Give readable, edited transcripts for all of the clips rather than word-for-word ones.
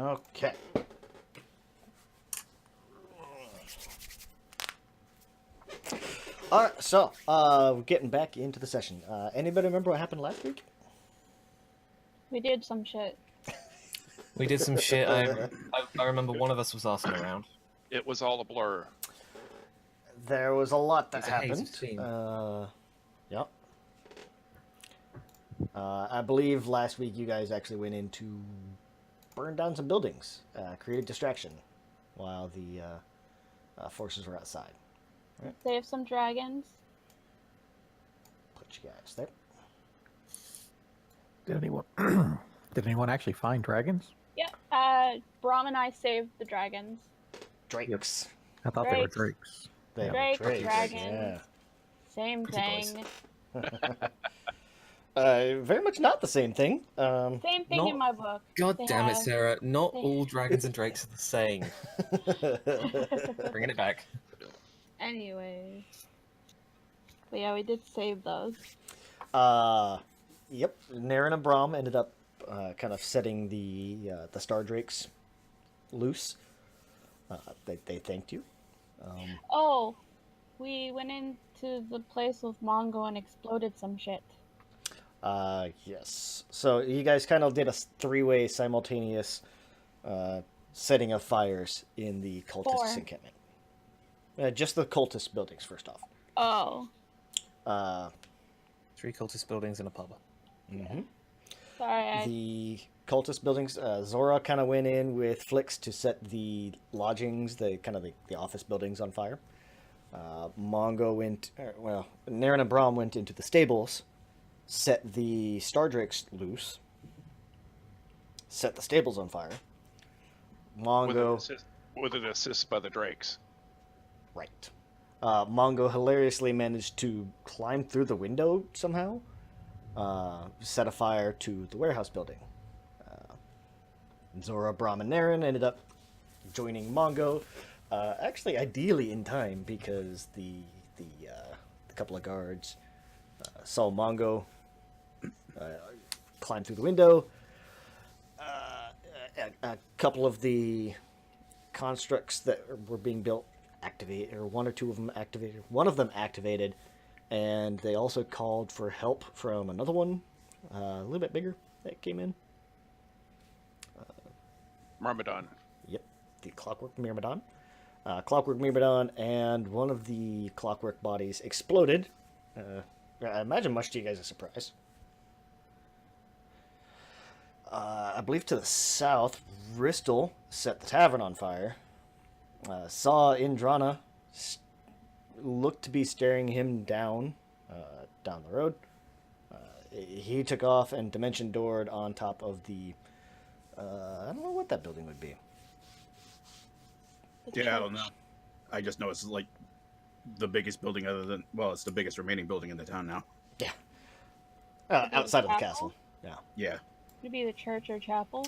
Okay. All right, so we're getting back into the session. Anybody remember what happened last week? We did some shit. We did some shit. I remember one of us was asking around. It was all a blur. There was a lot that It's a haze of happened. steam. Yep. I believe last week you guys actually went in to burn down some buildings, create a distraction, while the forces were outside. Right. Save some dragons. Put you guys there. Did anyone actually find dragons? Yeah, Brahm and I saved the dragons. Drakes. I thought they were Drakes. drakes. They Drake, were drakes. dragon. Same Pretty boys. thing. Very much not the same thing. Same thing Not- in my book. God They damn it, have- Sarah. Not they- all dragons and drakes are the same. Bringing it back. Anyways. But yeah, we did save those. Yep. Naren and Brahm ended up kind of setting the Star Drakes loose. They thanked you. Oh, we went into the place with Mongo and exploded some shit. Yes. So you guys kind of did a three-way simultaneous setting of fires in the cultist Four. encampment. Just the cultist buildings, first off. Oh, 3 cultist buildings and a pub. Mm-hmm. sorry. The cultist buildings, Zora kind of went in with Flix to set the lodgings, the office buildings on fire. Mongo went, Naren and Brahm went into the stables, set the Star Drakes loose, set the stables on fire. Mongo, With an assist by the Drakes. right. Mongo hilariously managed to climb through the window somehow, set a fire to the warehouse building. Zora, Brahm, and Naren ended up joining Mongo, actually ideally in time because the couple of guards saw Mongo climb through the window. A couple of the constructs that were being built activated, or one or two of them activated. One of them activated, and they also called for help from another one, a little bit bigger, that came in. Myrmidon. Yep, the Clockwork Myrmidon. Clockwork Myrmidon and one of the clockwork bodies exploded. I imagine much to you guys' surprise. I believe to the south, Ristel set the tavern on fire. Saw Indrana looked to be staring him down the road. He took off and dimension doored on top of the... I don't know what that building would be. The Yeah, I don't church. know. I just know it's like the biggest building other than, well, it's the biggest remaining building in the town now. Yeah. Could be Outside of the chapel? castle. Yeah. Yeah. Could be the church or chapel.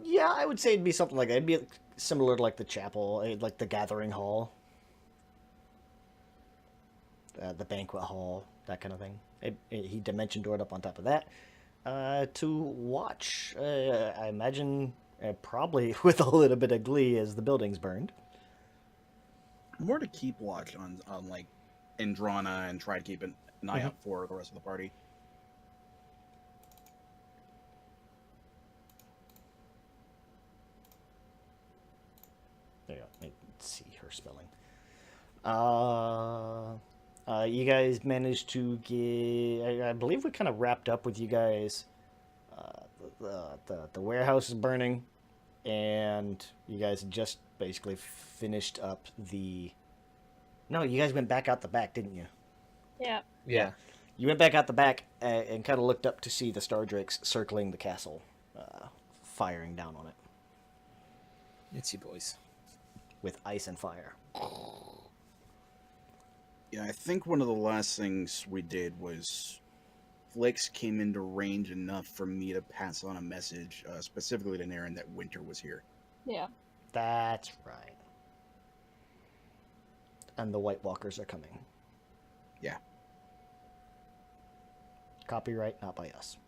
Yeah, I would say it'd be something like that. It'd be similar to like the chapel, like the gathering hall, the banquet hall, that kind of thing. He dimension doored up on top of that to watch. I imagine probably with a little bit of glee as the buildings burned. More to keep watch on like Indrana and try to keep an eye out for the rest of the party. There you go. Let's see her spelling. You guys managed to get... I believe we kind of wrapped up with you guys. The warehouse is burning, and you guys just basically finished up the... No, you guys went back out the back, didn't you? Yeah. Yeah. You went back out the back and kind of looked up to see the Star Drakes circling the castle, firing down on it It's you boys. with ice and fire. Yeah, I think one of the last things we did was Flix came into range enough for me to pass on a message, specifically to Naren, that winter was here. Yeah. That's right. And the White Walkers are coming. Yeah. Copyright not by us.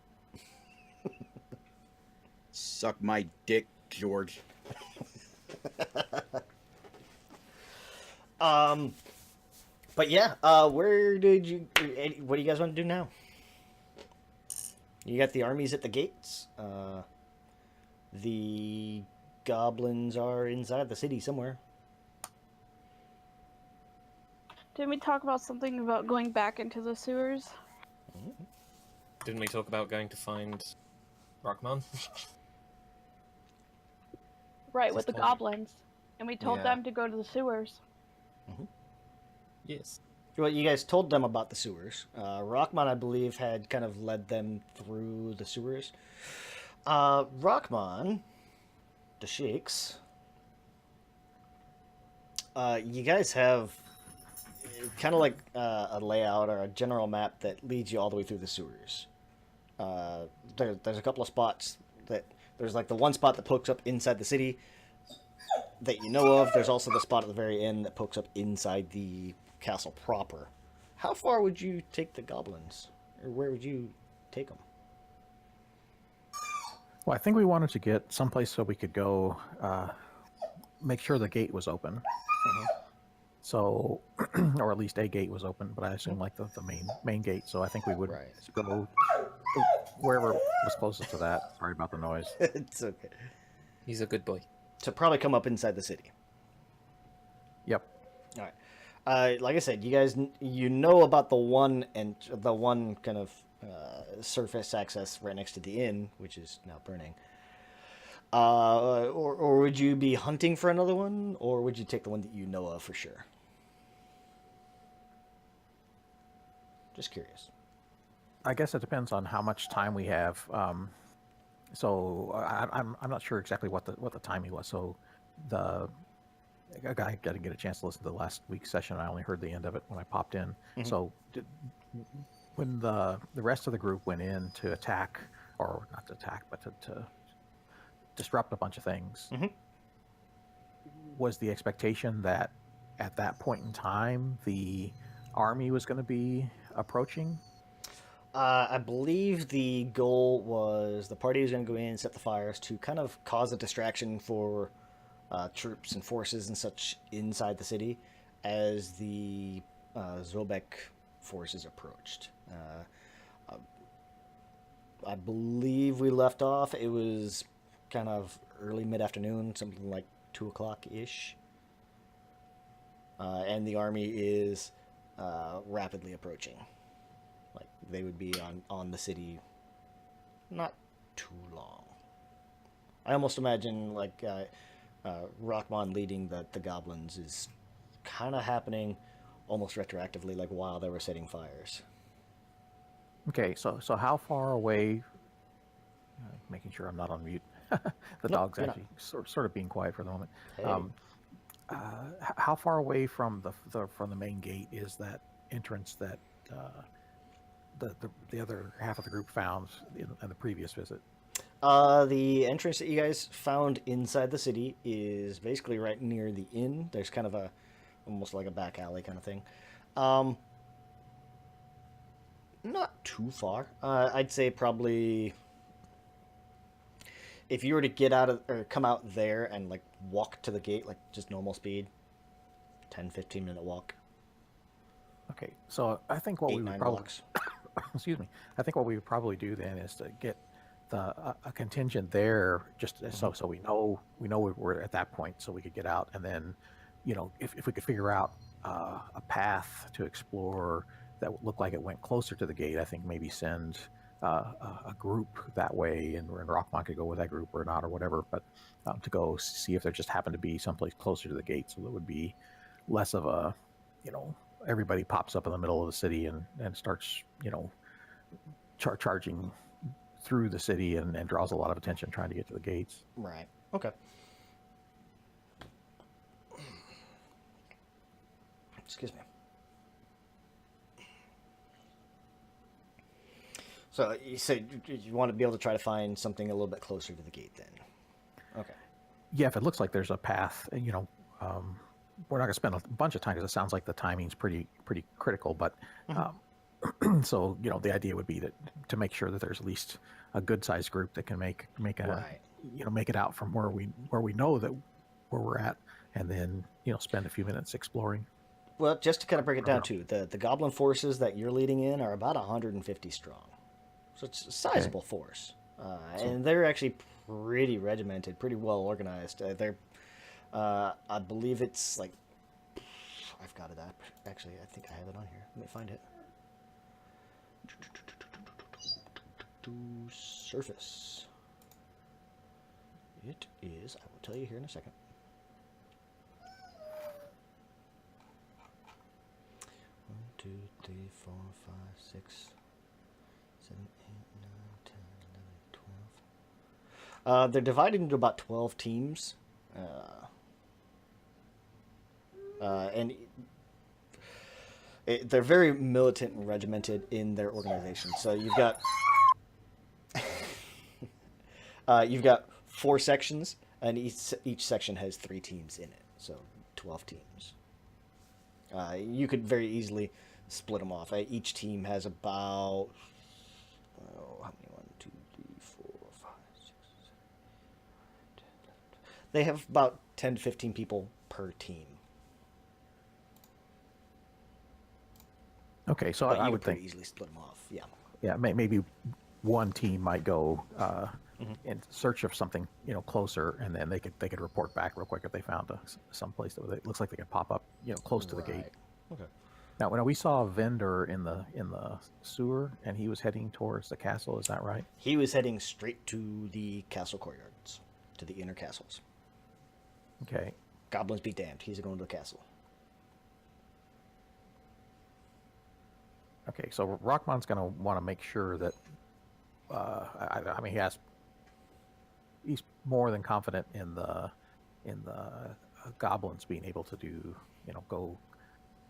Suck my dick, George. But yeah, where did you? What do you guys want to do now? You got the armies at the gates. The goblins are inside the city somewhere. Didn't we talk about something about going back into the sewers? Didn't we talk about going to find Rockman? Right, with the Just told you. goblins. And we told Yeah. them to go to the sewers. Yes. Well, you guys told them about the sewers. Rockman, I believe, had kind of led them through the sewers. Rockman, the shakes. You guys have kind of like a layout or a general map that leads you all the way through the sewers. There's a couple of spots that there's like the one spot that pokes up inside the city that you know of. There's also the spot at the very end that pokes up inside the castle proper. How far would you take the goblins, or where would you take them? Well, I think we wanted to get someplace so we could go make sure the gate was open. So, or at least a gate was open, but I assume like the main gate. So I think we would Right. go wherever was closest to that. Sorry about the noise. It's okay. He's a good boy. So probably come up inside the city. Yep. All right. Like I said, you guys, you know about the one kind of surface access right next to the inn, which is now burning. Or would you be hunting for another one, or would you take the one that you know of for sure? Just curious. I guess it depends on how much time we have. So I'm not sure exactly what the timing was. So I got to get a chance to listen to the last week's session. I only heard the end of it when I popped in. So when the rest of the group went in to attack, or not to attack, but to disrupt a bunch of things, was the expectation that at that point in time the army was going to be approaching? I believe the goal was the party was going to go in and set the fires to kind of cause a distraction for troops and forces and such inside the city as the Zobek forces approached. I believe we left off. It was kind of early mid-afternoon, something like 2 o'clock-ish. And the army is rapidly approaching. Like, they would be on the city not too long. I almost imagine, like, Rockmon leading the goblins is kind of happening almost retroactively, like while they were setting fires. Okay, so how far away? Making sure I'm not on mute. The dog's you're not. actually sort of being quiet for the moment. Hey. How far away from the main gate is that entrance that the other half of the group found in the previous visit? The entrance that you guys found inside the city is basically right near the inn. There's kind of almost like a back alley kind of thing. Not too far. I'd say probably if you were to get out of or come out there and like walk to the gate, like just normal speed, 10-15 minute walk. Okay, so I think what we would 8-9 probably blocks. excuse me. I think what we would probably do then is to get a contingent there, just so we know we're at that point, so we could get out, and then, if we could figure out a path to explore that would look like it went closer to the gate, I think maybe send a group that way, and Rockmont could go with that group or not or whatever, but to go see if there just happened to be someplace closer to the gate, so that would be less of a, everybody pops up in the middle of the city and starts, charging through the city and draws a lot of attention trying to get to the gates. Right. Okay. Excuse me. So you said you want to be able to try to find something a little bit closer to the gate then. Okay. Yeah, if it looks like there's a path, we're not going to spend a bunch of time because it sounds like the timing's pretty critical, but so the idea would be to make sure that there's at least a good sized group that can make a Right. make it out from where we know that where we're at, and then spend a few minutes exploring. Well, just to kind of break it down too, the goblin forces that you're leading in are about 150 strong, so it's a sizable force, and they're actually pretty regimented, pretty well organized. I believe it's like, I've got it up. Actually, I think I have it on here. Let me find it. Surface. It is. I will tell you here in a second. 1, 2, 3, 4, 5, 6, 7, 8, 9, 10, 11, 12. They're divided into about 12 teams. And they're very militant and regimented in their organization. So you've got 4 sections, and each section has 3 teams in it. So 12 teams. You could very easily split them off. Each team has about how many? 1, 2, 3, 4, 5, 6, 7, 10, 11, 12. They have about 10 to 15 people per team. Okay, so I would think easily split them off. Yeah. Yeah, maybe one team might go in search of something closer, and then they could report back real quick if they found some place that it looks like they could pop up close to the gate. Okay. Now, when we saw a vendor in the sewer, and he was heading towards the castle, is that right? He was heading straight to the castle courtyards, to the inner castles. Okay. Goblins be damned. He's going to the castle. Okay, so Rockman's going to want to make sure that, I mean, he's more than confident in the goblins being able to go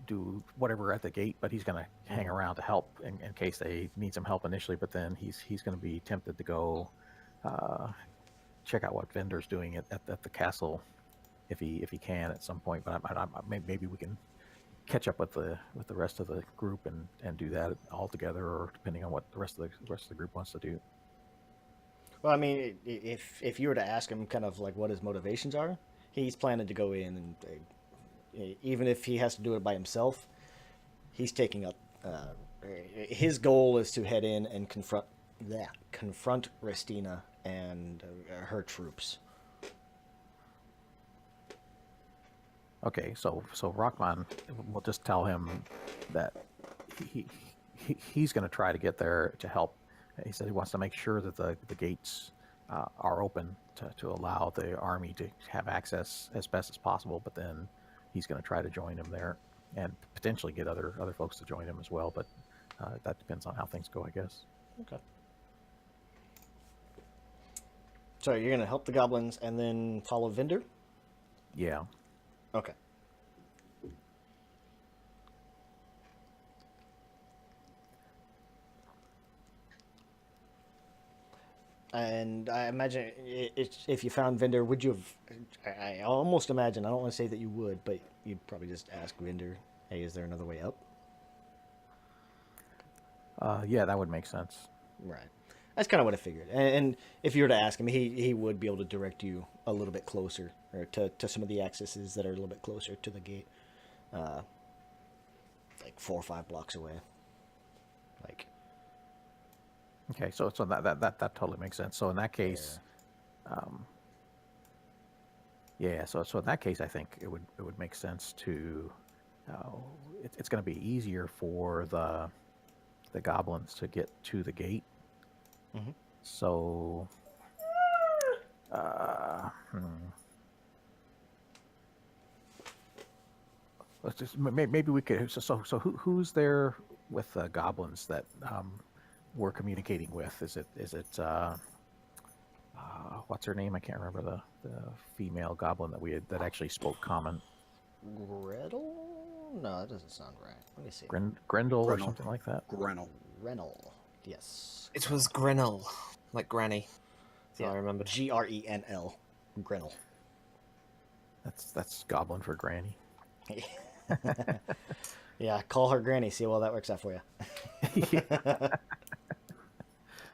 do whatever at the gate, but he's going to hang around to help in case they need some help initially. But then he's going to be tempted to go check out what vendor's doing at the castle if he can at some point. But maybe we can catch up with the rest of the group and do that all together, or depending on what the rest of the group wants to do. Well, I mean, if you were to ask him kind of like what his motivations are, he's planning to go in and even if he has to do it by himself, he's taking up. His goal is to head in and confront Restina and her troops. Okay, so Rockman will just tell him that he's going to try to get there to help. He said he wants to make sure that the gates are open to allow the army to have access as best as possible, but then he's going to try to join him there and potentially get other folks to join him as well, but that depends on how things go, I guess. Okay. So you're going to help the goblins and then follow Vinder? Yeah. Okay. And I imagine if you found Vinder, would you have... I almost imagine, I don't want to say that you would, but you'd probably just ask Vinder, hey, is there another way up? Yeah, that would make sense. Right. That's kind of what I figured. And if you were to ask him, he would be able to direct you a little bit closer, or to some of the accesses that are a little bit closer to the gate. Like 4 or 5 blocks away. Like... Okay, so that totally makes sense. So in that case, so in that case, I think it would make sense to, it's going to be easier for the goblins to get to the gate. Mm-hmm. So, let's just maybe we could. So who's there with the goblins that we're communicating with? Is it what's her name? I can't remember the female goblin that actually spoke common. Gretel? No, that doesn't sound right. Let me see. Grendel or something like that. Grenell. Yes. It was Grenell, like Granny. So I remember. Grenl. Grenell. That's goblin for granny. Yeah, call her Granny. See how well that works out for you.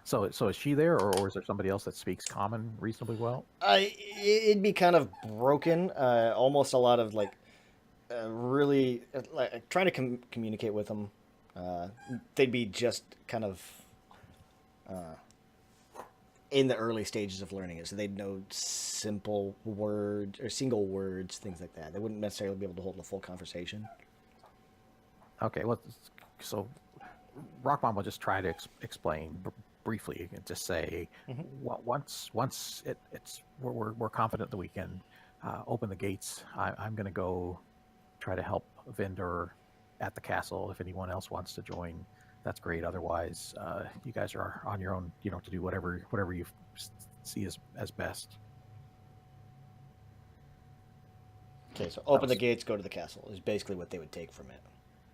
So is she there, or is there somebody else that speaks common reasonably well? It'd be kind of broken. Almost a lot of like really like trying to communicate with them. They'd be just kind of in the early stages of learning it, so they'd know simple words or single words, things like that. They wouldn't necessarily be able to hold a full conversation. Okay, well, so Rockmon will just try to explain briefly and just say, once we're confident that we can open the gates, I'm going to go try to help Vendor at the castle. If anyone else wants to join, that's great. Otherwise, you guys are on your own, to do whatever you see as best. Okay, so open the gates, go to the castle is basically what they would take from it.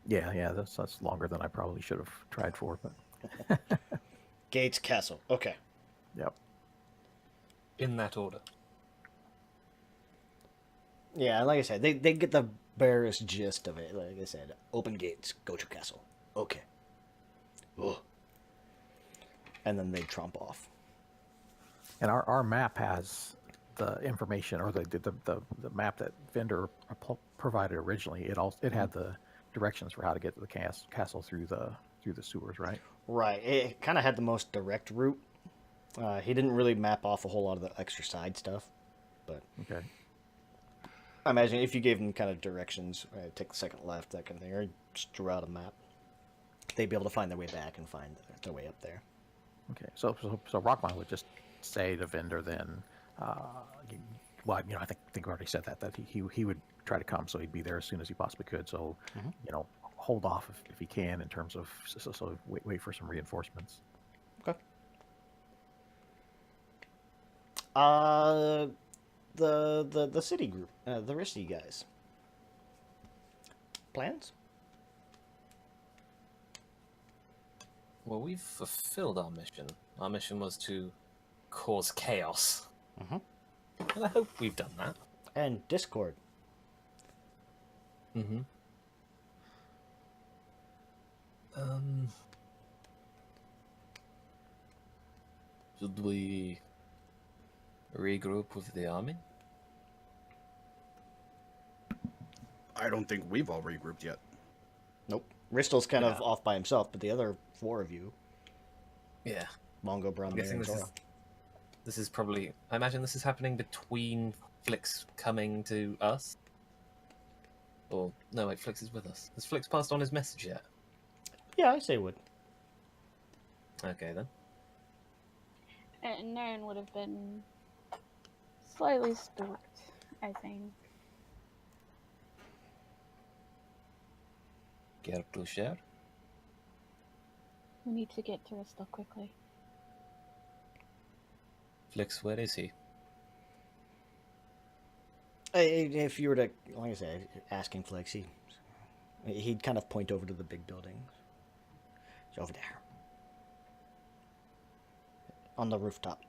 Yeah, that's longer than I probably should have tried for, but Gates, castle. Okay. yep. In that order. Yeah, like I said, they get the barest gist of it. Like I said, open gates, go to castle. Okay. Ugh. And then they tromp off. And our map has the information, or the map that Vendor provided originally. It had the directions for how to get to the castle through the sewers, right? Right. It kind of had the most direct route. He didn't really map off a whole lot of the extra side stuff, but Okay. I imagine if you gave them kind of directions, take the second left, that kind of thing, or just drew out a map, they'd be able to find their way back and find their way up there. Okay. So Rockmon would just say to Vendor then, well, I think we already said that he would try to come, so he'd be there as soon as he possibly could. So, hold off if he can in terms of so wait for some reinforcements. Okay. The city group, the rest of you guys. Plans? Well, we've fulfilled our mission. Our mission was to cause chaos. Mhm. And I hope we've done that. And Discord. Mm-hmm. Should we regroup with the army? I don't think we've all regrouped yet. Nope. Ristel's kind of Yeah. off by himself, but the other four of you, Yeah. Mongo, Brom, I'm guessing and this Zora. this is probably... I imagine this is happening between Flix coming to us. Or, no, wait, Flix is with us. Has Flix passed on his message yet? Yeah, I say would. Okay, then. And Naren would have been slightly spooked, I think. Care to share? We need to get to Ristel quickly. Flix, where is he? If you were to, like I said, asking Flex, he'd kind of point over to the big building. It's over there. On the rooftop.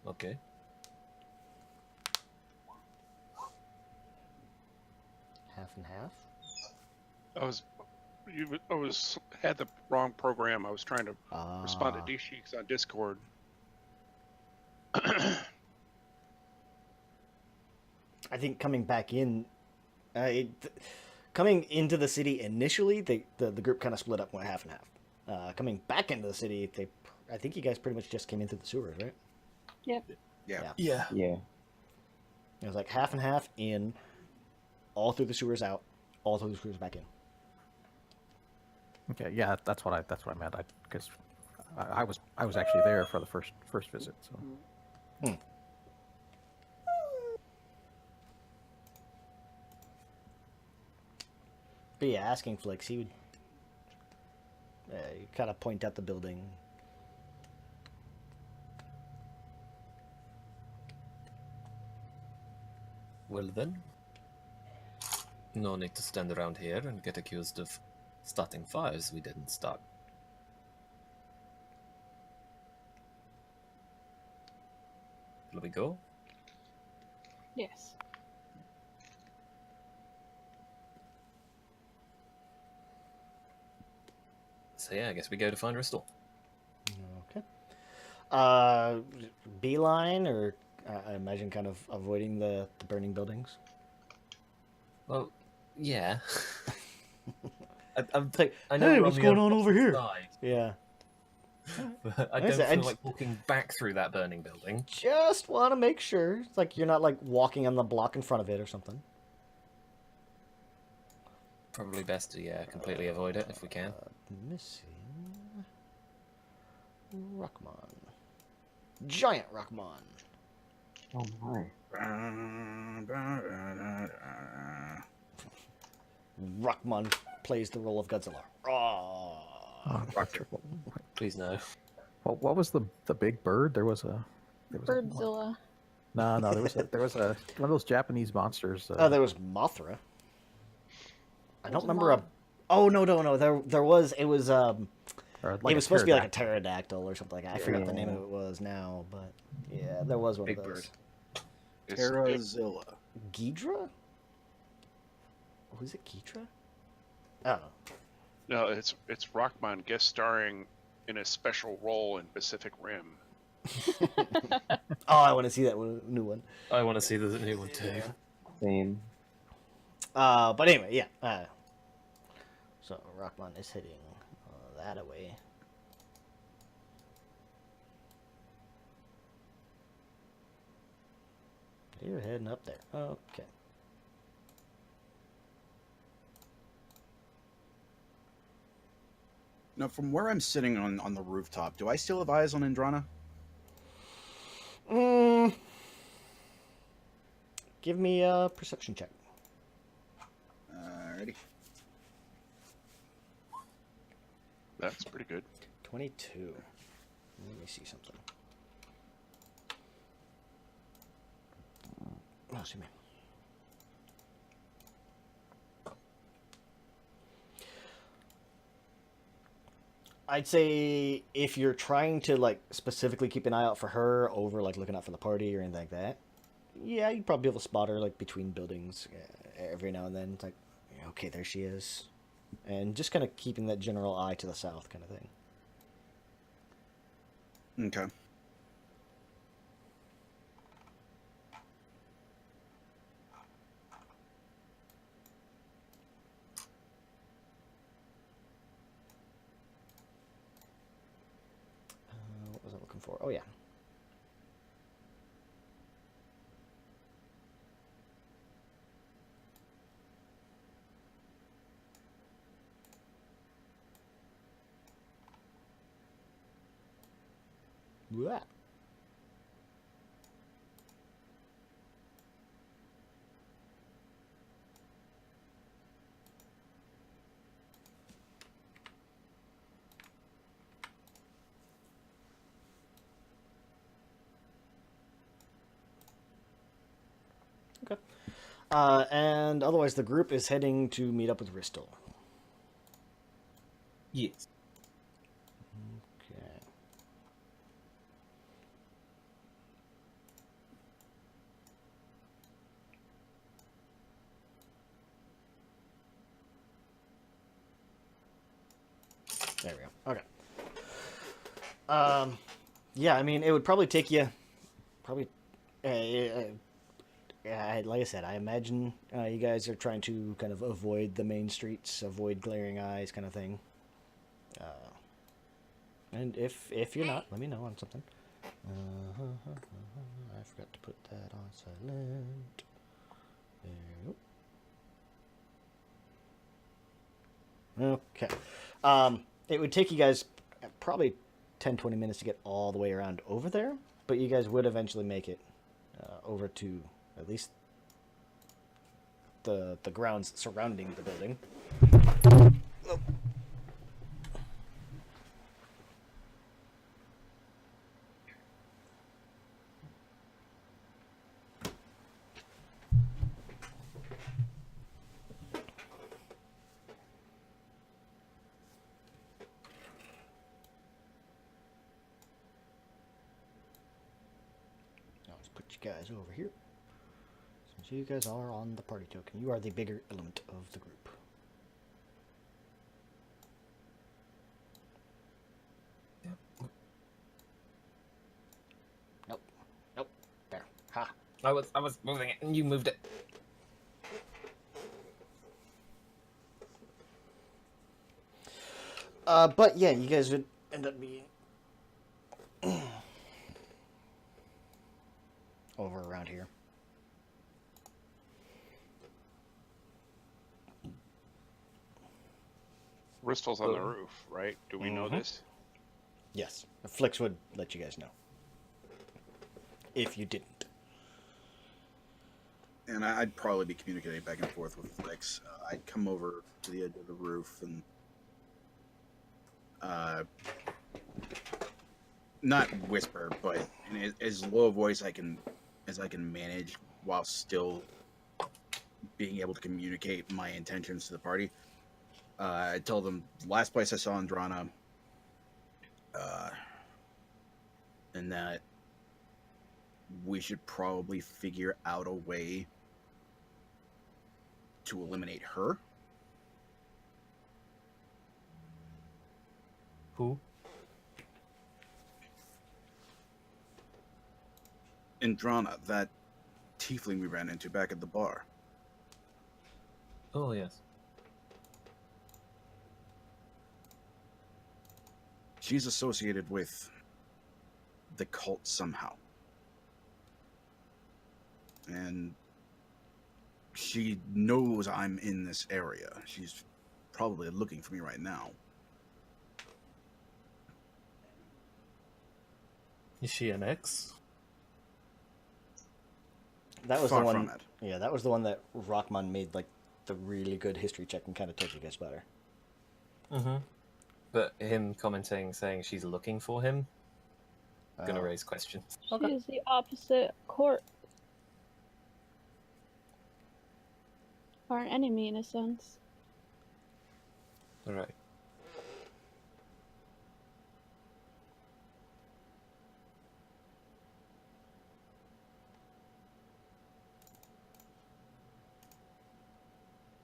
Okay. Half and half. I had the wrong program. I was trying to respond to Ah. D-Sheiks on Discord. I think coming back in, coming into the city initially, the group kind of split up, went half and half. Coming back into the city, I think you guys pretty much just came in through the sewers, right? Yep. Yeah. Yeah. Yeah. It was like half and half in, all through the sewers out, all through the sewers back in. Okay, yeah, that's what I meant. Because I was actually there for the first visit. So But yeah, asking Flix, he would kind of point out the building. Well then. No need to stand around here and get accused of starting fires we didn't start. Shall we go? Yes. So yeah, I guess we go to find Ristal. Okay. Beeline, or I imagine kind of avoiding the burning buildings. Well, yeah. It's like, I know hey, we're what's on the going on over opposite here? side, Yeah. but I Like I don't said, I feel like walking back through that burning building. just want to make sure. It's like you're not like walking on the block in front of it or something. Probably best to, yeah, completely avoid it if we can. Missing Rockmon. Giant Rockmon. Oh my. Rockmon plays the role of Godzilla. Rawr. Please no. What was the big bird? There was a Birdzilla. no, there was a one of those Japanese monsters. Oh, there was Mothra. I don't There's a remember a. moth. Oh no! There was it was or it was supposed to be like a pterodactyl. pterodactyl or something like that. I forgot the name of it was now, but yeah, there was one Big of those. bird. Terrazilla. Ghidra? Was it Ghidra? Oh, No, it's Rockmon guest starring in a special role in Pacific Rim. I want to see that new one. I want to see the new one too. Same. But anyway, yeah. So Rockmon is hitting that away. You're heading up there. Okay. Now, from where I'm sitting on the rooftop, do I still have eyes on Andrana? Give me a perception check. Alrighty. That's pretty good. 22. Let me see something. Oh, see me. I'd say if you're trying to like specifically keep an eye out for her over like looking out for the party or anything like that, yeah, you'd probably be able to spot her like between buildings every now and then. It's like, okay, there she is, and just kind of keeping that general eye to the south, kind of thing. Okay. What was I looking for? Oh yeah. Blah. Okay. And otherwise, the group is heading to meet up with Ristal. Yes. Okay. There we go. Okay. Yeah, I mean, it would probably take you, like I said, I imagine you guys are trying to kind of avoid the main streets, avoid glaring eyes, kind of thing. And if you're not, let me know on something. I forgot to put that on silent. There you go. Okay. It would take you guys probably 10-20 minutes to get all the way around over there, but you guys would eventually make it over to at least the grounds surrounding the building. Oh. Put you guys over here. Since you guys are on the party token, you are the bigger element of the group. I was moving it, and you moved it. But yeah, you guys would end up being over around here. Bristol's on the Oh. roof, right? Do we know Mhm. this? Yes, Flix would let you guys know. If you didn't. And I'd probably be communicating back and forth with Flix. I'd come over to the edge of the roof and not whisper, but in as low a voice as I can manage while still being able to communicate my intentions to the party. I tell them the last place I saw Andrana, and that we should probably figure out a way to eliminate her. Who? Andrana, that tiefling we ran into back at the bar. Oh yes. She's associated with the cult somehow. And she knows I'm in this area. She's probably looking for me right now. Is she an ex? That was Far the one. from it. Yeah, that was the one that Rockman made like the really good history check and kind of told you guys about her. Mm-hmm. But him commenting, saying she's looking for him, gonna raise questions. She Okay. is the opposite court. Our enemy, in a sense. All right.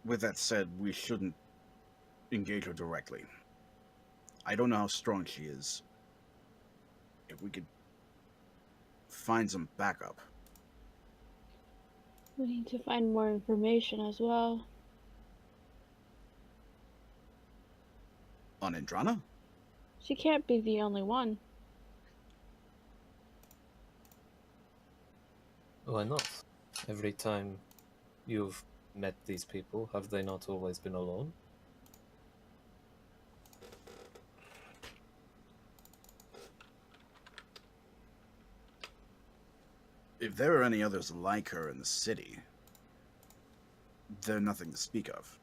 With that said, we shouldn't engage her directly. I don't know how strong she is. If we could find some backup. We need to find more information as well. On Andrana? She can't be the only one. Why not? Every time you've met these people, have they not always been alone? If there are any others like her in the city, they're nothing to speak of.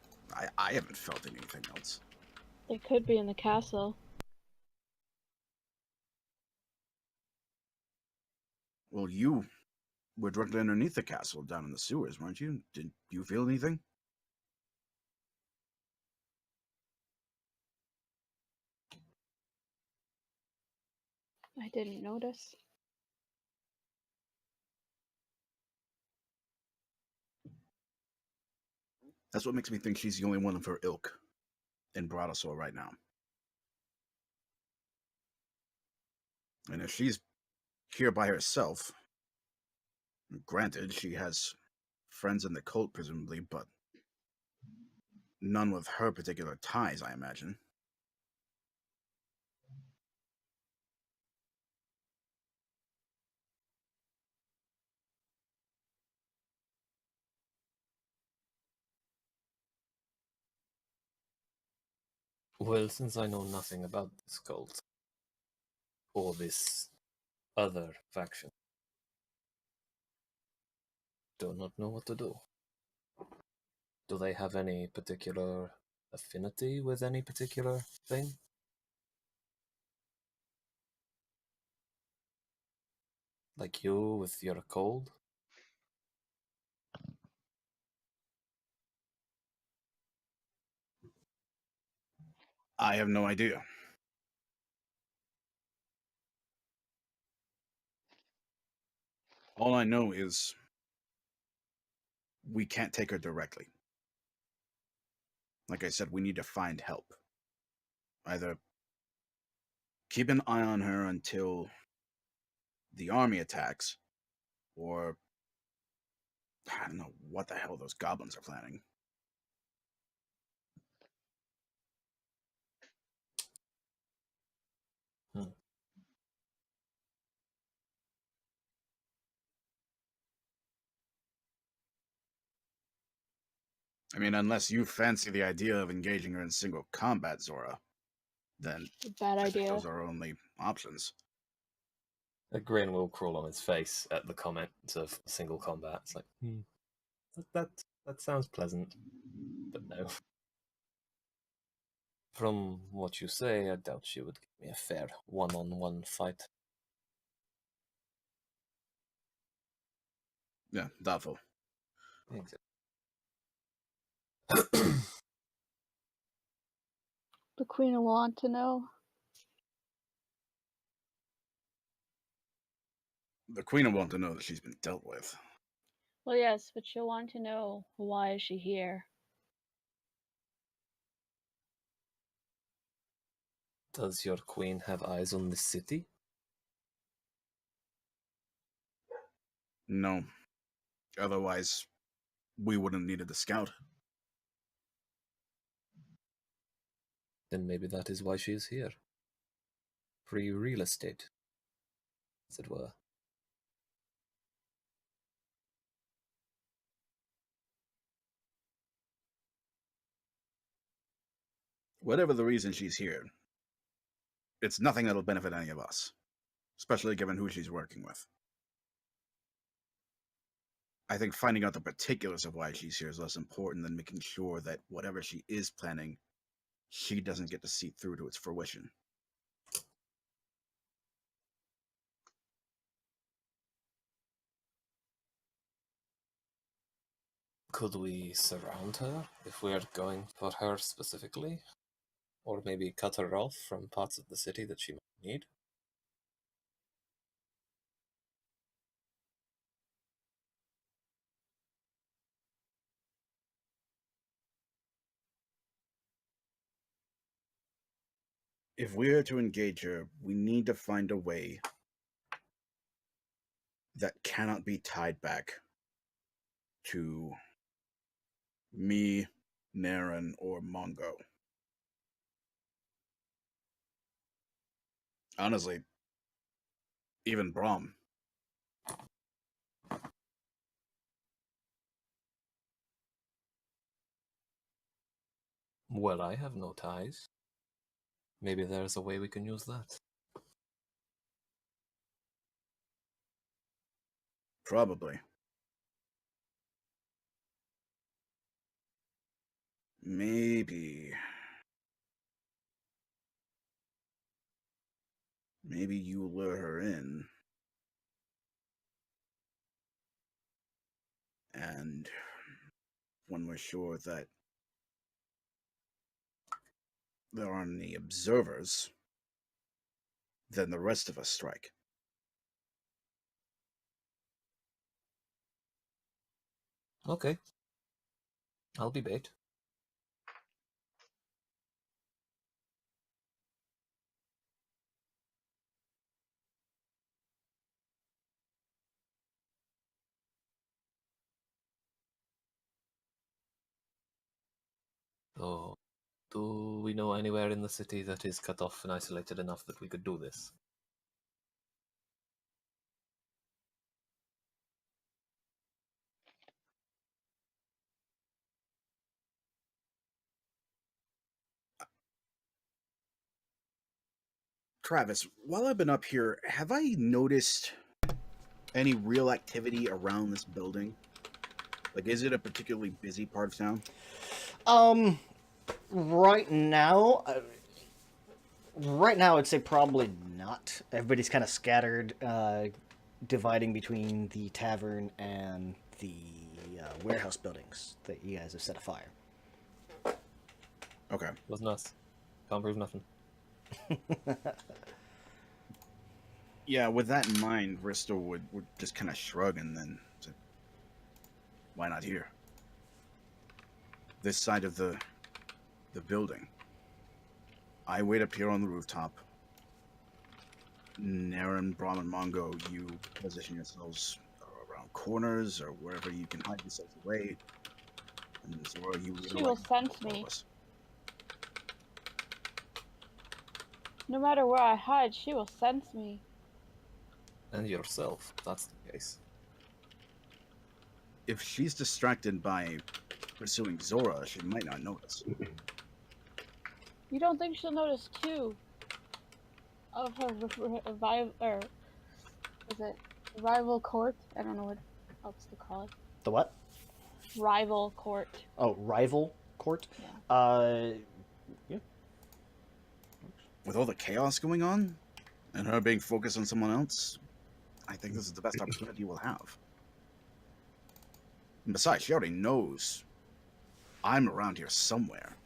I haven't felt anything else. They could be in the castle. Well, you were directly underneath the castle down in the sewers, weren't you? Did you feel anything? I didn't notice. That's what makes me think she's the only one of her ilk in Bradosor right now. And if she's here by herself, granted, she has friends in the cult, presumably, but none with her particular ties, I imagine. Well, since I know nothing about this cult, or this other faction, do not know what to do. Do they have any particular affinity with any particular thing? Like you with your cold? I have no idea. All I know is we can't take her directly. Like I said, we need to find help. Either keep an eye on her until the army attacks, or I don't know what the hell those goblins are planning. Hmm. I mean, unless you fancy the idea of engaging her in single combat, Zora, then Bad I think idea. those are our only options. A grin will crawl on his face at the comment of single combat. It's like, that sounds pleasant, but no. From what you say, I doubt she would give me a fair one-on-one fight. Yeah, doubtful. Exactly. The queen will want to know. The queen will want to know that she's been dealt with. Well, yes, but she'll want to know why is she here. Does your queen have eyes on this city? No. Otherwise, we wouldn't have needed the scout. Then maybe that is why she is here. Free real estate, as it were. Whatever the reason she's here, it's nothing that'll benefit any of us, especially given who she's working with. I think finding out the particulars of why she's here is less important than making sure that whatever she is planning, she doesn't get to see through to its fruition. Could we surround her if we are going for her specifically? Or maybe cut her off from parts of the city that she might need? If we're to engage her, we need to find a way that cannot be tied back to me, Naren, or Mongo. Honestly, even Brahm. Well, I have no ties. Maybe there's a way we can use that. Probably. Maybe you lure her in, and when we're sure that there aren't any observers, then the rest of us strike. Okay. I'll be bait. So, do we know anywhere in the city that is cut off and isolated enough that we could do this? Travis, while I've been up here, have I noticed any real activity around this building? Like, is it a particularly busy part of town? Right now, I'd say probably not. Everybody's kind of scattered, dividing between the tavern and the warehouse buildings that you guys have set afire. Okay. Wasn't us. Can't prove nothing. Yeah, with that in mind, Bristol would just kind of shrug and then say, why not here? This side of the building. I wait up here on the rooftop. Naren, Brahm, and Mongo, you position yourselves around around corners or wherever you can hide yourselves away. And Zora, you She will sense all of me. us. No matter where I hide, she will sense me. And yourself, if that's the case. If she's distracted by pursuing Zora, she might not notice. You don't think she'll notice two of her revival, or is it rival court? I don't know what else to call it. The what? Rival court. Oh, rival court. Yeah. Yeah. With all the chaos going on, and her being focused on someone else, I think this is the best opportunity we'll have. And besides, she already knows I'm around here somewhere.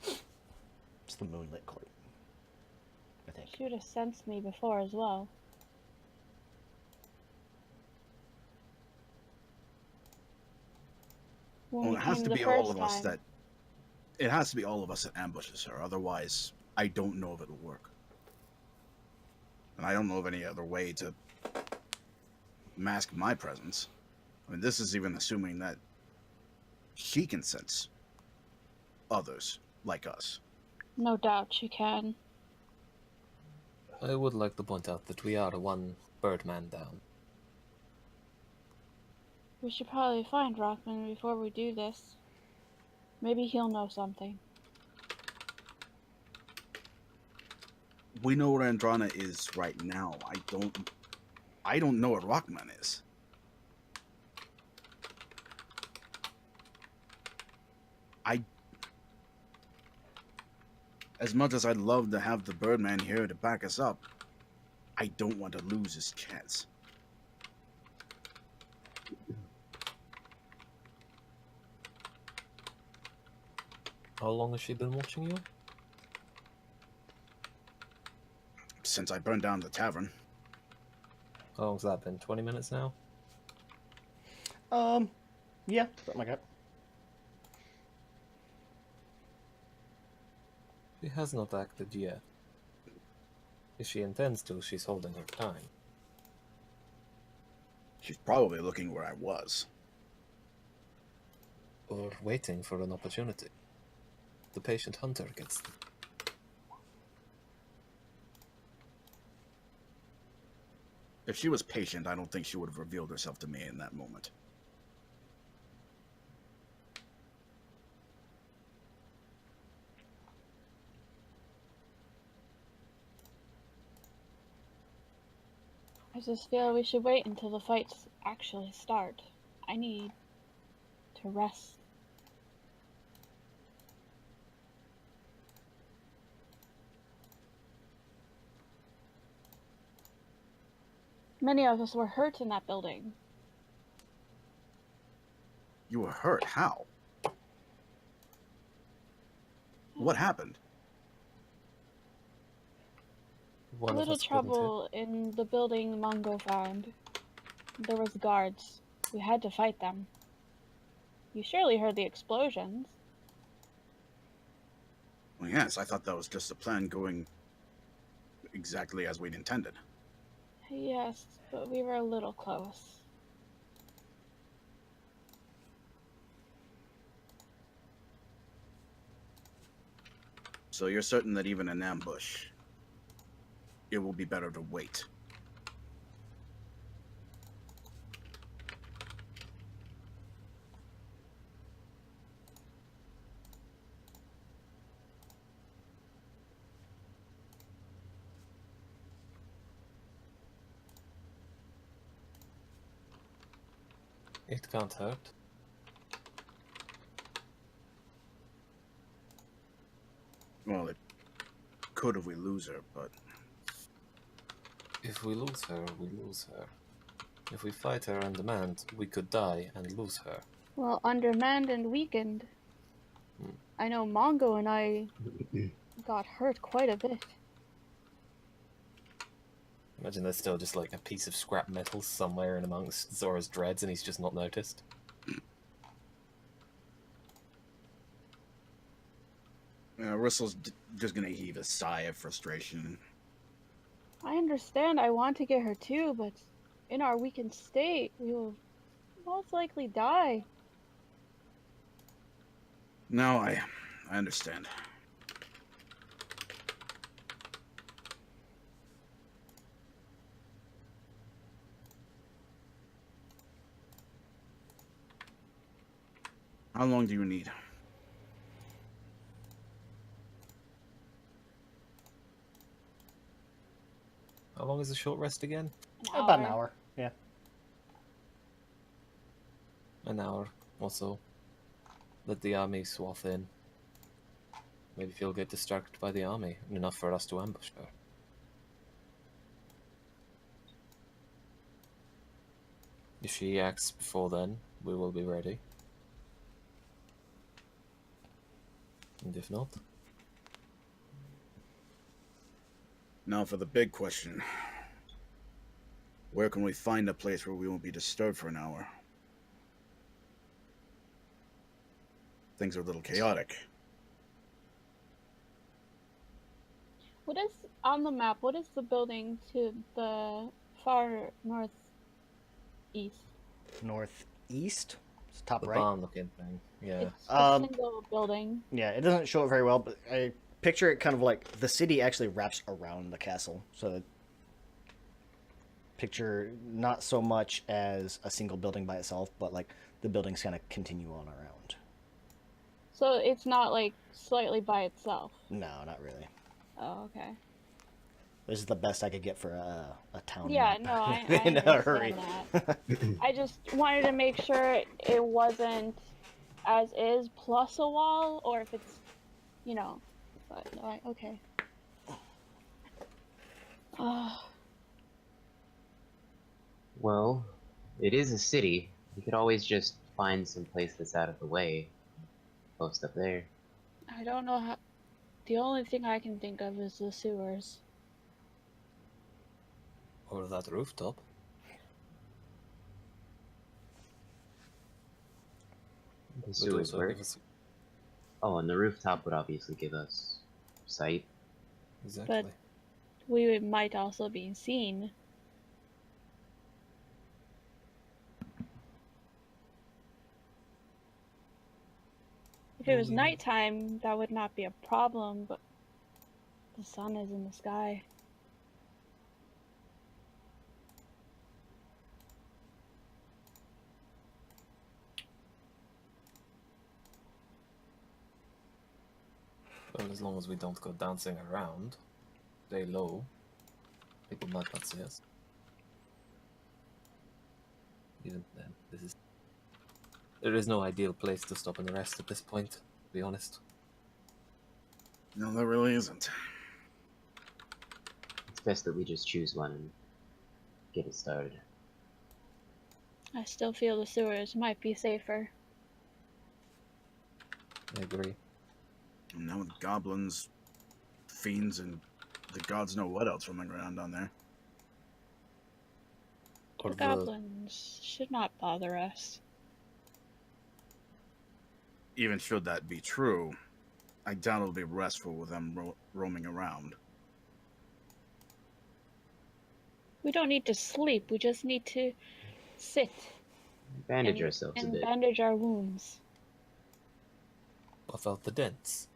It's the moonlit court, I think. She would have sensed me before as well. When Well, we it has came to the be all first of us time. that. It has to be all of us that ambushes her. Otherwise, I don't know if it'll work. And I don't know of any other way to mask my presence. I mean, this is even assuming that she can sense others like us. No doubt she can. I would like to point out that we are one Birdman down. We should probably find Rockman before we do this. Maybe he'll know something. We know where Andrana is right now. I don't know what Rockman is. As much as I'd love to have the Birdman here to back us up, I don't want to lose his chance. How long has she been watching you? Since I burned down the tavern. How long's that been? 20 minutes now? Yeah, something like that. She has not acted yet. If she intends to, she's holding her time. She's probably looking where I was. Or waiting for an opportunity. The patient hunter gets them. If she was patient, I don't think she would have revealed herself to me in that moment. I just feel we should wait until the fights actually start. I need to rest. Many of us were hurt in that building. You were hurt? How? What happened? A One of little us couldn't hit. trouble in the building Mongo found. There was guards. We had to fight them. You surely heard the explosions. Well, yes, I thought that was just the plan going exactly as we'd intended. Yes, but we were a little close. So you're certain that even in ambush, it will be better to wait. It can't hurt. Well, it could if we lose her, but If we lose her, we lose her. If we fight her on demand, we could die and lose her. Well, undermanned and weakened. Hmm. I know Mongo and I got hurt quite a bit. Imagine there's still just like a piece of scrap metal somewhere in amongst Zora's dreads and he's just not noticed. Russell's just gonna heave a sigh of frustration. I understand I want to get her too, but in our weakened state, we will most likely die. No, I understand. How long do you need? How long is the short rest again? About an hour. Yeah. An hour or so. Let the army swath in. Maybe she'll get distracted by the army, enough for us to ambush her. If she acts before then, we will be ready. And if not, Now for the big question. Where can we find a place where we won't be disturbed for an hour? Things are a little chaotic. What is on the map? What is the building to the far northeast? Northeast? It's top the right. barn-looking thing. Yeah. It's a single building. Yeah, it doesn't show it very well, but I picture it kind of like the city actually wraps around the castle. So picture not so much as a single building by itself, but like the buildings kind of continue on around. So it's not like slightly by itself. No, not really. Oh, okay. This is the best I could get for a town. Yeah, map no, I in a understand hurry. that. I just wanted to make sure it wasn't as is plus a wall, or if it's, you know. But no, okay. Well, it is a city. We could always just find some place that's out of the way. Post up there. I don't know how. The only thing I can think of is the sewers. Or that rooftop. The Would sewers also work. give us- Oh, and the rooftop would obviously give us sight. Exactly. We might also be seen. If it was nighttime, that would not be a problem, but the sun is in the sky. Well, as long as we don't go dancing around, stay low, people might not see us. Even then, there is no ideal place to stop and rest at this point, to be honest. No, there really isn't. It's best that we just choose one and get it started. I still feel the sewers might be safer. I agree. And now with goblins, fiends, and the gods know what else roaming around down there. Or The goblins should not bother us. Even should that be true, I doubt it'll be restful with them roaming around. We don't need to sleep, we just need to sit Bandage ourselves a and bit. bandage our wounds. Buff out the dents.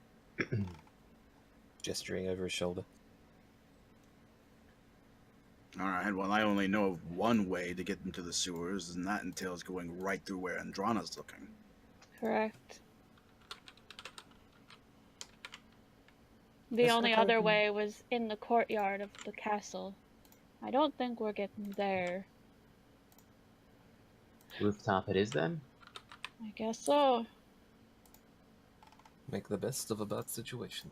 Gesturing over his shoulder. Alright, well, I only know of one way to get into the sewers, and that entails going right through where Andrana's looking. Correct. The Yes, only okay. other way was in the courtyard of the castle. I don't think we're getting there. Rooftop it is then? I guess so. Make the best of a bad situation.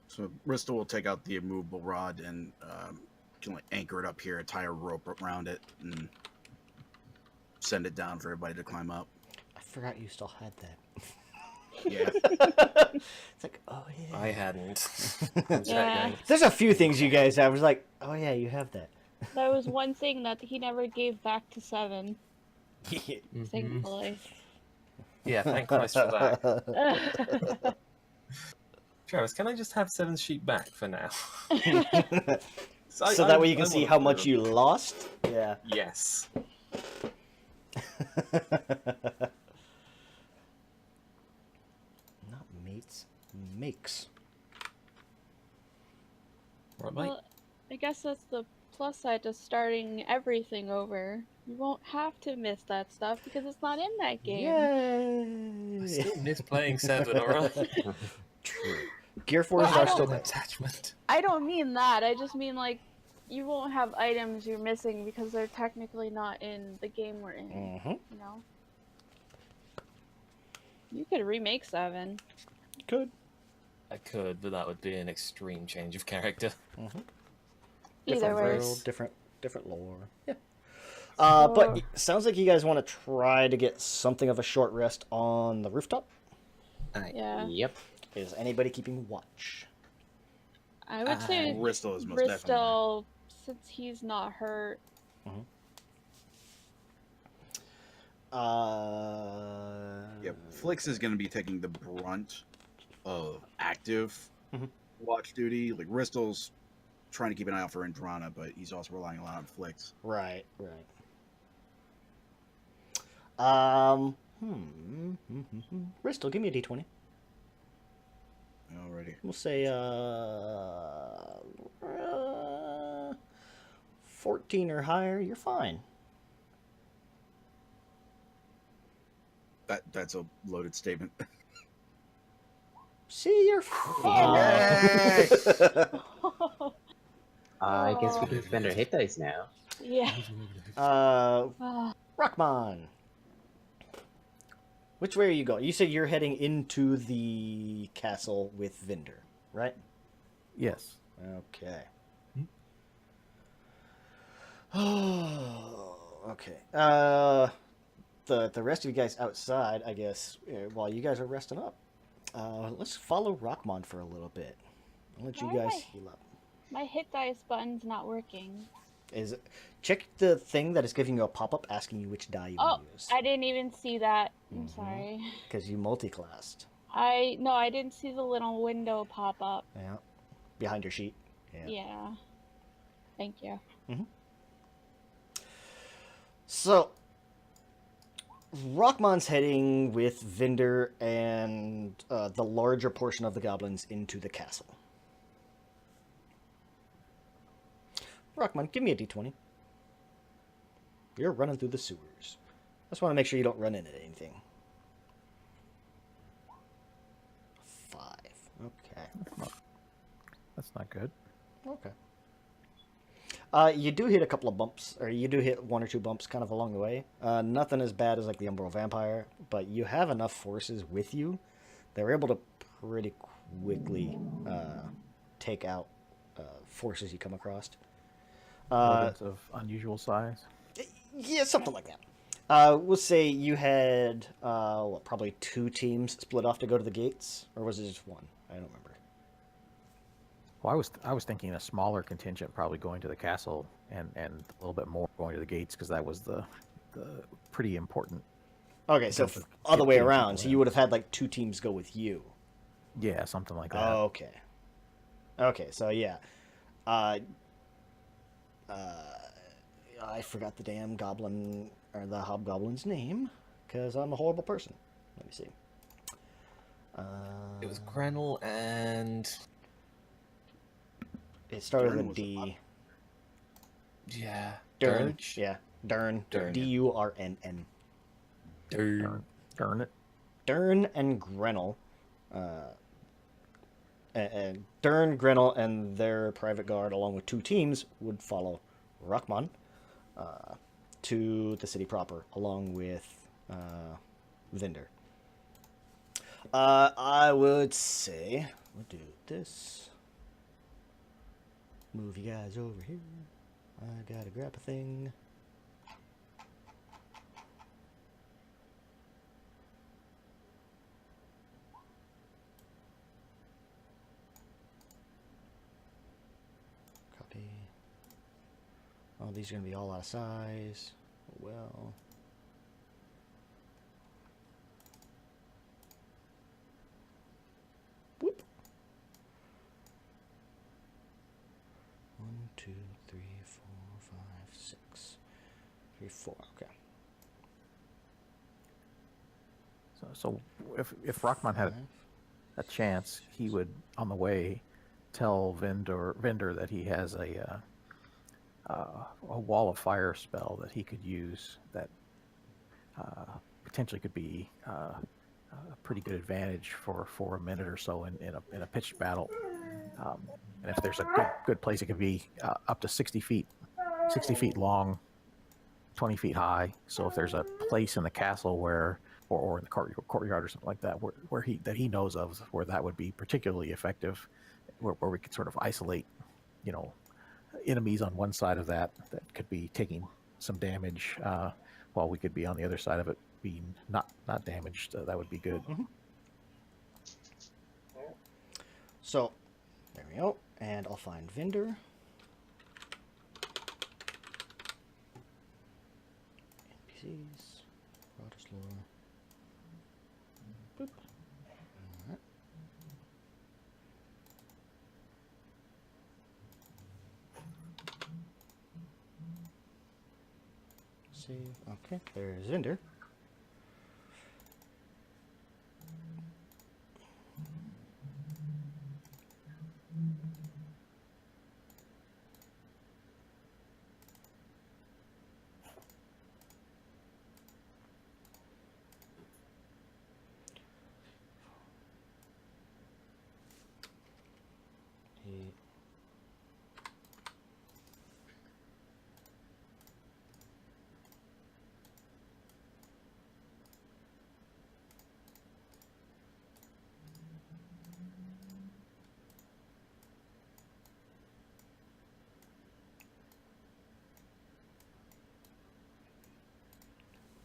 So Bristol will take out the immovable rod and can like anchor it up here, tie a rope around it, and send it down for everybody to climb up. I forgot you still had that. Yeah. It's like, oh yeah. I hadn't. Yeah. There's a few things you guys have. I was like, oh yeah, you have that. That was one thing that he never gave back to Seven, Mhm. thankfully. Yeah, thank Christ for that. Travis, can I just have 7's sheep back for now? So that way you can I see wanna how play much them. you lost. Yeah. Yes. Not mates, makes. Right, mate. Well, I guess that's the plus side to starting everything over. You won't have to miss that stuff because it's not in that game. I Yay! still miss playing 7, alright? True. Gear Well, Forces I are don't- still An there. attachment. I don't mean that. I just mean like you won't have items you're missing because they're technically not in the game we're in. Mm-hmm. You know. You could remake 7. Good. I could, but that would be an extreme change of character. Mm-hmm. Either Different way. world, different lore. Yeah. So- But it sounds like you guys want to try to get something of a short rest on the rooftop. Yeah. Yep. Is anybody keeping watch? I would say Bristol is most definitely. Bristol, since he's not hurt. Yep. Flix is going to be taking the brunt of active Mhm. watch duty. Like Bristol's trying to keep an eye out for Andrana, but he's also relying a lot on Flix. Right. Bristol, give me a d20. Alrighty. We'll say 14 or higher. You're fine. That's a loaded statement. See, you're fine. I guess we can spend our hit dice now. Yeah. Ah. Rockmon. Which way are you going? You said you're heading into the castle with Vinder, right? Yes. Okay. Okay. The rest of you guys outside, I guess, while you guys are resting up, let's follow Rockmon for a little bit. I'll let you Why guys am I- heal up. My hit dice button's not working. Check the thing that is giving you a pop-up asking you which die you Oh, want to use. I didn't even see that. I'm Mhm. sorry. Because you multi-classed. I didn't see the little window pop up. Yeah. Behind your sheet. Yeah. Yeah. Thank you. So, Rockmon's heading with Vinder and the larger portion of the goblins into the castle. Rockmon, give me a d20. You're running through the sewers. I just want to make sure you don't run into anything. 5. Okay. That's not good. Okay. You do hit a couple of bumps, or you do hit 1 or 2 bumps kind of along the way. Nothing as bad as like the Umbral Vampire, but you have enough forces with you. They're able to pretty quickly take out forces you come across. Rodents of unusual size. Yeah, something like that. We'll say you had probably 2 teams split off to go to the gates, or was it just 1? I don't remember. Well, I was thinking a smaller contingent probably going to the castle and a little bit more going to the gates because that was the pretty important. Okay, so Go for- other get- way getting around. people So in. you would have had like 2 teams go with you. Yeah, something like that. Okay. Okay, so yeah. I forgot the damn goblin or the hobgoblin's name because I'm a horrible person. Let me see. It was Grenell and It started Dern with a was D. yeah, Dern. Dirge? Yeah. Dern. Dern, yeah. D-U-R-N-N. Darn it. Dern and Grenell. And Dern, Grenell, and their private guard, along with 2 teams, would follow Rockmon to the city proper, along with Vinder. I would say we'll do this. Move you guys over here. I gotta grab a thing. Copy. Oh, these are gonna be all out of size. Well. Whoop. 1, 2, So if Rockman had a chance, he would on the way tell Vendor that he has a wall of fire spell that he could use that potentially could be a pretty good advantage for a minute or so in a pitched battle. And if there's a good place, it could be up to 60 feet long, 20 feet high. So if there's a place in the castle where, or in the courtyard or something like that, where he knows of, where that would be particularly effective, where we could sort of isolate, enemies on one side of that could be taking some damage, while we could be on the other side of it being not damaged. That would be good. Mm-hmm. So, there we go. And I'll find Vendor. NPCs. Rotus lore. Boop. Alright. Save. Okay, there's Vendor.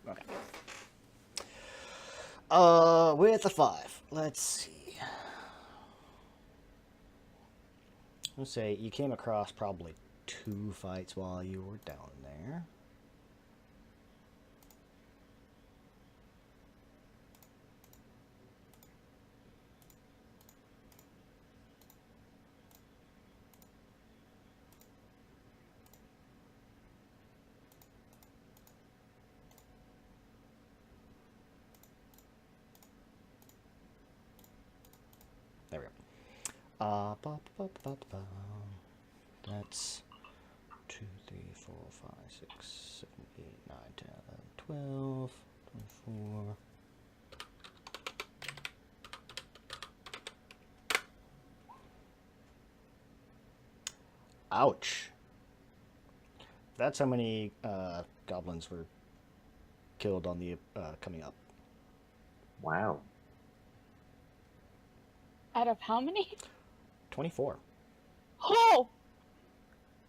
Okay. With a 5, let's see. Let's say you came across probably 2 fights while you were down there. There we go. That's 2, 3, 4, 5, 6, 7, 8, 9, 10, 11, 12, 24. Ouch. That's how many goblins were killed on the coming up. Wow. Out of how many? 24. Oh!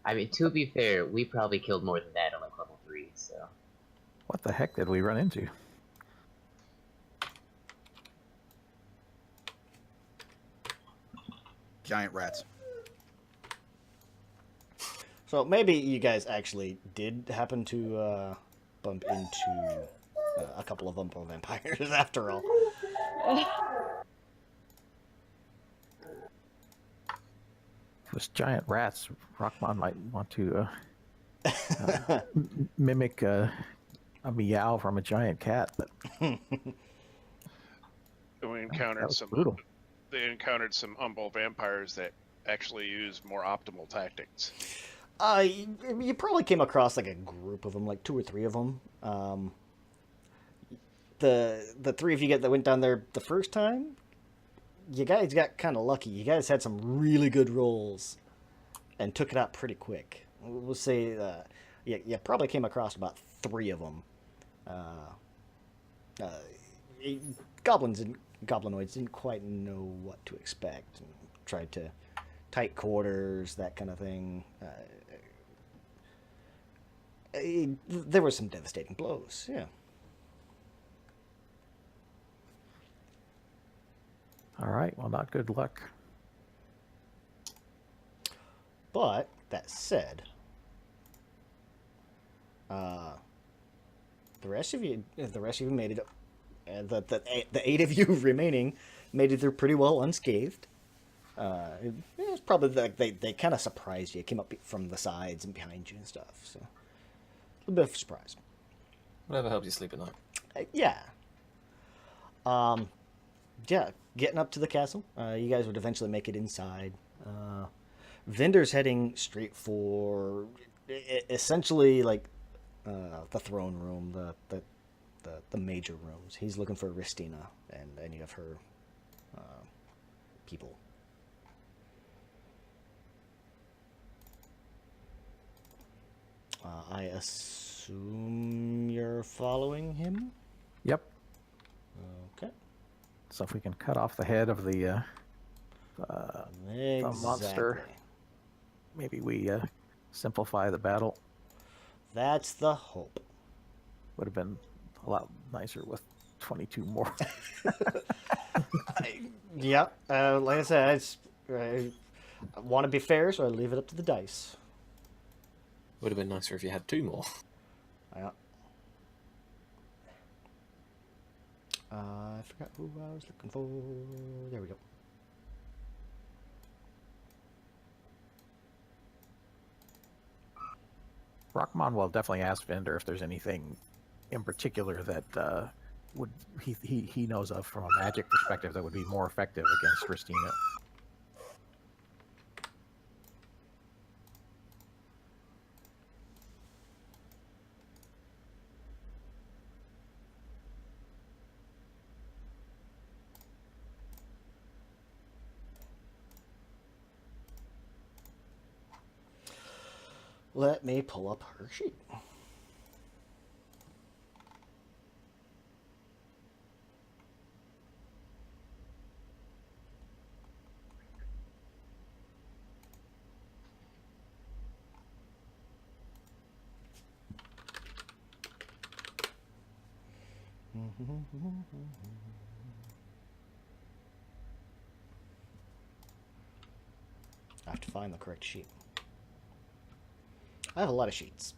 I mean, to be fair, we probably killed more than that on like level 3, so. What the heck did we run into? Giant rats. So maybe you guys actually did happen to bump into a couple of Umpo vampires after all. Those giant rats, Rockman might want to mimic a meow from a giant cat. But We that encountered was some. brutal. They encountered some Umbo vampires that actually use more optimal tactics. You probably came across like a group of them, like 2 or 3 of them. The 3 of you that went down there the first time, you guys got kind of lucky. You guys had some really good rolls and took it out pretty quick. We'll say you probably came across about 3 of them. Goblins and goblinoids didn't quite know what to expect and tried to tight quarters, that kind of thing. There were some devastating blows, yeah. All right, well, not good luck. But that said, the rest of you made it. The 8 of you remaining made it through pretty well unscathed. It was probably like they kind of surprised you. It came up from the sides and behind you and stuff. So a little bit of a surprise. Whatever helps you sleep at night. Yeah. Yeah, getting up to the castle. You guys would eventually make it inside. Vendor's heading straight for essentially like the throne room, the major rooms. He's looking for Ristina and any of her people. I assume you're following him? Yep. Okay. So if we can cut off the head of the monster, Exactly. maybe we simplify the battle. That's the hope. Would have been a lot nicer with 22 more. Yeah, like I said, I want to be fair, so I leave it up to the dice. Would have been nicer if you had 2 more. Yeah. I forgot who I was looking for. There we go. Rockmon will definitely ask Vendor if there's anything in particular that would he knows of from a magic perspective that would be more effective against Ristina. Let me pull up her sheet. I have to find the correct sheet. I have a lot of sheets.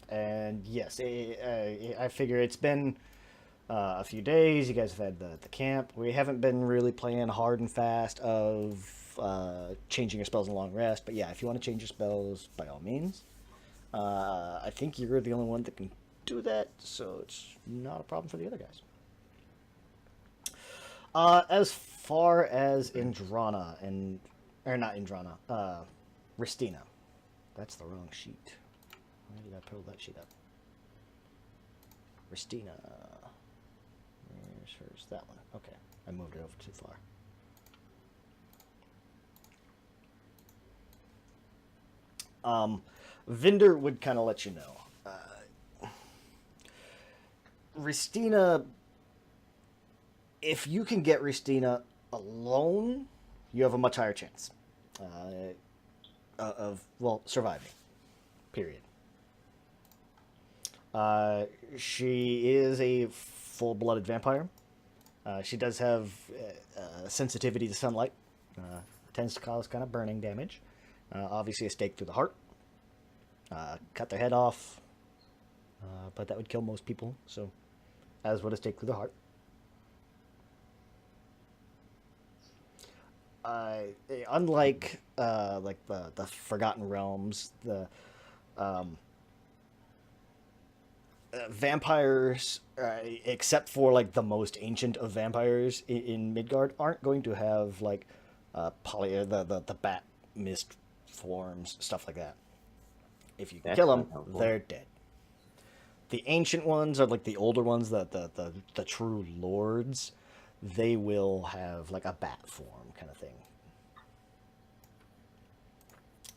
And yes, I figure it's been a few days. You guys have had the camp. We haven't been really playing hard and fast of changing your spells in long rest. But yeah, if you want to change your spells, by all means. I think you're the only one that can do that, so it's not a problem for the other guys. As far as Indrana or not Indrana, Ristina. That's the wrong sheet. Why did I pull that sheet up? Ristina. Where's hers? That one. Okay, I moved it over too far. Vinder would kind of let you know. Ristina, if you can get Ristina alone, you have a much higher chance of surviving. Period. She is a full-blooded vampire. She does have sensitivity to sunlight. Tends to cause kind of burning damage. Obviously, a stake through the heart. Cut their head off. But that would kill most people. So, as would a stake through the heart. Unlike like the Forgotten Realms, the vampires, except for like the most ancient of vampires in Midgard, aren't going to have like the bat mist forms, stuff like that. If you kill them, they're dead. The ancient ones are like the older ones, the true lords. They will have like a bat form kind of thing.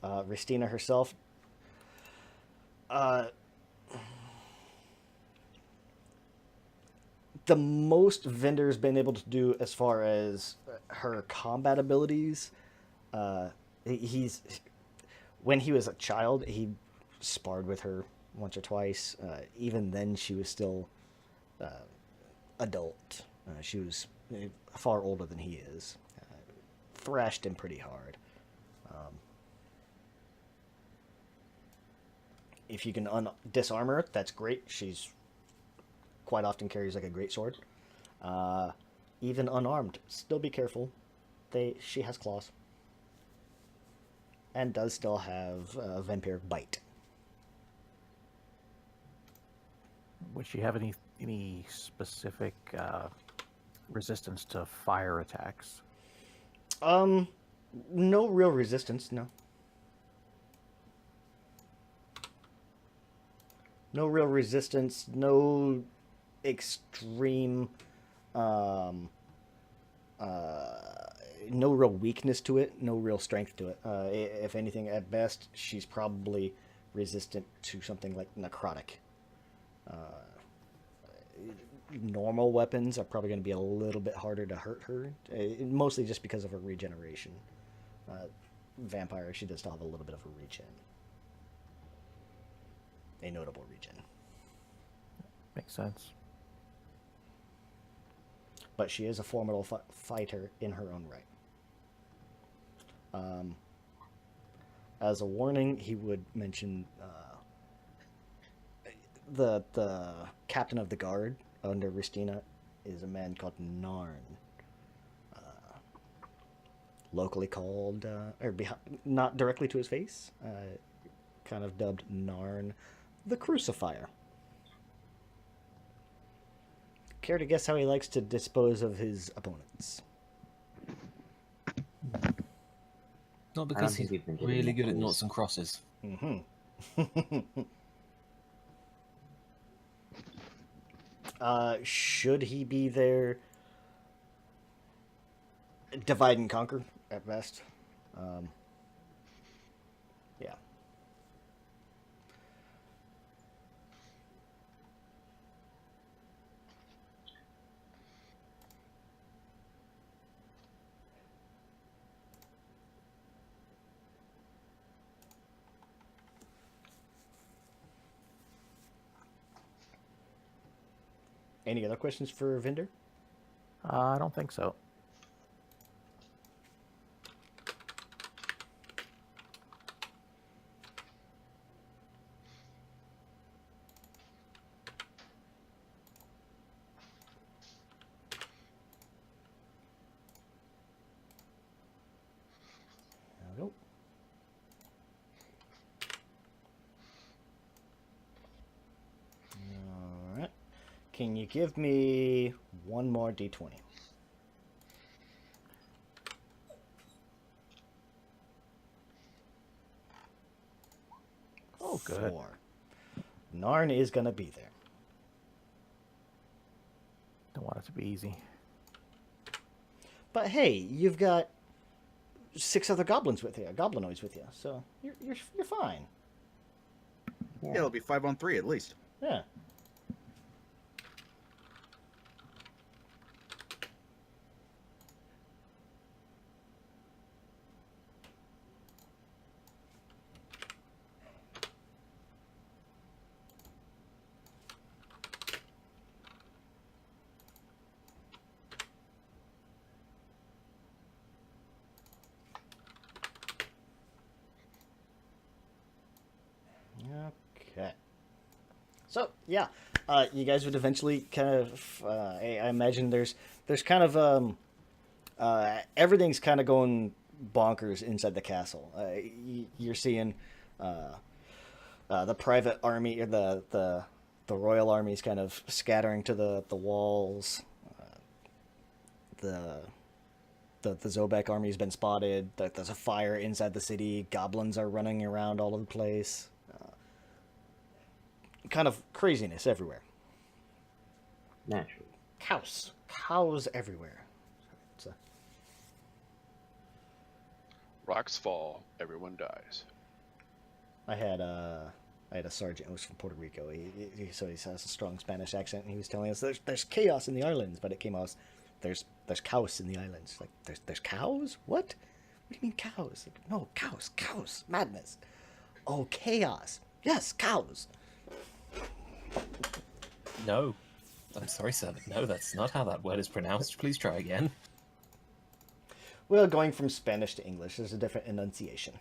Ristina herself, the most Vinder's been able to do as far as her combat abilities, he's when he was a child, he sparred with her once or twice. Even then, she was still adult. She was far older than he is. Thrashed him pretty hard. If you can disarm her, that's great. She's quite often carries like a great sword. Even unarmed, still be careful. She has claws. And does still have vampiric bite. Would she have any specific resistance to fire attacks? No real resistance. No. No real resistance. No extreme. No real weakness to it. No real strength to it. If anything, at best, she's probably resistant to something like necrotic. Normal weapons are probably going to be a little bit harder to hurt her, mostly just because of her regeneration. Vampire, she does still have a little bit of a regen. A notable regen. Makes sense. But she is a formidable fighter in her own right. As a warning, he would mention the captain of the guard under Ristina is a man called Narn, locally called, not directly to his face, kind of dubbed Narn the Crucifier. Care to guess how he likes to dispose of his opponents? Not because think he's we've been getting really the good at clues. noughts and crosses. Should he be there? Divide and conquer at best. Yeah. Any other questions for Vinder? I don't think so. Nope. All right. Can you give me one more d20? Oh, good. 4. Narn is gonna be there. Don't want it to be easy. But hey, you've got 6 other goblins with you, goblinoids with you, so you're fine. Yeah, it'll be 5-on-3 at least. Yeah. Okay. So yeah, you guys would eventually kind of. I imagine there's kind of everything's kind of going bonkers inside the castle. You're seeing the private army, or the royal armies, kind of scattering to the walls. The Zobek army's been spotted. There's a fire inside the city. Goblins are running around all over the place. Kind of craziness everywhere. Naturally. Cows everywhere. It's Rocks fall, everyone dies. I had a sergeant who was from Puerto Rico. So he has a strong Spanish accent, and he was telling us there's chaos in the islands, but it came out there's cows in the islands. Like there's cows? What? What do you mean cows? Like, no, cows, madness. Oh, chaos. Yes, cows. No. I'm sorry, sir, but no, that's not how that word is pronounced. Please try again. Well, going from Spanish to English, there's a different enunciation.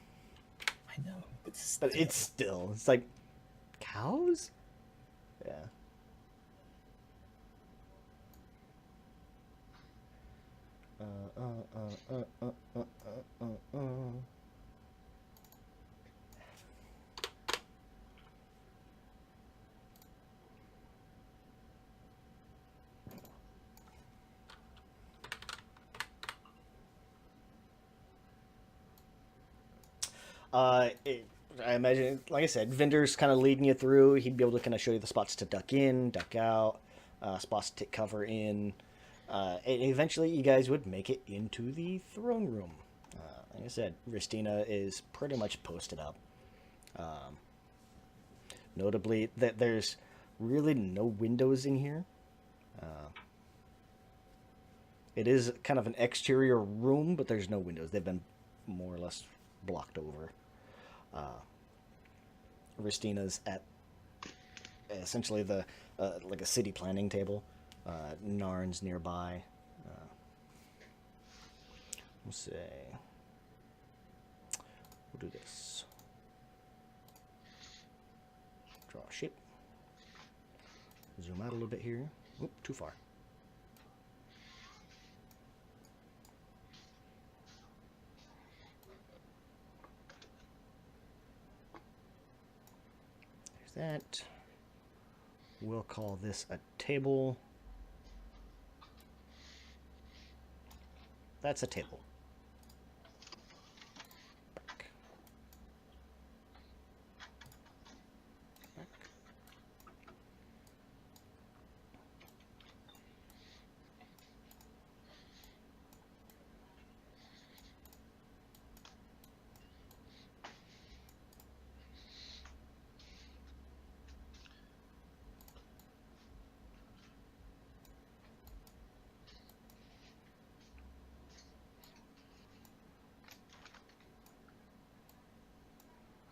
I know, but But it's like, cows? Yeah. I imagine, like I said, Vinder's kind of leading you through. He'd be able to kind of show you the spots to duck in, duck out, spots to take cover in. And eventually, you guys would make it into the throne room. Like I said, Ristina is pretty much posted up. Notably, that there's really no windows in here. It is kind of an exterior room, but there's no windows. They've been more or less blocked over. Ristina's at essentially the like a city planning table. Narn's nearby. We'll say we'll do this. Draw a shape. Zoom out a little bit here. Oop, too far. There's that. We'll call this a table. That's a table. Back. Back.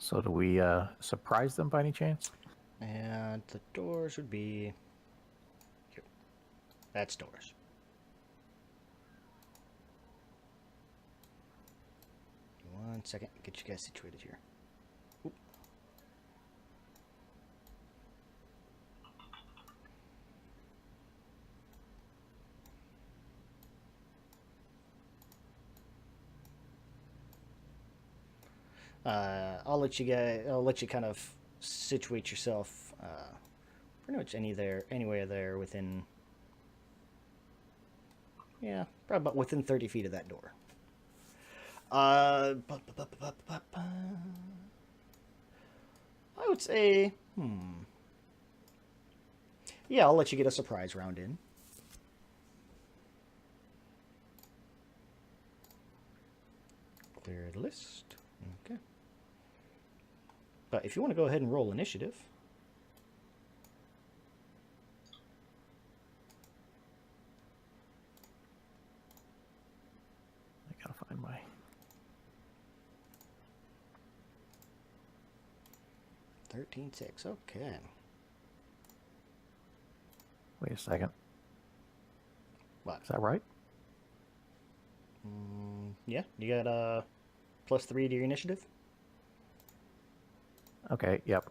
So do we surprise them by any chance? And the doors would be here. That's doors. One second, get you guys situated here. Oop. I'll let you kind of situate yourself pretty much anywhere there within, yeah, probably about within 30 feet of that door. I would say, yeah, I'll let you get a surprise round in. Clear the list. Okay. But if you want to go ahead and roll initiative. I gotta find my... 13-6, okay. Wait a second. What? Is that right? Yeah, you got a +3 to your initiative. Okay, yep.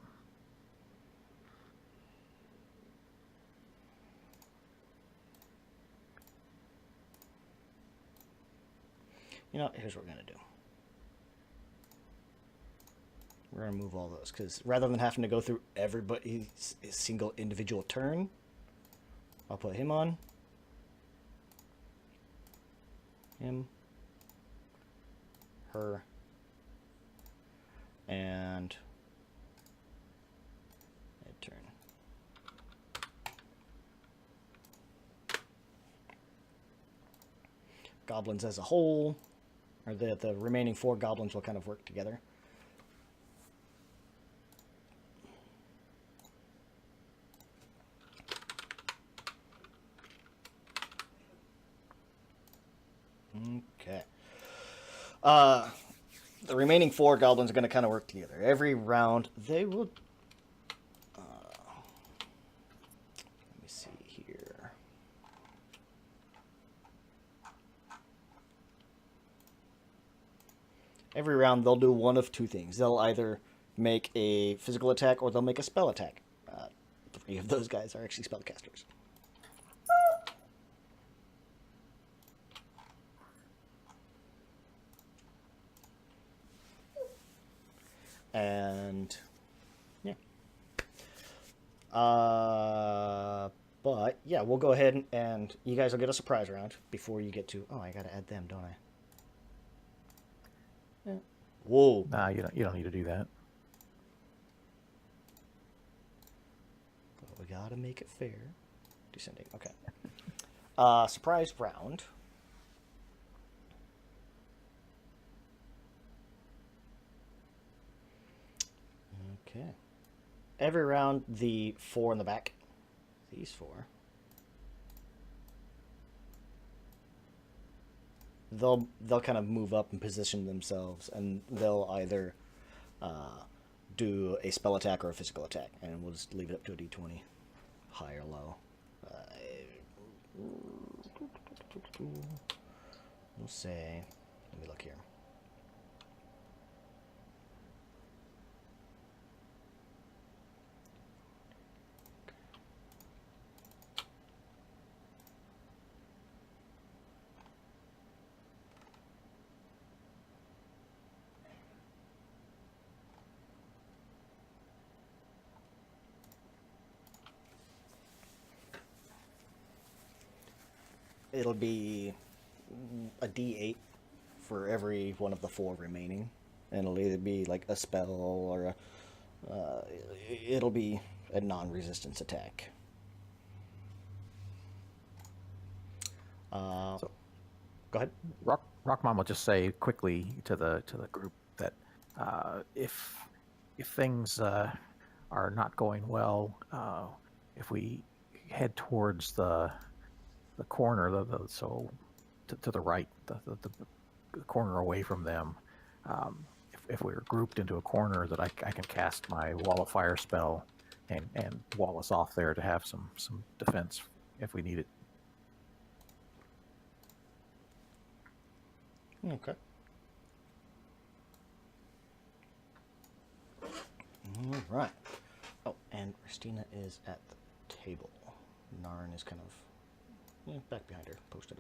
You know, here's what we're going to do. We're going to move all those, because rather than having to go through everybody's single individual turn, I'll put him on. Him. Her. And... turn. Goblins as a whole, or the remaining 4 goblins will kind of work together. Okay. The remaining 4 goblins are going to kind of work together. Every round, they will... let me see here. Every round, they'll do one of 2 things. They'll either make a physical attack or they'll make a spell attack. 3 of those guys are actually spellcasters. And yeah, but yeah, we'll go ahead and you guys will get a surprise round before you get to. Oh, I gotta add them, don't I? Yeah. Whoa. Nah, you don't need to do that. Well, we gotta make it fair. Descending. Okay. Surprise round. Okay. Every round, the 4 in the back. These 4. They'll kind of move up and position themselves, and they'll either do a spell attack or a physical attack, and we'll just leave it up to a d20, high or low. We'll say, let me look here. It'll be a d8 for every one of the 4 remaining, and it'll either be like a spell or it'll be a non-resistance attack. So- Go ahead. Rockmon will just say quickly to the group that if things are not going well, if we head towards the corner, so to the right, the corner away from them, if we're grouped into a corner, that I can cast my Wall of Fire spell and wall us off there to have some defense if we need it. Okay. All right. Oh, and Christina is at the table. Narn is kind of back behind her, posted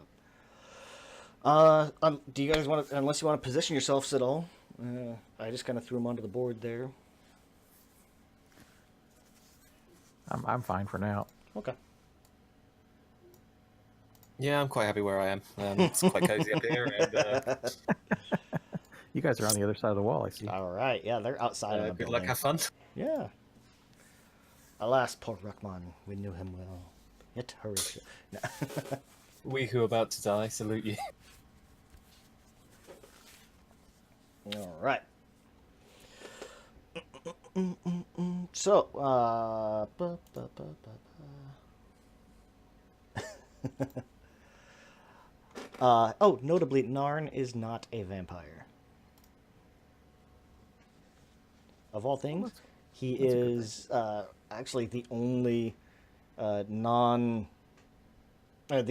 up. Do you guys want to, unless you want to position yourselves at all? I just kind of threw them onto the board there. I'm fine for now. Okay. Yeah, I'm quite happy where I am. It's quite cozy up here, and You guys are on the other side of the wall, I see. All right. Yeah, they're outside of the good building. luck, have fun. Yeah. Alas, poor Ruckman. We knew him well. Yet Horatio. No. We who are about to die salute you. All right. So, oh, notably, Narn is not a vampire. Of all things, he is actually the only the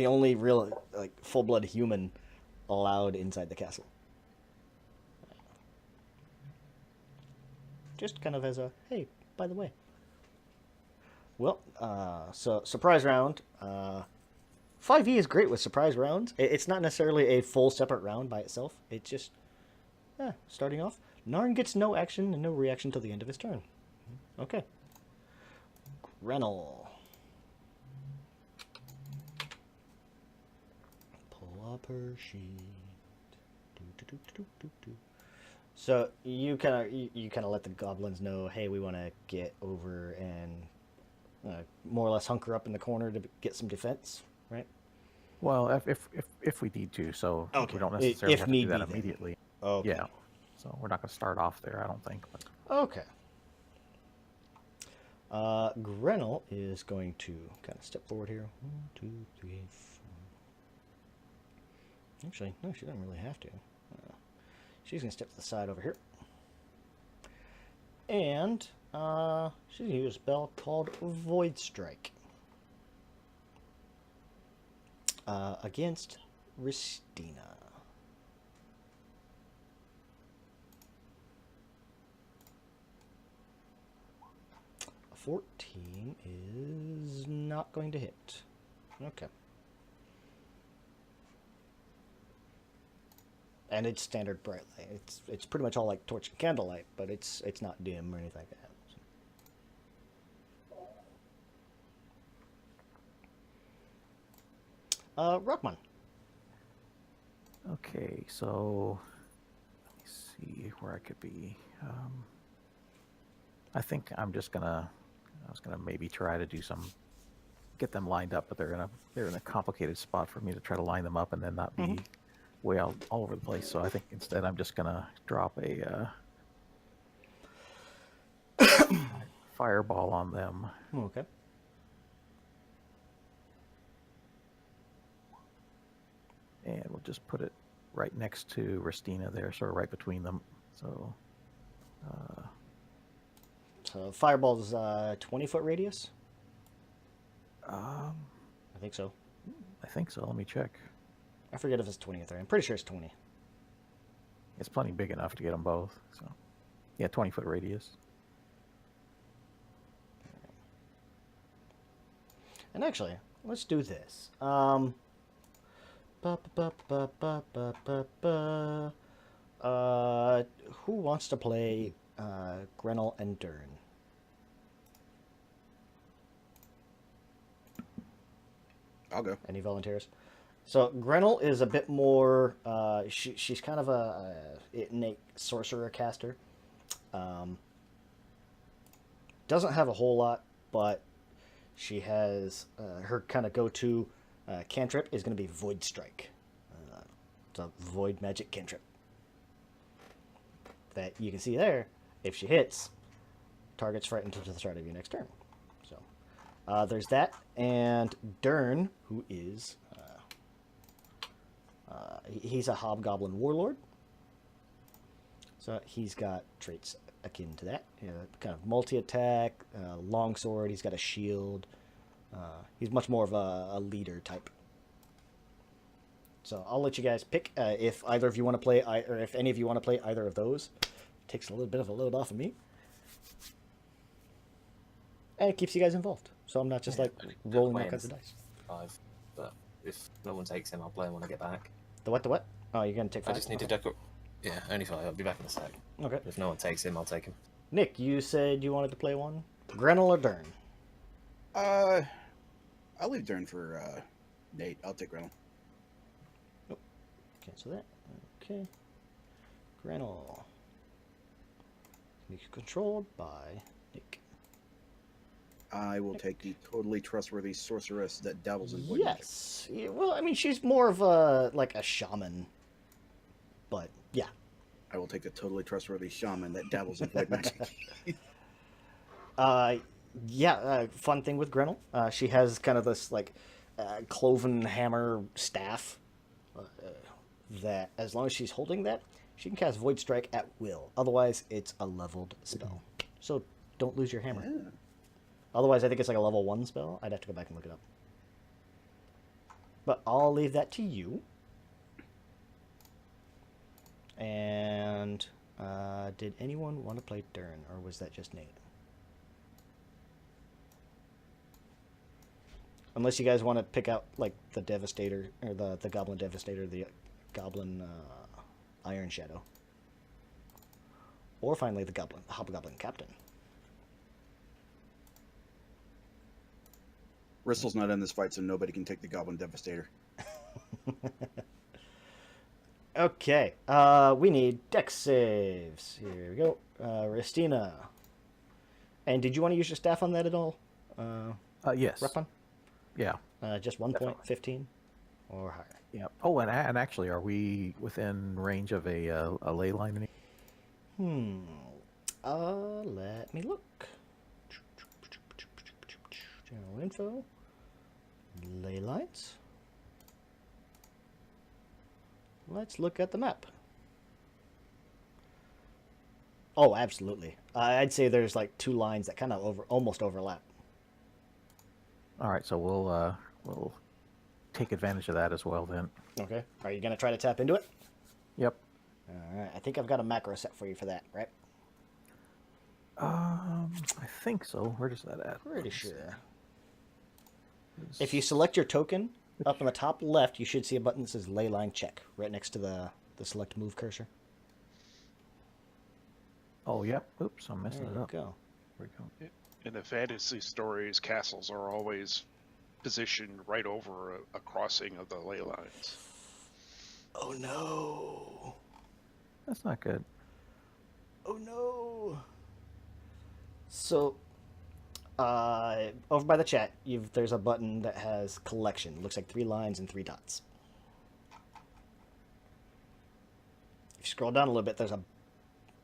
only real full-blood human allowed inside the castle. Just kind of as a, hey, by the way. Well, so surprise round. 5e is great with surprise rounds. It's not necessarily a full separate round by itself. It's just, starting off. Narn gets no action and no reaction till the end of his turn. Okay. Grenell. Pull up her sheet. So you kind of let the goblins know, hey, we want to get over and more or less hunker up in the corner to get some defense, right? Well, if we need to, so Okay. we don't necessarily If have to need do that be, then. immediately. Okay. Yeah. So we're not going to start off there, I don't think. But Okay. Grenell is going to kind of step forward here. 1, 2, 3, 4. Actually, no, she doesn't really have to. She's going to step to the side over here. And she's going to use a spell called Void Strike. Against Ristina. A 14 is not going to hit. Okay. And it's standard bright light. It's pretty much all like torch and candlelight, but it's not dim or anything like that. Rockman. okay, so let me see. see where I could be. I think I was gonna maybe try to do get them lined up, but they're in a complicated spot for me to try to line them up and then not be way all over the place. So I think instead I'm just gonna drop a fireball on them. Okay. And we'll just put it right next to Restina there, sort of right between them. So, So fireball's 20-foot radius. I I think so. think so. Let me check. I forget if it's 20 or 30. I'm pretty sure it's 20. It's plenty big enough to get them both. So, yeah, 20-foot radius. And actually, let's do this. Who wants to play Grenell and Dern? I'll go. Any volunteers? So Grenell is a bit more. She's kind of a innate sorcerer caster. Doesn't have a whole lot, but she has her kind of go-to cantrip is going to be Void Strike. It's a void magic cantrip that you can see there. If she hits, target's frightened to the start of your next turn. So there's that, and Dern, who is he's a hobgoblin warlord. So he's got traits akin to that. Kind of multi-attack, longsword. He's got a shield. He's much more of a leader type. So I'll let you guys pick if either of you want to play, or if any of you want to play either of those. Takes a little bit of a load off of me, and it keeps you guys involved. So I'm not just like rolling all kinds of dice. 5, but if no one takes him, I'll play him when I get back. The what? The what? Oh, you're gonna take 5? I just need to decorate. Yeah, only 5. I'll be back in a sec. Okay. If no one takes him, I'll take him. Nick, you said you wanted to play one. Grenell or Dern? I'll leave Dern for Nate. I'll take Grenell. Cancel that. Okay. Grenell. He's controlled by Nick. I will take the totally trustworthy sorceress that dabbles in void magic. Yes. Yeah, well, I mean, she's more of a shaman. But yeah. I will take the totally trustworthy shaman that dabbles in void magic. Fun thing with Grenell. She has kind of this cloven hammer staff. That as long as she's holding that, she can cast Void Strike at will. Otherwise, it's a leveled spell. So don't lose your hammer. Yeah. Otherwise, I think it's like a level 1 spell. I'd have to go back and look it up. But I'll leave that to you. And did anyone want to play Dern, or was that just Nate? Unless you guys want to pick out like the Devastator, or the Goblin Devastator, the Goblin Iron Shadow. Or finally the Hobgoblin Captain. Bristol's not in this fight, so nobody can take the Goblin Devastator. Okay, we need dex saves. Here we go. Restina. And did you want to use your staff on that at all? Yes. Repon? Yeah. Just 1 point, Definitely. 15 or higher. Yeah. Oh, and actually, are we within range of a ley line? Let me look. General info. Ley lines. Let's look at the map. Oh, absolutely. I'd say there's like 2 lines that kind of almost overlap. All right, so we'll take advantage of that as well then. Okay. Are you gonna try to tap into it? Yep. All right. I think I've got a macro set for you for that, right? I think so. Where does that at? Pretty sure. If you select your token, up in the top left, you should see a button that says Ley Line Check, right next to the select move cursor. Oh, yep. Oops, I'm messing There it you up. go. There we go. In the fantasy stories, castles are always positioned right over a crossing of the ley lines. Oh no. That's not good. Oh no. So, over by the chat, there's a button that has collection. It looks like 3 lines and 3 dots. If you scroll down a little bit, there's a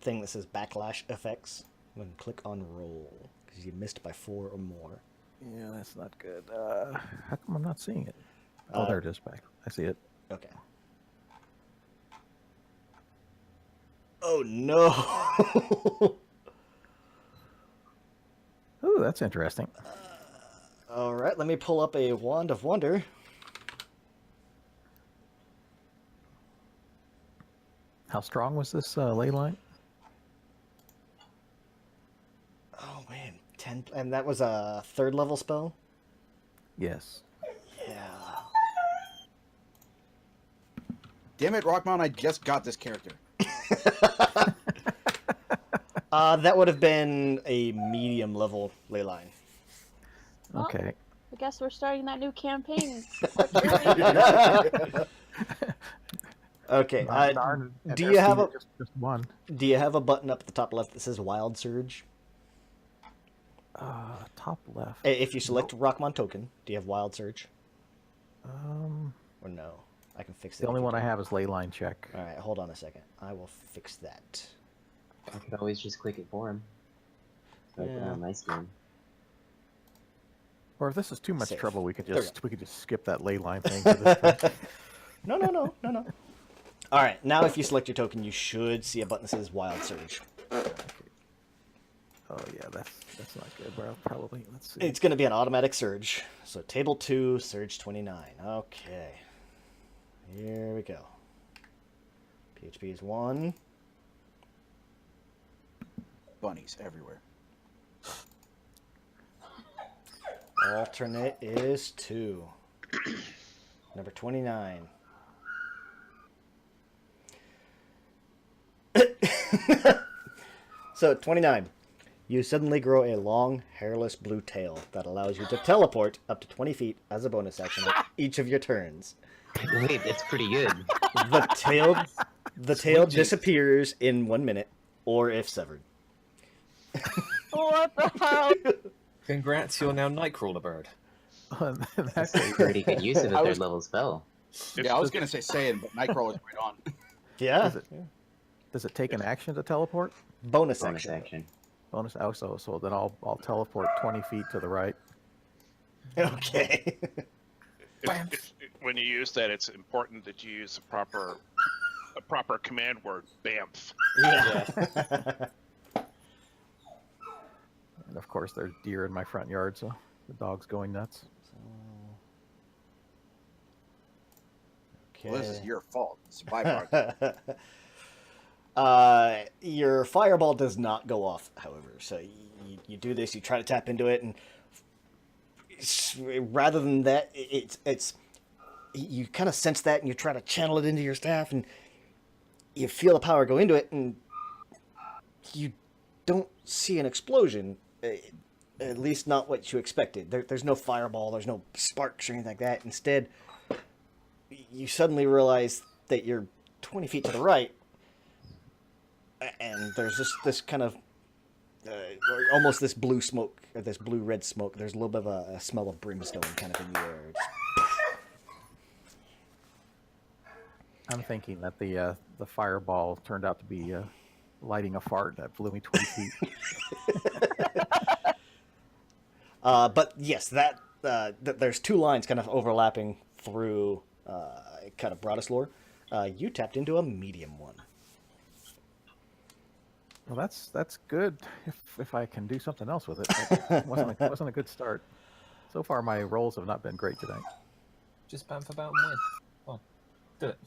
thing that says backlash effects. Then click on roll because you missed by 4 or more. Yeah, that's not good. How come I'm not seeing it? Oh, there it is back. I see it. Okay. Oh no. Ooh, that's interesting. All right, let me pull up a Wand of Wonder. How strong was this ley line? Oh man, 10, and that was a 3rd level spell. Yes. Yeah. Damn it, Rockmount! I just got this character. That would have been a medium level ley line. Well, Okay. I guess we're starting that new campaign. Okay. Darn, at do you have SD, a just one? Do you have a button up at the top left that says Wild Surge? Top left. If you select Rockmon token, do you have Wild Surge or no? I can fix it. The only one I have is ley line check. All right, hold on a second. I will fix that. I could always just click it for him. So I can Yeah. have my screen. Or if this is too much Safe. trouble, we could There we just skip that ley line thing for this turn. No. All right, now if you select your token, you should see a button that says Wild Surge. Oh yeah, that's not good. But I'll probably let's see. It's going to be an automatic surge. So table 2, surge 29. Okay. Here we go. PHP is 1. Bunnies everywhere. Alternate is 2. Number 29. So 29. You suddenly grow a long, hairless blue tail that allows you to teleport up to 20 feet as a bonus action at each of your turns. Wait, that's pretty good. The tail disappears in 1 minute, or if severed. What the hell? Congrats, you're now Nightcrawler Bird. In that That's case, pretty good use of a I third was- level spell. Yeah, I was gonna say Saiyan, but Nightcrawler's right on. Yeah. does it take an action to teleport? Bonus Bonus action. action. Bonus. Oh, so then I'll teleport 20 feet to the right. Okay. When you use that, it's important that you use a proper command word. Bamf. Yeah. And of course, there's deer in my front yard, so the dog's going nuts. Okay. Well, this is your fault. It's a byproduct. Your fireball does not go off, however. So you do this, you try to tap into it, and rather than that, it's you kind of sense that, and you try to channel it into your staff, and you feel the power go into it, and you don't see an explosion. At least not what you expected. There's no fireball, there's no sparks or anything like that. Instead, you suddenly realize that you're 20 feet to the right, and there's this kind of almost this blue smoke, or this blue-red smoke. There's a little bit of a smell of brimstone kind of in the air. I'm thinking that the fireball turned out to be lighting a fart that blew me 20 feet. But yes, there's 2 lines kind of overlapping through kind of broadest lore. You tapped into a medium one. Well, that's good if I can do something else with it. It wasn't a good start. So far, my rolls have not been great today. Just bam for bout and win. Well, do it.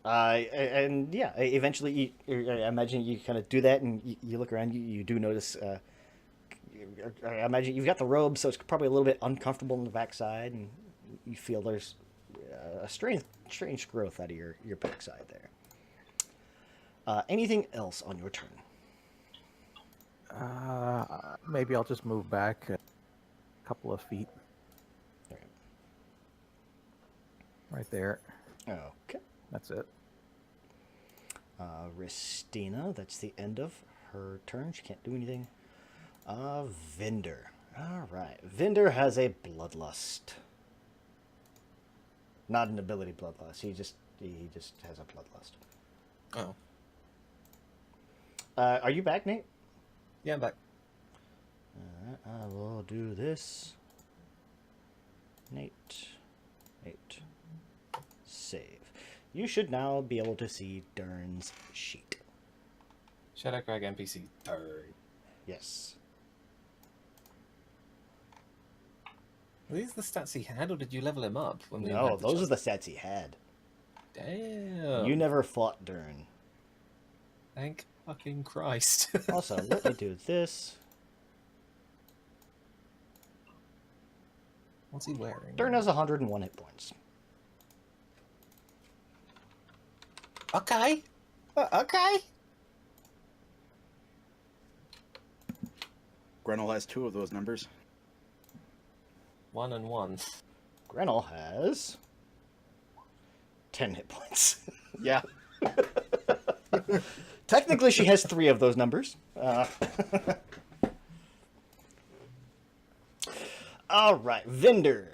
And yeah, eventually, I imagine you kind of do that, and you look around. You do notice. I imagine you've got the robe, so it's probably a little bit uncomfortable on the backside, and you feel there's a strange growth out of your backside there. Anything else on your turn? Maybe I'll just move back a couple of feet. Right there. Okay. That's it. Ristina, that's the end of her turn. She can't do anything. Vinder. All right. Vinder has a bloodlust. Not an ability bloodlust. He just has a bloodlust. Oh. Are you back, Nate? Yeah, I'm back. I will do this. Nate. Save. You should now be able to see Dern's sheet. Shadow Crag NPC. Third. Yes. Are these the stats he had, or did you level him up? When we No, had the those are chance? the stats he had. Damn. You never fought Dern. Thank fucking Christ. Also, let me do this. What's he wearing? Dern has 101 hit points. Okay. Okay. Grenell has 2 of those numbers. 1 and 1. Grenell has 10 hit points. Yeah. Technically, she has 3 of those numbers. All right, Vinder.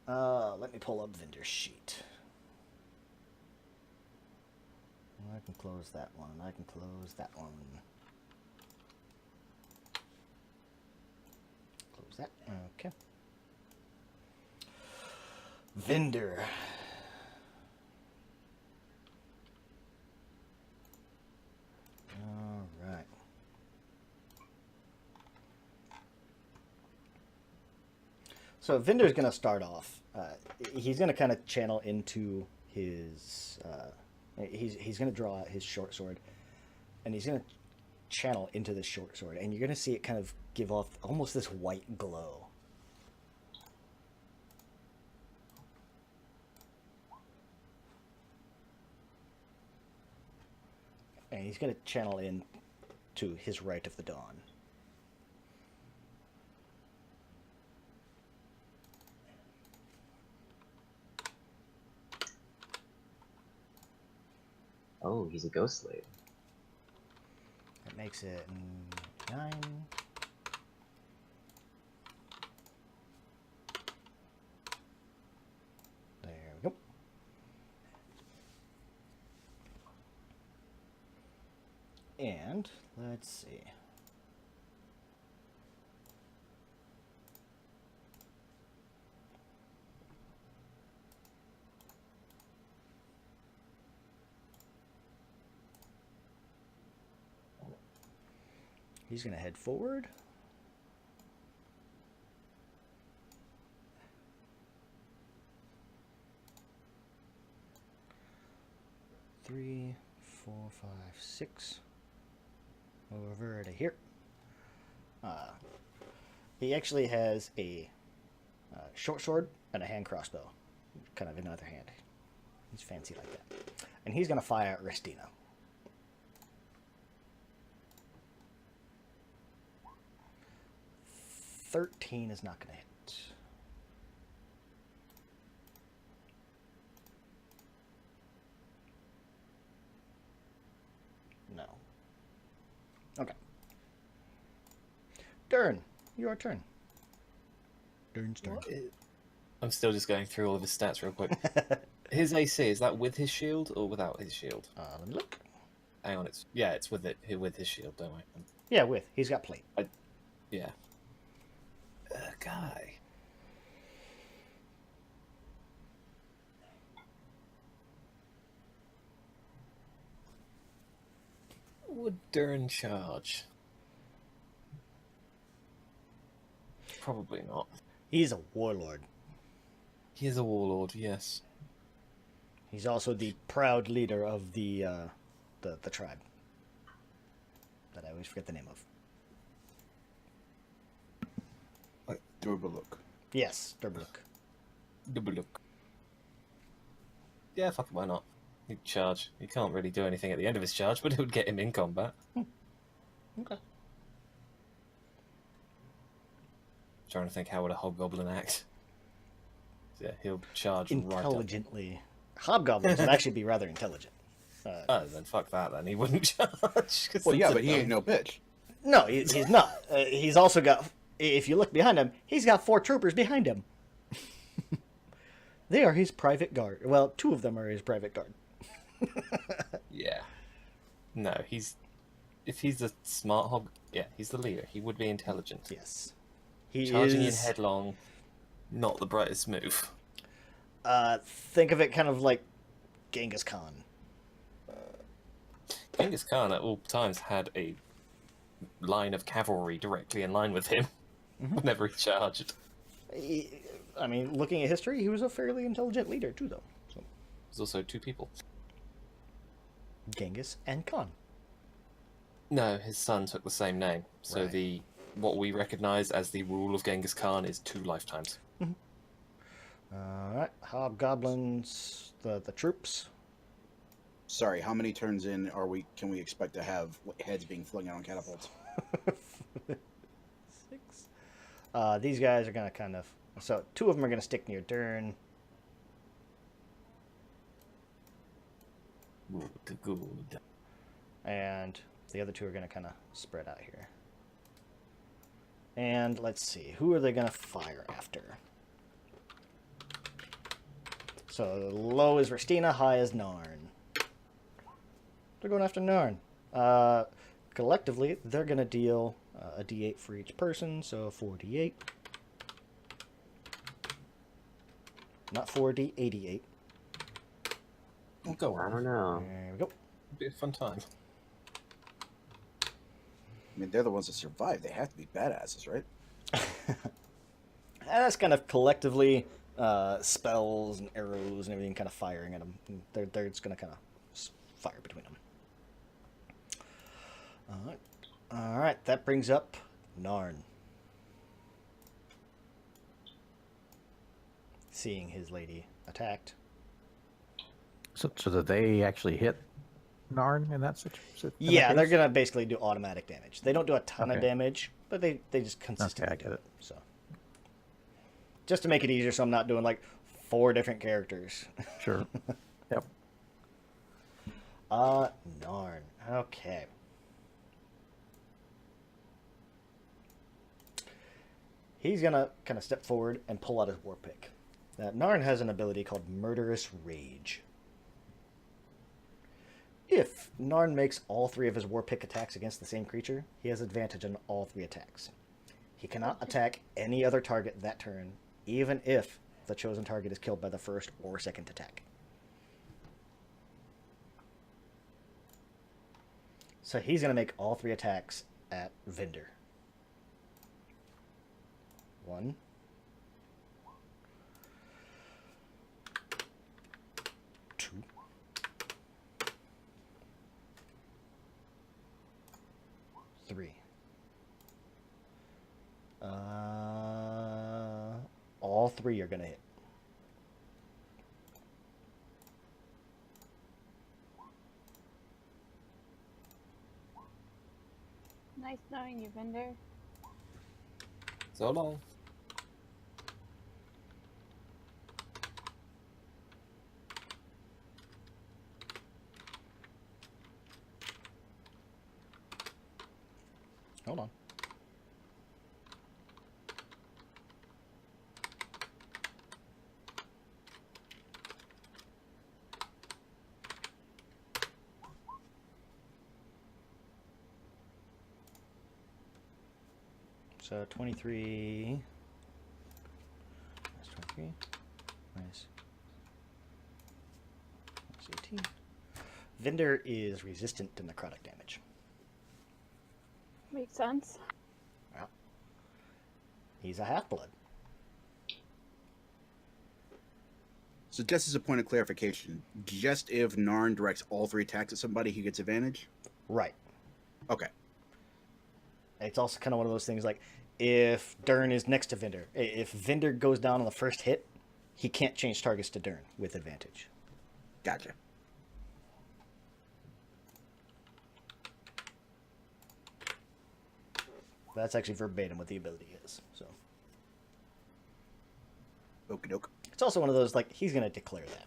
Let me pull up Vinder's sheet. I can close that one. I can close that one. Close that. Okay. Vinder. All right. So Vinder's going to start off. He's going to kind of channel into his. He's going to draw out his short sword, and he's going to channel into this short sword, and you're going to see it kind of give off almost this white glow. And he's going to channel in to his right of the dawn. Oh, he's a ghost slave. That makes it 9. There we go. And let's see. He's going to head forward. Three, 4, 5, 6. Over to here. He actually has a short sword and a hand crossbow, kind of in either hand. He's fancy like that. And he's going to fire at Restina. 13 is not going to hit. No. Okay. Dern, your turn. Dern's turn. I'm still just going through all of his stats real quick. His AC, is that with his shield or without his shield? Let me look. Hang on, it's with his shield, don't I? Yeah, with. He's got plate. Yeah. Guy. Would Dern charge? Probably not. He's a warlord. He is a warlord, yes. He's also the proud leader of the tribe. That I always forget the name of. Durbaluk. Yes, Durbaluk. Double look. Yeah, fuck it, why not? He'd charge. He can't really do anything at the end of his charge, but it would get him in combat. Okay. Trying to think, how would a hobgoblin act? Yeah, he'll charge right up. Intelligently. Hobgoblins would actually be rather intelligent. Oh, then fuck that. Then he wouldn't charge. 'cause Well, yeah, that's a but he ain't dumb- no bitch. No, he's not. He's also got. If you look behind him, he's got 4 troopers behind him. They are his private guard. Well, 2 of them are his private guard. Yeah. No, if he's a smart hog, yeah, he's the leader. He would be intelligent. Yes, he Charging in is. headlong, not the brightest move. Think of it kind of like Genghis Khan. Genghis Khan at all times had a line of cavalry directly in line with him whenever he charged. I mean, looking at history, he was a fairly intelligent leader too, though. So, There's also 2 people. Genghis and Khan. No, his son took the same name. So Right. what we recognize as the rule of Genghis Khan is 2 lifetimes. All right, hobgoblins, the troops. Sorry, how many turns in can we expect to have heads being flung out on catapults? 6. These guys are gonna kind of. So 2 of them are gonna stick near Dern. Good. And the other 2 are going to kind of spread out here. And let's see, who are they going to fire after? So low is Restina, high is Narn. They're going after Narn. Collectively, they're going to deal a d8 for each person, so 4d8. Not 4d88. Well, go I on. don't know. There we go. It'll be a fun time. I mean, they're the ones that survive. They have to be badasses, right? That's kind of collectively spells and arrows and everything kind of firing at them. They're just going to kind of fire between them. All right, that brings up Narn. Seeing his lady attacked. So did they actually hit Narn in that situation? Yeah, they're going to basically do automatic damage. They don't do a ton of Okay. damage, but they just consistently I get do it. So, just to make it easier, so I'm not doing like 4 different characters. Sure. Yep. Narn. Okay. He's gonna kind of step forward and pull out his war pick. Now, Narn has an ability called Murderous Rage. If Narn makes all 3 of his war pick attacks against the same creature, he has advantage on all 3 attacks. He cannot attack any other target that turn, even if the chosen target is killed by the first or second attack. So he's going to make all 3 attacks at Vinder. 1. 2. 3. All 3 are going to hit. Nice knowing you, Vendor. So long. Hold on. So 23 minus 23 minus 18. Vinder is resistant to necrotic damage. Makes sense. Well, he's a half-blood. So just as a point of clarification, just if Narn directs all 3 attacks at somebody, he gets advantage? Right. Okay. It's also kind of one of those things like if Dern is next to Vinder, if Vinder goes down on the first hit, he can't change targets to Dern with advantage. Gotcha. That's actually verbatim what the ability is. So Okie doke. it's also one of those like he's gonna declare that.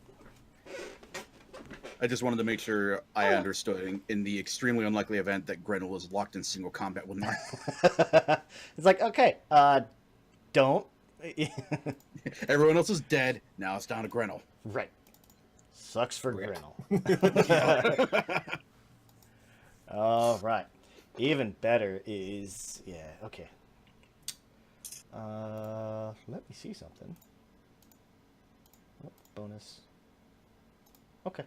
I just wanted to make sure I Oh. understood in the extremely unlikely event that Grenell was locked in single combat with Narn. It's like, okay, don't. Everyone else is dead. Now it's down to Grenell. Right. Sucks for Rip. Grinnell. All right. Even better is, yeah, okay. Let me see something. Oh, bonus. Okay.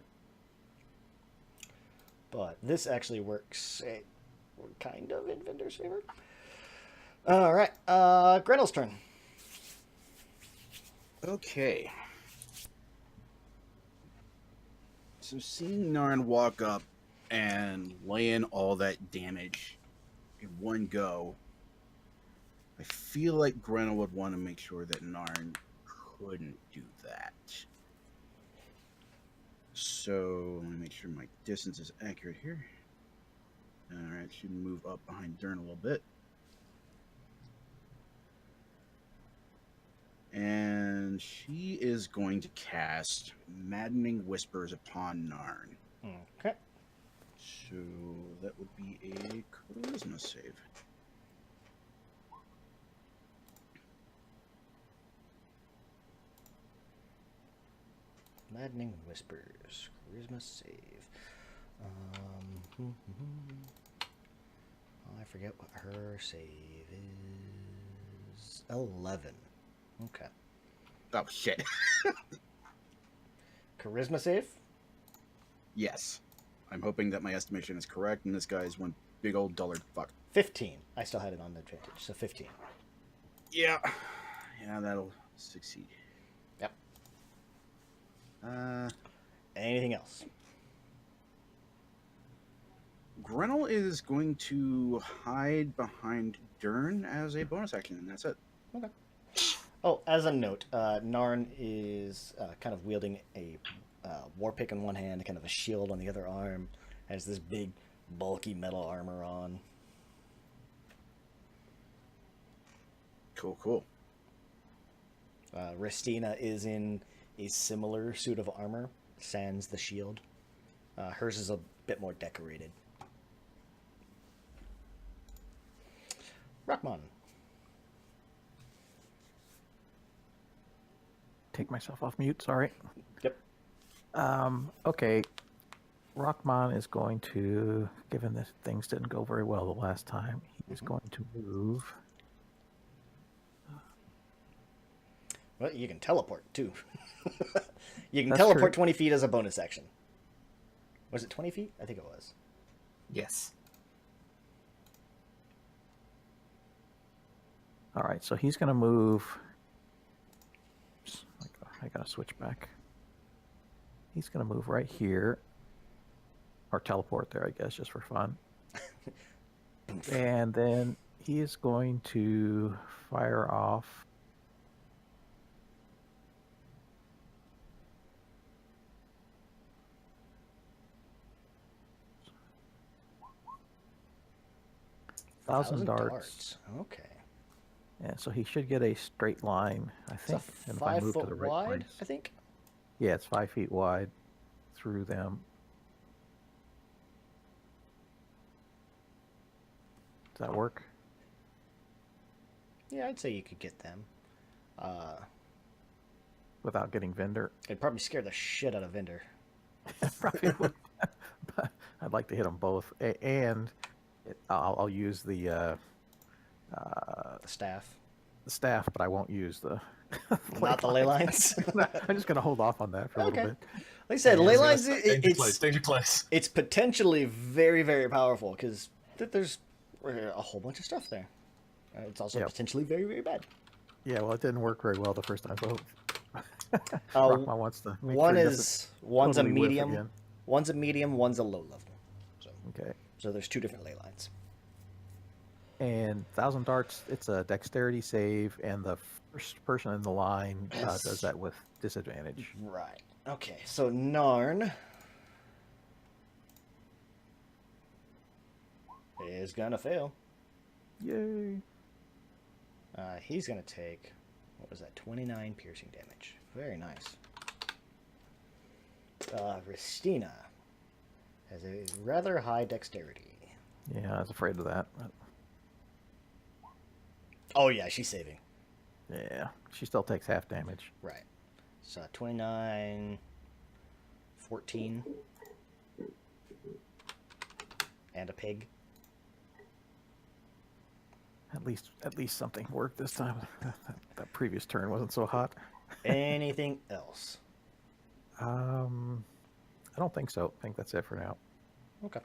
But this actually works kind of in Vinder's favor. All right. Grenell's turn. Okay. So seeing Narn walk up and lay in all that damage in one go, I feel like Grenell would want to make sure that Narn couldn't do that. So let me make sure my distance is accurate here. Alright, should move up behind Dern a little bit. And she is going to cast Maddening Whispers upon Narn. Okay. So that would be a charisma save. Maddening Whispers. Charisma save. I forget what her save is. 11. Okay. Oh, shit. Charisma save? Yes. I'm hoping that my estimation is correct, and this guy's one big old dullard fuck. 15. I still had it on the advantage, so 15. Yeah. Yeah, that'll succeed. Yep. Anything else? Grenell is going to hide behind Dern as a bonus action, and that's it. Okay. Oh, as a note, Narn is kind of wielding a war pick in one hand, kind of a shield on the other arm, has this big, bulky metal armor on. Cool, cool. Restina is in a similar suit of armor, sans the shield. Hers is a bit more decorated. Rockmon. Take myself off mute, sorry. Yep. Okay. Rockmon is going to, given that things didn't go very well the last time, he's going to move. Well, you can teleport, too. You can That's teleport true. 20 feet as a bonus action. Was it 20 feet? I think it was. Yes. All right, so he's going to move. Oops, I got to switch back. He's going to move right here. Or teleport there, I guess, just for fun. And then he is going to fire off. Thousand darts. Okay. Yeah, so he should get a straight line, I It's think. a and if I 5 move to foot the right wide, place. I think. Yeah, it's 5 feet wide through them. Does that work? Yeah, I'd say you could get them. Without getting Vendor? It'd probably scare the shit out of Vinder. Probably would. But I'd like to hit them both. And I'll use the The staff, but I won't use the... not the ley lines. I'm just going to hold off on that for a Okay. little bit. Like I said, Yeah, ley I lines. was gonna say, danger close, danger close. It's potentially very, very powerful because there's a whole bunch of stuff there. It's also Yep. potentially very, very bad. Yeah, well, it didn't work very well the first time, so... Uh, Rockmon wants to make One sure he doesn't is one's totally a whiff medium, again. one's a medium, one's a low level. Okay. So there's 2 different ley lines. And 1,000 darts, it's a dexterity save, and the first person in the line does that with disadvantage. Right. Okay. So Narn is gonna fail. Yay! He's gonna take, what was that? 29 piercing damage. Very nice. Ristina has a rather high dexterity. Yeah, I was afraid of that. But Oh yeah, she's saving. yeah, she still takes half damage. Right. So 29, 14, and a pig. At least something worked this time. That previous turn wasn't so hot. Anything else? I don't think so. I think that's it for now. Okay.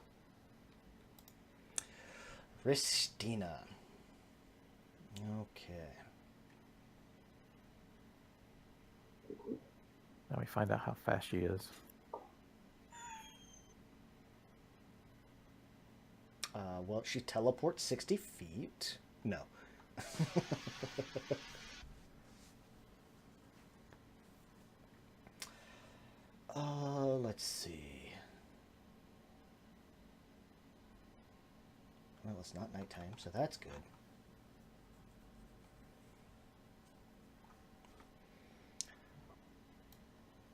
Ristina. Okay. Now we find out how fast she is. Well, she teleports 60 feet. No. Let's see. Well, it's not nighttime, so that's good.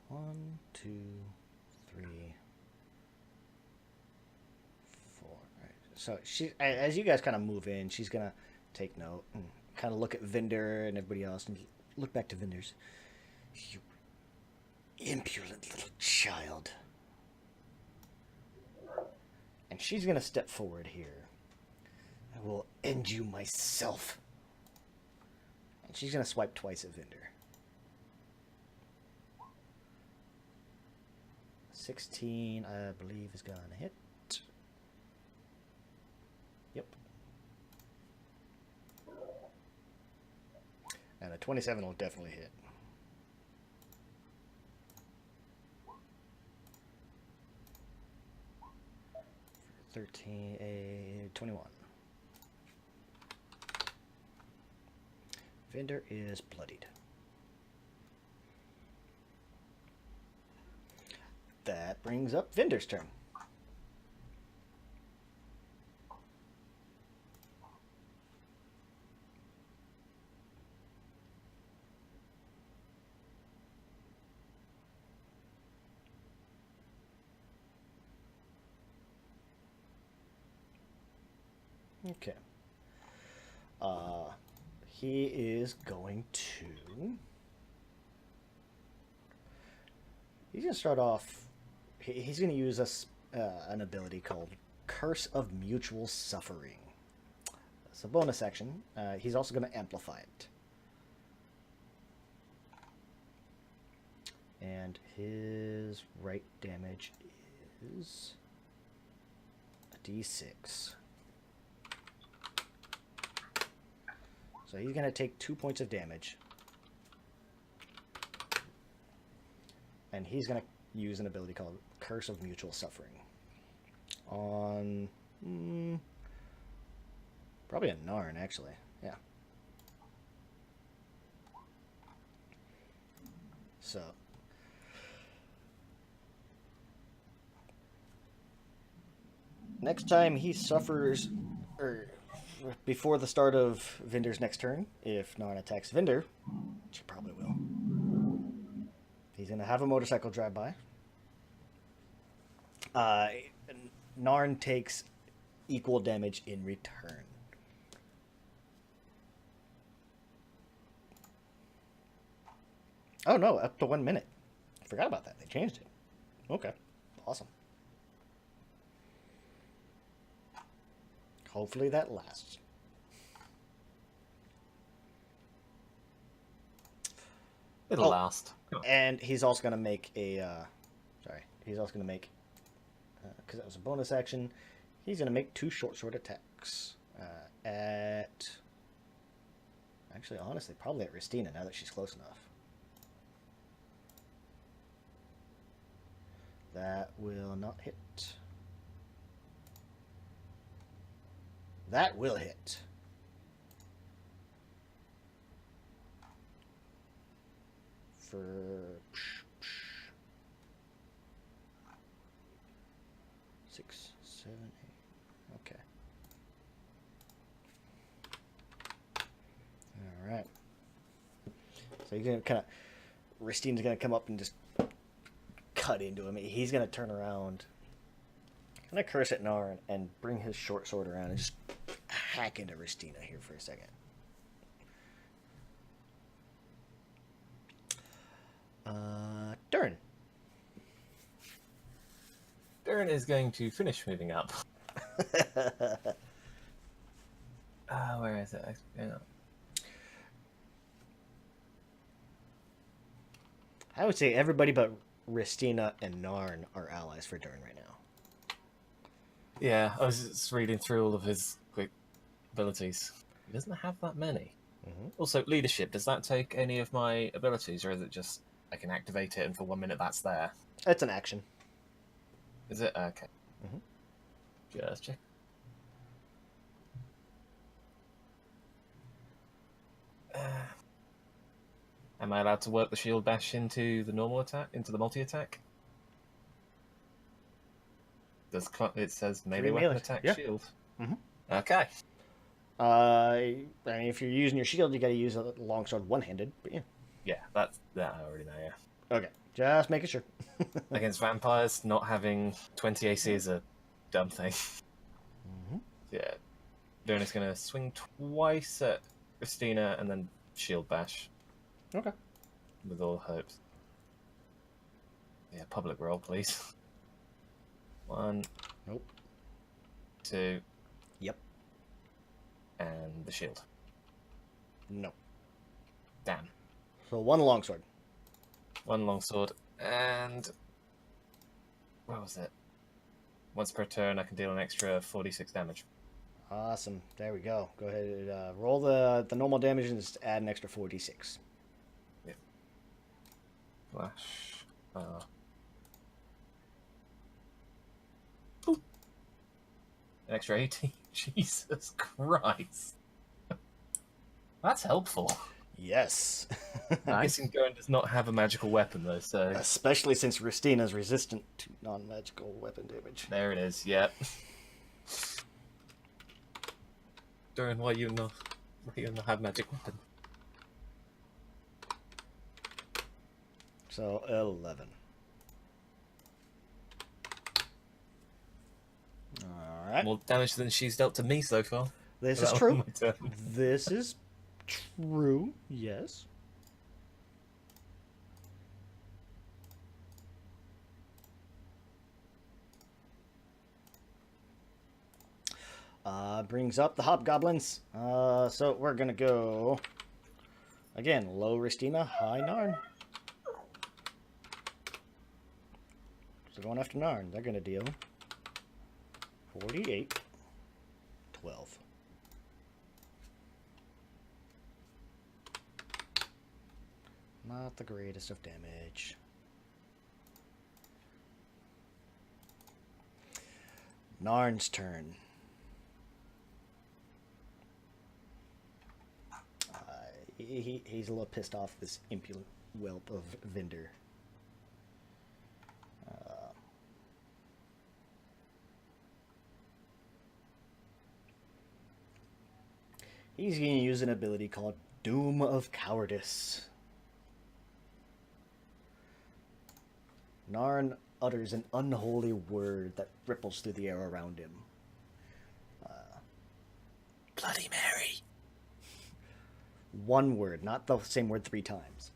One, two, three, four. Right. So she, as you guys kind of move in, she's gonna take note and kind of look at Vinder and everybody else, and look back to Vinder's. You impudent little child. And she's gonna step forward here. I will end you myself. And she's gonna swipe twice at Vinder. 16, I believe, is gonna hit. Yep. And a 27 will definitely hit. For 13, 21. Vinder is bloodied. That brings up Vinder's turn. Okay. He is going to... He's going to start off... He's going to use an ability called Curse of Mutual Suffering. It's a bonus action. He's also going to amplify it. And his right damage is a d6. So he's going to take 2 points of damage. And he's going to use an ability called Curse of Mutual Suffering. On... probably a Narn, actually. Yeah. So... next time he suffers... before the start of Vinder's next turn, if Narn attacks Vinder, which he probably will, he's going to have a motorcycle drive by. Narn takes equal damage in return. Oh no, up to 1 minute. I forgot about that. They changed it. Okay, awesome. Hopefully that lasts. It'll last. And he's also going to make a... he's also going to make... because that was a bonus action. He's going to make 2 short sword attacks. At... Actually, honestly, probably at Ristina, now that she's close enough. That will not hit. That will hit. For 6, 7, 8. Okay. All right. So you're gonna kind of... Ristina's gonna come up and just cut into him. He's gonna turn around, gonna curse at Narn and bring his short sword around and just hack into Ristina here for a second. Dern. Darren is going to finish moving up. Where is it? Hang on. I would say everybody but Ristina and Narn are allies for Dern right now. Yeah, I was just reading through all of his quick abilities. He doesn't have that many. Mm-hmm. Also, leadership, does that take any of my abilities, or is it just I can activate it and for 1 minute that's there? It's an action. Is it? Okay. Mhm. Just check. Am I allowed to work the shield bash into the normal attack, into the multi-attack? It says melee Three weapon melee, attack yeah. shield. Mhm. Okay. I mean, if you're using your shield, you got to use a longsword one-handed. But yeah. Yeah, that I already know, yeah. Okay, just making sure. Against vampires, not having 20 AC is a dumb thing. Mm-hmm. Yeah. Donna's going to swing twice at Christina and then shield bash. Okay. With all hopes. Yeah, public roll, please. 1. Nope. 2. Yep. And the shield. No. Damn. So one longsword. 1 longsword, and what was it? Once per turn, I can deal an extra 46 damage. Awesome. There we go. Go ahead and roll the normal damage and just add an extra 4d6. Yeah. Flash. Boop. An extra 18. Jesus Christ. That's helpful. Yes. I'm guessing Garen does not have a magical weapon, though, so... Especially since Ristina's resistant to non-magical weapon damage. There it is, yep. Garen, why you not have magic weapon? So 11. All right. More damage than she's dealt to me so far. This is That true. was my turn. This is true. Yes. Brings up the hobgoblins. So we're gonna go again. Low Ristina, high Narn. So going after Narn, they're gonna deal 48, 12. Not the greatest of damage. Narn's turn. He's a little pissed off this impudent whelp of Vinder. He's going to use an ability called Doom of Cowardice. Narn utters an unholy word that ripples through the air around him. Bloody Mary. One word, not the same word 3 times.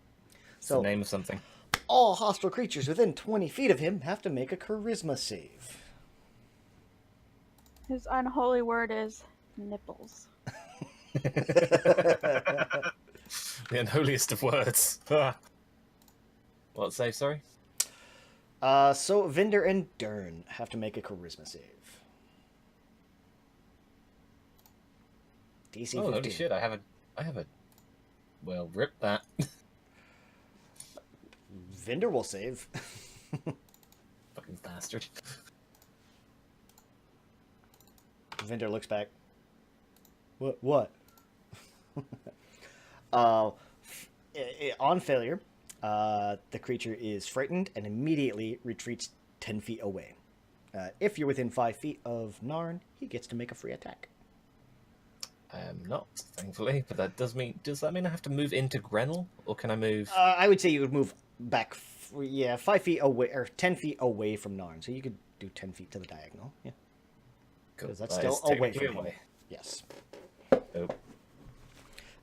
It's the name of something. All hostile creatures within 20 feet of him have to make a charisma save. His unholy word is nipples. The unholiest of words. What save, sorry? So Vinder and Dern have to make a charisma save. DC 15. Oh, holy shit, I have a... Well, rip that. Vinder will save. Fucking bastard. Vinder looks back. What? On failure, the creature is frightened and immediately retreats 10 feet away. If you're within 5 feet of Narn, he gets to make a free attack. I am not, thankfully, but that does that mean I have to move into Grenell, or can I move? I would say you would move back yeah, 5 feet away or 10 feet away from Narn. So you could do 10 feet to the diagonal. Yeah, Cool. because that's That still is away technically from him. away. Yes. Oh.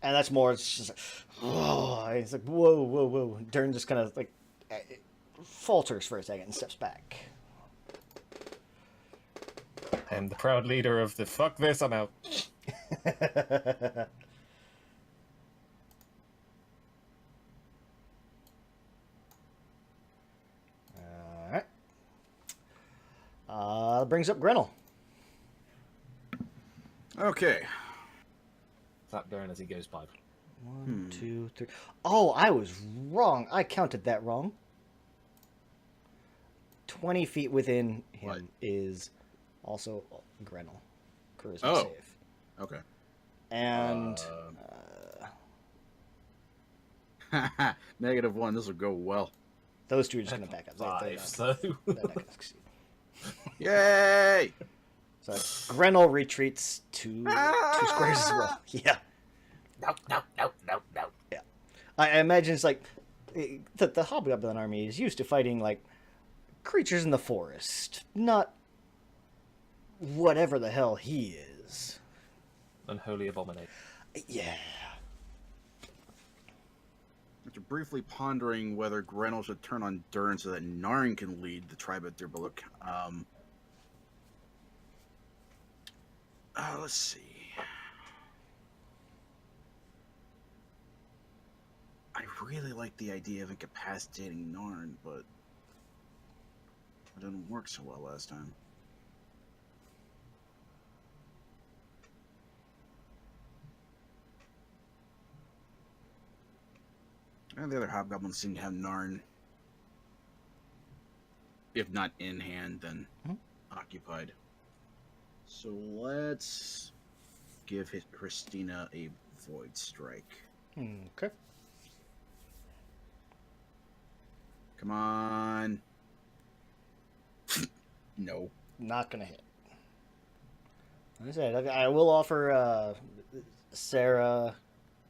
And that's more. It's just like, oh, it's like whoa, whoa, whoa. Dern just kind of like falters for a second and steps back. I am the proud leader of the fuck this, I'm out. Alright. Brings up Grinnell. Okay. Slap Darren as he goes by. 1, 2, 3. Oh, I was wrong. I counted that wrong. 20 feet within him What? is also Grinnell. Charisma Oh. save. Okay. And -1. This will go well. those two are just going to back up. They're 5, so... not going to succeed. Yay! So Grinnell retreats two squares as well. Yeah. No. Yeah. I imagine it's like the Hobgoblin army is used to fighting like creatures in the forest, not whatever the hell he is. Unholy abomination. Yeah. After briefly pondering whether Grenell should turn on Dern so that Narn can lead the tribe at Dirbaluk, let's see. I really like the idea of incapacitating Narn, but it didn't work so well last time. And the other hobgoblins seem to have Narn, if not in hand, then occupied. So let's give Christina a void strike. Okay. Come on. No. Not gonna hit. Like I said, I will offer Sarah,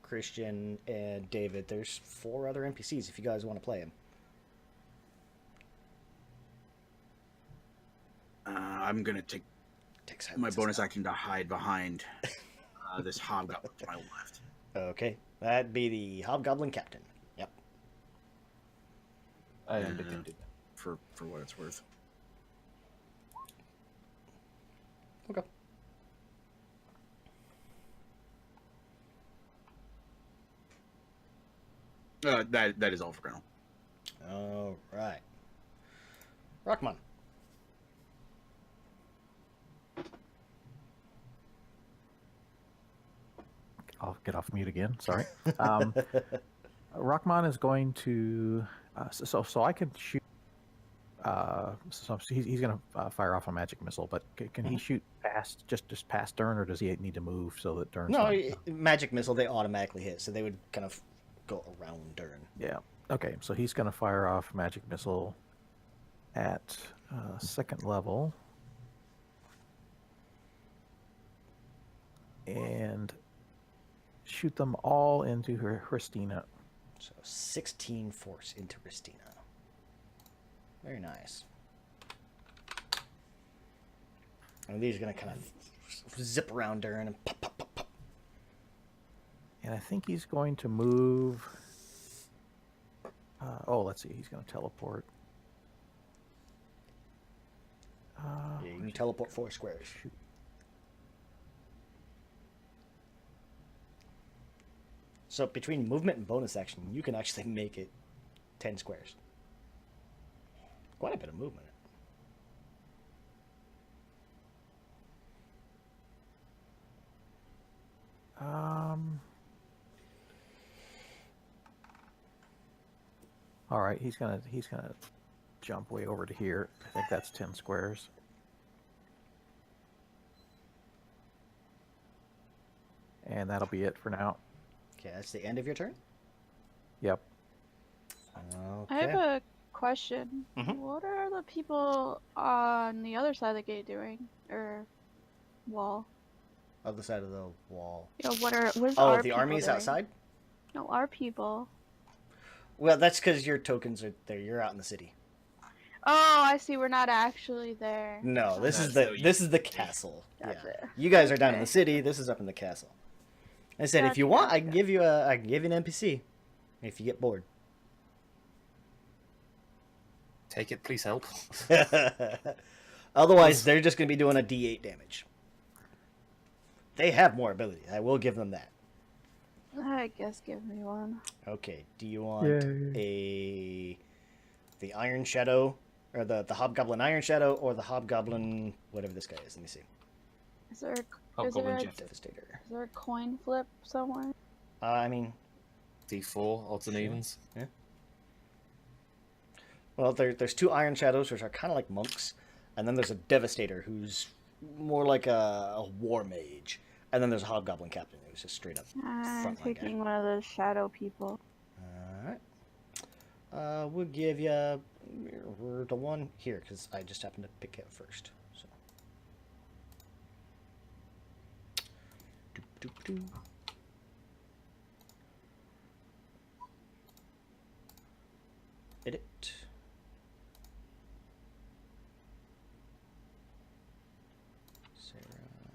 Christian, and David. There's 4 other NPCs if you guys want to play them. I'm gonna take my bonus action to hide behind this hobgoblin to my left. Okay, that'd be the Hobgoblin Captain. Yep. I Yeah. am defeated. For what it's worth. Okay. That is all for Grenell. All right. Rockman. I'll get off mute again. Sorry. Rockman is going to, so I can shoot. So he's going to fire off a magic missile, but can he shoot past just past Dern, or does he need to move so that Dern's No, not? magic missile, they automatically hit, so they would kind of go around Dern. Yeah. Okay. So he's going to fire off magic missile at second level, and shoot them all into Christina. So 16 force into Ristina. Very nice. And these are going to kind of zip around Dern and pop, pop, pop, pop. And I think he's going to move. Let's see. He's going to teleport. Yeah, you can teleport 4 squares. Shoot. So between movement and bonus action, you can actually make it 10 squares. Quite a bit of movement. All right, he's gonna jump way over to here. I think that's 10 squares. And that'll be it for now. Okay, that's the end of your turn? Yep. I have Okay. a question. Mhm. What are the people on the other side of the gate doing? Or wall? Other side of the wall. Yeah, what is Oh, our the people army is doing? outside? No, our people. Well, that's because your tokens are there. You're out in the city. Oh, I see. We're not actually there. No, this No, is so the castle. Gotcha. Yeah. You guys are down in Okay. the city. This is up in the castle. I said, if you Gotcha, want, gotcha, I can give you an NPC. If you get bored. Take it, please help. Otherwise, they're just going to be doing a D8 damage. They have more ability. I will give them that. I guess give me one. Okay. Do you want Yay. the Iron Shadow, or the Hobgoblin Iron Shadow, or the Hobgoblin whatever this guy is? Let me see. Is there Hobgoblin a- Jeff. Devastator. is there a coin flip somewhere? I mean, D4, odds and Sure. evens. well, there's two Iron Shadows, which are kind of like monks, and then there's a Devastator, who's more like a war mage, and then there's a Hobgoblin Captain, who's just straight up. I'm Frontline guy. taking one of those shadow people. Alright. We'll give you the one here, because I just happened to pick it first. So. Doop, doop, doop. Edit. Sarah.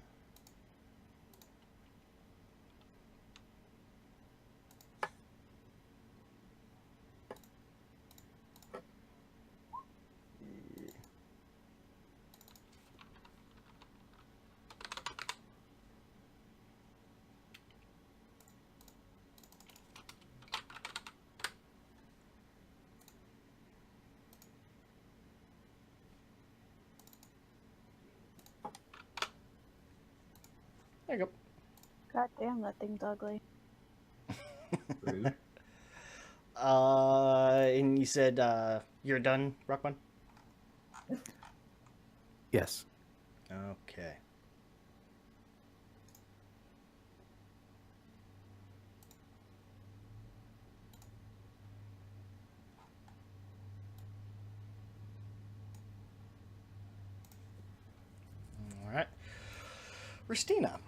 There you go. God damn, that thing's ugly. Rude. And you said you're done, Rockman? Yes. Okay. All right. Ristina.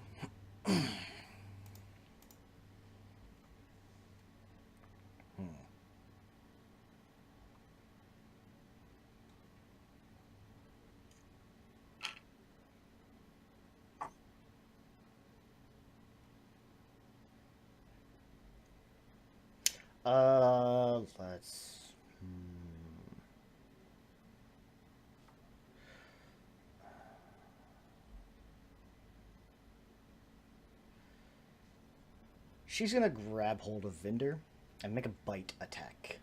Let's. She's gonna grab hold of Vinder and make a bite attack.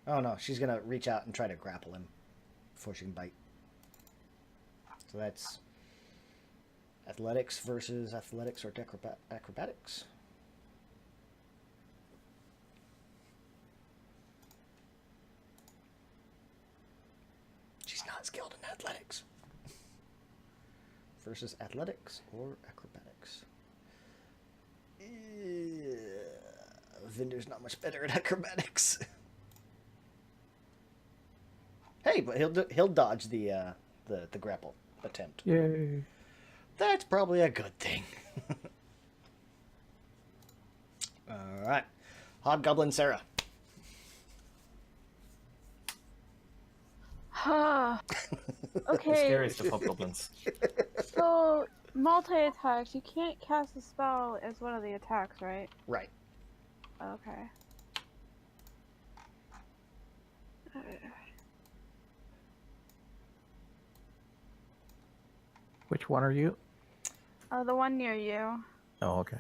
Oh no, she's gonna reach out and try to grapple him before she can bite. So that's athletics versus athletics or acrobatics. She's not skilled in athletics. Versus athletics or acrobatics. Vinder's not much better at acrobatics. Hey, but he'll dodge the grapple attempt. Yay. That's probably a good thing. All right, Hobgoblin Sarah. The Okay, scariest of hobgoblins. so multi-attacks, you can't cast a spell as one of the attacks, right? Right. Okay. Which one are you? The one near you. Oh, okay.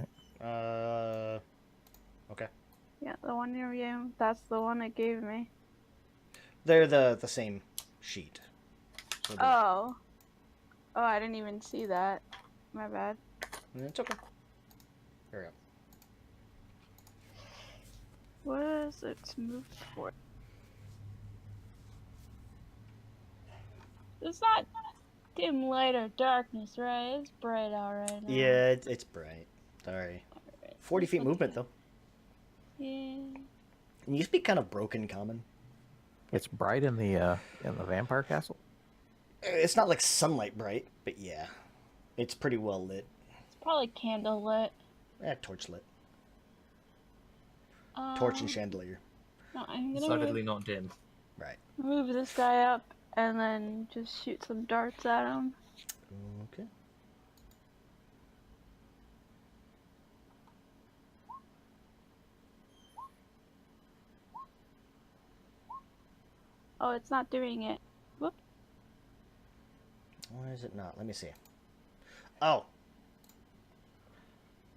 Okay. Yeah, the one near you. That's the one it gave me. They're the same sheet. So Oh. Oh, I didn't even see that. My bad. it's okay. There we go. What is its move for? It's not dim light or darkness, right? It's bright out right now. Yeah, it's bright. Sorry. 40 feet movement though. Yeah. And you speak kind of broken common. It's bright in the vampire castle. It's not like sunlight bright, but yeah, it's pretty well lit. It's Probably candle lit. Torch lit. Torch and chandelier. No, I'm gonna Decidedly not dim. Right. move this guy up and then just shoot some darts at him. Okay. Oh, it's not doing it. Whoop. Why is it not? Let me see. Oh.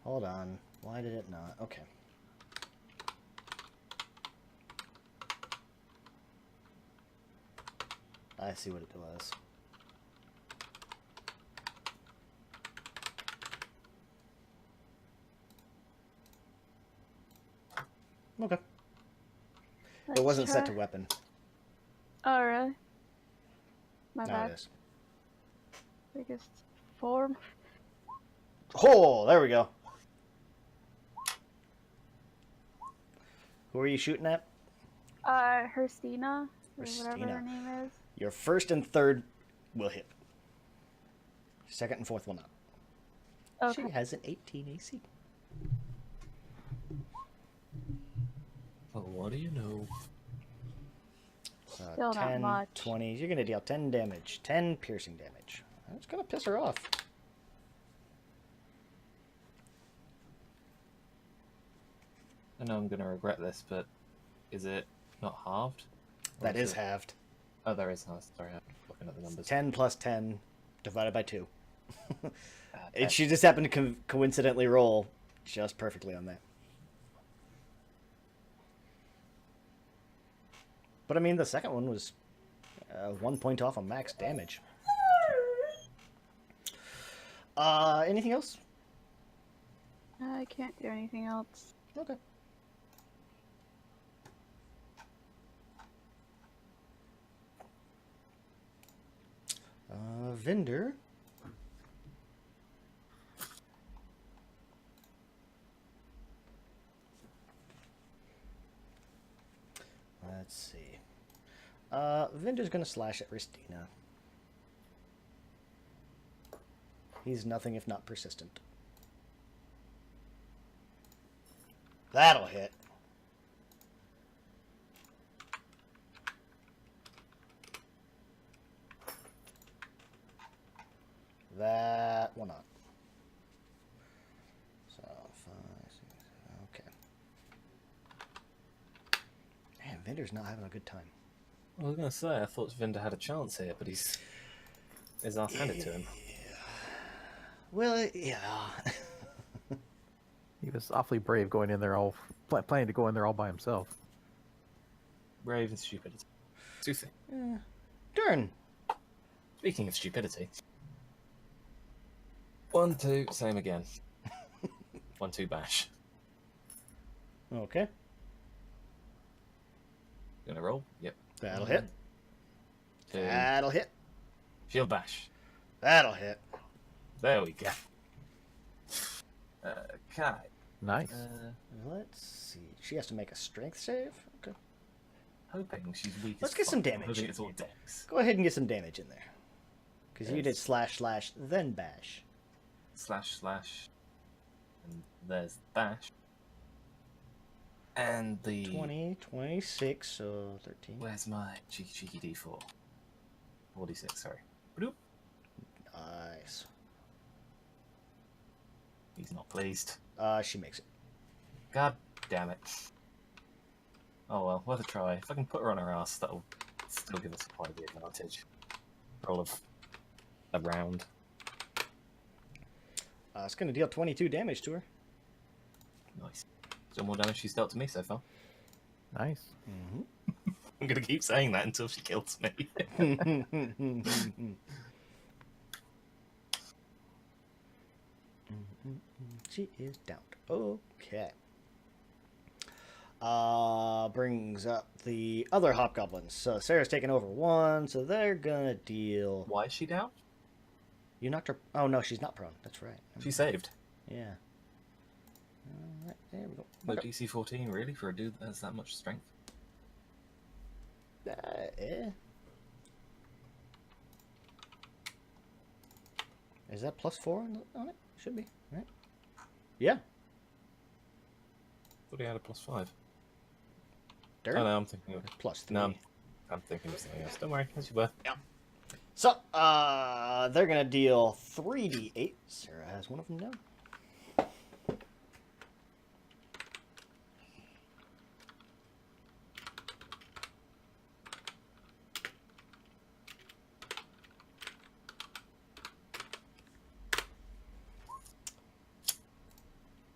Hold on. Why did it not? Okay. I see what it was. Okay. Let's It wasn't set try- to weapon. Oh, really? My Now bad. it is. Biggest form. Oh, there we go. Who are you shooting at? Herstina, or whatever Herstina. her name is. Your first and third will hit. Second and fourth will not. Okay. She has an 18 AC. Oh, what do you know? Still not 10, much. 20. You're going to deal 10 damage. 10 piercing damage. That's going to piss her off. I know I'm going to regret this, but is it not halved? Or That is it- halved. Oh, there is halved. Sorry, I'm looking at the numbers. 10 plus 10 divided by 2. Ah, And she just happened to coincidentally roll just perfectly on that. But I mean, the second one was 1 point off on max damage. Anything else? I can't do anything else. Okay. Vendor. Let's see. Vendor's gonna slash at Ristina. He's nothing if not persistent. That'll hit. That will not. So 5, 6, okay. Man, Vendor's not having a good time. I was going to say, I thought Vinder had a chance here, but his ass handed to him. Well, yeah. He was awfully brave going in there planning to go in there all by himself. Brave and stupidity. Two things. Turn. Speaking of stupidity. 1, 2, same again. 1, 2, bash. Okay. Gonna roll? Yep. That'll hit. 2. That'll hit. Shield bash. That'll hit. There we go. Okay. Nice. Let's see. She has to make a strength save. Okay. Hoping she's weak. Let's as get some fuck. damage. Hoping it's all dex. Go ahead and get some damage in there. Because you did Yes. slash, then bash. Slash. And there's bash. And the 20, 26, so 13. Where's my cheeky D4? 46, sorry. Bloop. Nice. He's not pleased. She makes it. God damn it. Oh well, worth a try. If I can put her on her ass, that'll still give us quite the advantage. Roll of a round. It's going to deal 22 damage to her. Nice. Still more damage she's dealt to me so far. Nice. I'm gonna keep saying that until she kills me. She is down. Okay. Brings up the other hobgoblins. So Sarah's taking over one, so they're gonna deal. Why is she down? You knocked her. Oh no, she's not prone. That's right. She saved. Yeah. Alright, there we go. No Okay. DC 14, really, for a dude that has that much strength? Eh. Is that +4 on it? Should be, right? Yeah. Thought he had a +5. Dirt. Oh no, I'm thinking of +3. no. I'm thinking of something else. Don't worry, that's your birth. So, they're gonna deal 3d8. Sarah has one of them now.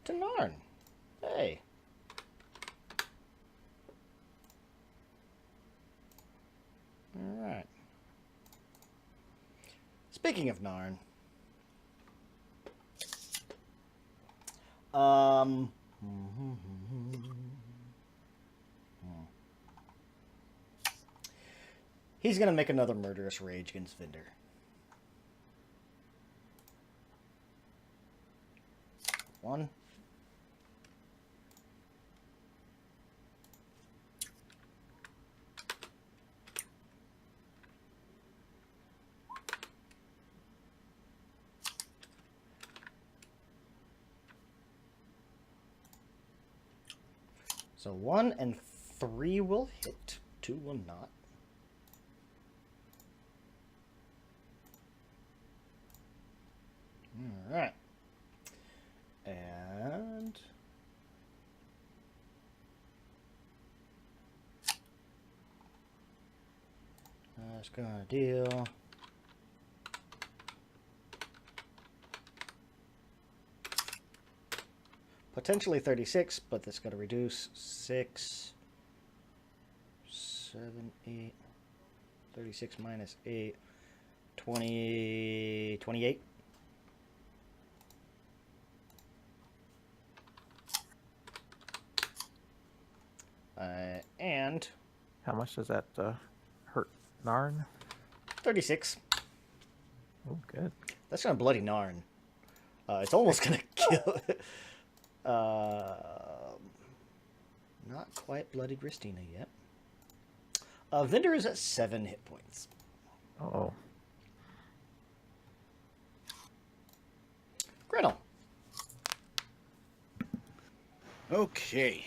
To Narn. Hey. All right. Speaking of Narn, he's gonna make another murderous rage against Vinder. One. So 1 and 3 will hit. 2 will not. All right. And that's gonna deal potentially 36, but that's gonna reduce 6, 7, 8. 36 minus 8, 20, 28. And How much does that hurt Narn? 36. Oh, good. That's gonna bloody Narn. It's almost gonna kill. Not quite bloody Christina yet. Vinder is at 7 hit points. Oh, Grinnell. Okay.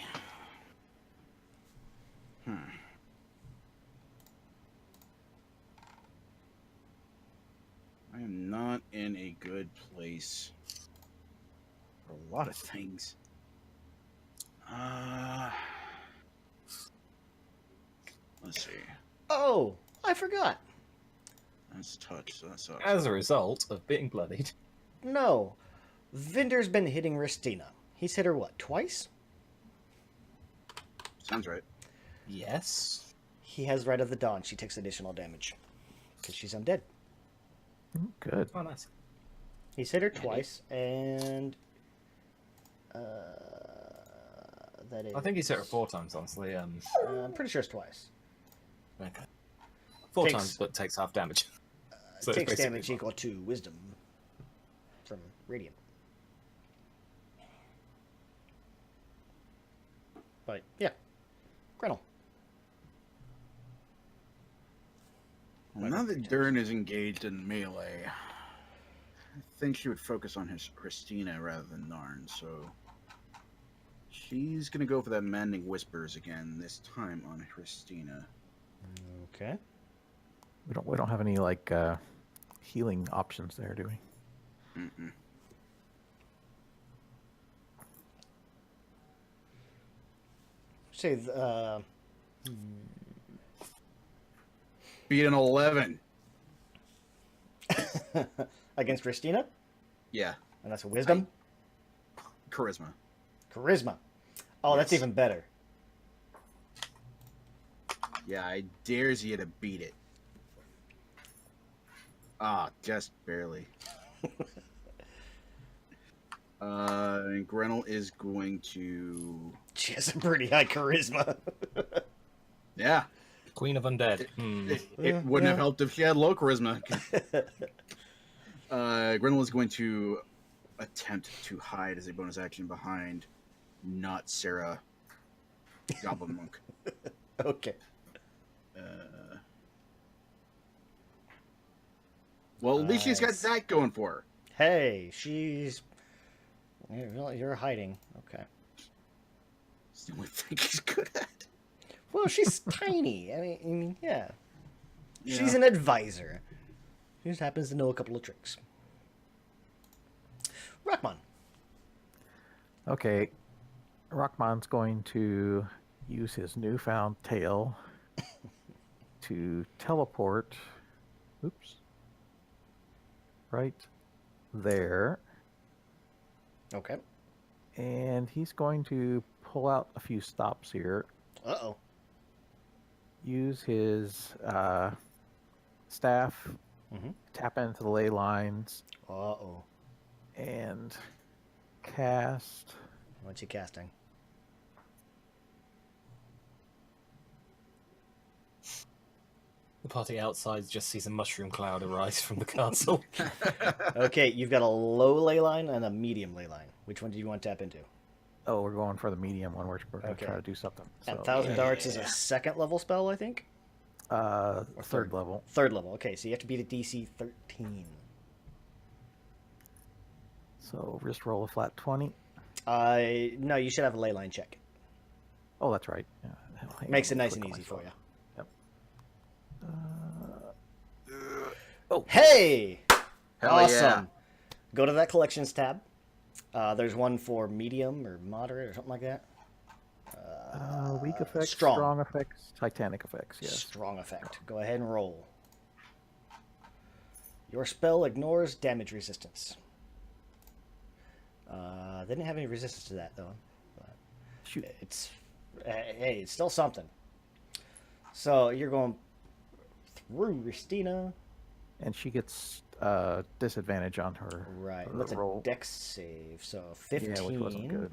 I am not in a good place for a lot of things. Let's see. Oh, I forgot. That's touch, so that sucks. As a result of being bloodied. No, Vinder's been hitting Ristina. He's hit her what, twice? Sounds right. Yes. He has Right of the Dawn. She takes additional damage because she's undead. good. Oh, nice. He's hit her twice, and that is. I think he's hit her 4 times, honestly. I'm pretty sure it's twice. Okay. 4 Takes- times, but takes half damage. So it's Takes basically damage one. equal to Wisdom from Radiant. But yeah, Grinnell. Well, now that Dern is engaged in melee, I think she would focus on his Christina rather than Narn, so she's gonna go for that Mending Whispers again, this time on Christina. Okay. We don't have any like healing options there, do we? Mm-mm. Say Beat an 11. against Ristina, Yeah, and that's a Wisdom. Charisma. Charisma. Oh, that's Yes. even better. Yeah, I dares you to beat it. Ah, just barely. And Grenell is going to... She has a pretty high charisma. Yeah, Queen of Undead. it wouldn't have helped if she had low charisma. Grenell is going to attempt to hide as a bonus action behind not Sarah Goblin Monk. Okay. Well, at least she's got that going for her. Hey, You're hiding. Okay. It's the only thing he's good at. Well, she's tiny. Yeah. She's Yeah. an advisor. She just happens to know a couple of tricks. Rockmon. Okay, Rockmon's going to use his newfound tail to teleport. Oops. Right there. Okay. And he's going to pull out a few stops here. Uh-oh. Use his staff, Mm-hmm. tap into the ley lines, Uh-oh. and cast. What's he casting? The party outside just sees a mushroom cloud arise from the castle. Okay, you've got a low ley line and a medium ley line. Which one do you want to tap into? Oh, we're going for the medium one. We're going Okay. to try to do something. And So, 1,000 Darts is a second level spell, I think? third level. Third level. Okay, so you have to beat a DC 13. So just roll a flat 20. No, you should have a ley line check. Oh, that's right. Yeah. Hang Makes on, it nice click and on easy for myself. you. Yep. Oh, Hey! Hell Awesome. yeah. Go to that collections tab. There's one for medium or moderate or something like that. weak effects, strong. strong effects, titanic effects. Yes. Strong effect. Go ahead and roll. Your spell ignores damage resistance. They didn't have any resistance to that though. But Shoot. it's hey, it's still something. So you're going through Ristina. And she gets disadvantage on her Right. her That's a roll. dex save. So 15. Yeah, which wasn't good.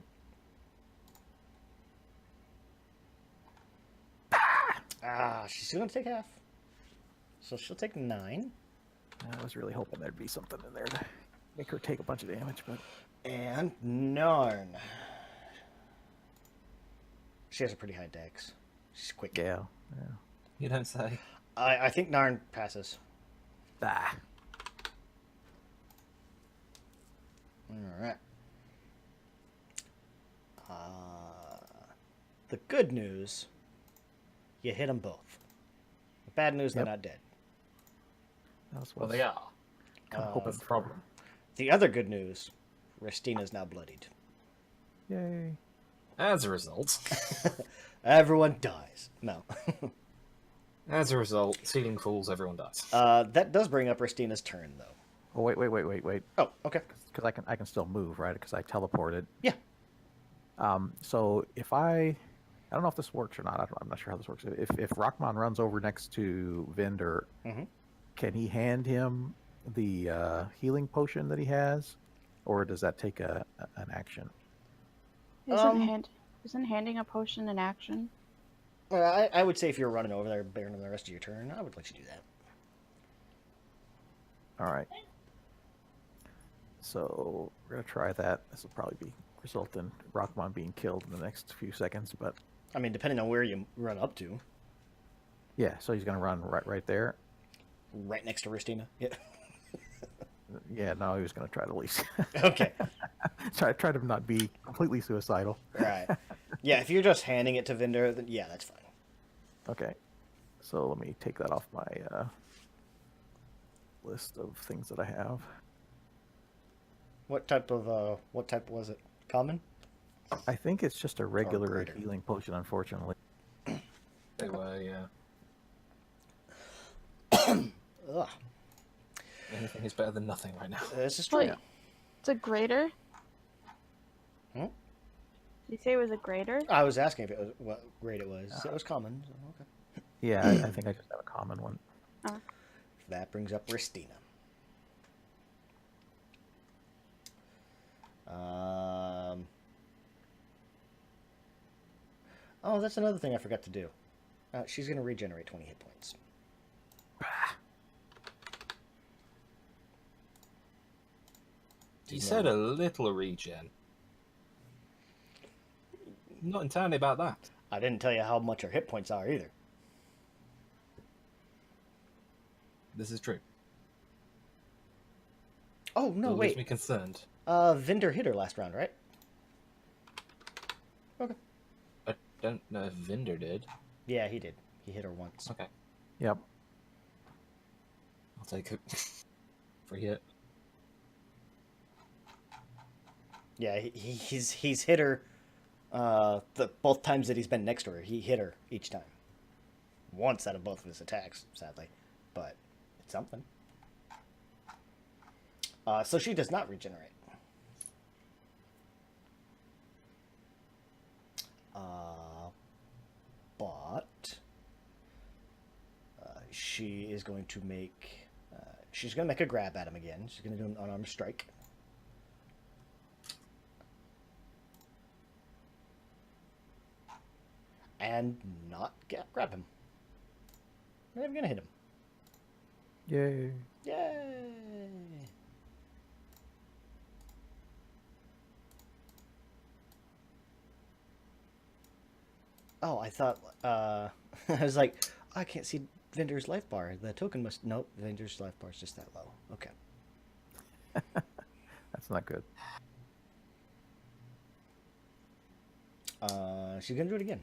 She's gonna take half. So she'll take 9. I was really hoping there'd be something in there to make her take a bunch of damage, but And Narn. She has a pretty high dex. She's quick. yeah. You don't say. I think Narn passes. Ah. Alright. The good news, you hit them both. The bad news, Yep. they're not dead. That's Well, what's they are. kind of Uh, hoping That's the problem. The other good news, Restina's now bloodied. Yay. As a result, Everyone dies. No. ceiling falls, everyone dies. That does bring up Restina's turn, though. Oh wait. Oh, okay. Because I can still move, right? Because I teleported. Yeah. So if I don't know if this works or not. I'm not sure how this works. If Rockmon runs over next to Vendor, Mhm. can he hand him the healing potion that he has, or does that take an action? Isn't handing a potion an action? Well, I would say if you're running over there, bearing the rest of your turn, I would let you do that. All right. So we're gonna try that. This will probably result in Rockmon being killed in the next few seconds, but I mean, depending on where you run up to. yeah. So he's gonna run right there. Right next to Ristina. Yeah. Yeah. No, he was gonna try to at least Okay. try to not be completely suicidal. Right. Yeah, if you're just handing it to Vendor, then yeah, that's fine. Okay. So let me take that off my list of things that I have. What type was it? Common? I think it's just a regular greater. healing potion, unfortunately. They were, yeah. Ugh. Anything is better than nothing right now. This is true. Wait, it's a grater? Hmm? Did you say it was a grater? I was asking if it was what grade it was. It was common. So okay. Yeah, I think I just have a common one. That brings up Ristina. Oh, that's another thing I forgot to do. She's going to regenerate 20 hit points. You said a little regen. Not entirely about that. I didn't tell you how much her hit points are either. This is true. Oh no, That leaves wait. me concerned. Vinder hit her last round, right? Okay. I don't know if Vinder did. Yeah, he did. He hit her once. Okay, Yep. I'll take it. Free hit. Yeah, he's hit her. Both times that he's been next to her, he hit her each time. Once out of both of his attacks, sadly, but it's something. So she does not regenerate. But she is going to make. She's going to make a grab at him again. She's going to do an unarmed strike. And not grab him. Not even going to hit him. Yay. Yay! Oh, I thought, I was like, I can't see Vinder's life bar. The token must, nope, Vinder's life bar is just that low. Okay. That's not good. She's gonna do it again.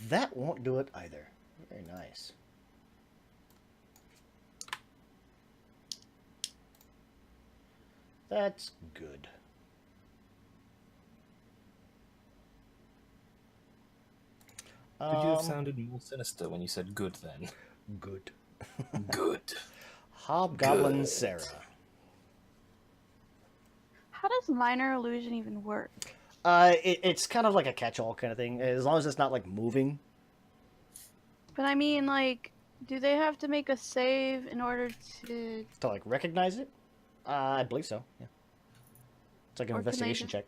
That won't do it either. Very nice. That's good. Could you have sounded more sinister when you said good then? Good. Good. Hobgoblin Good. Sarah. How does minor illusion even work? It's kind of like a catch-all kind of thing. As long as it's not like moving. But I mean, like, do they have to make a save in order to? To like recognize it? I believe so. Yeah. It's like an Or can they investigation just- check.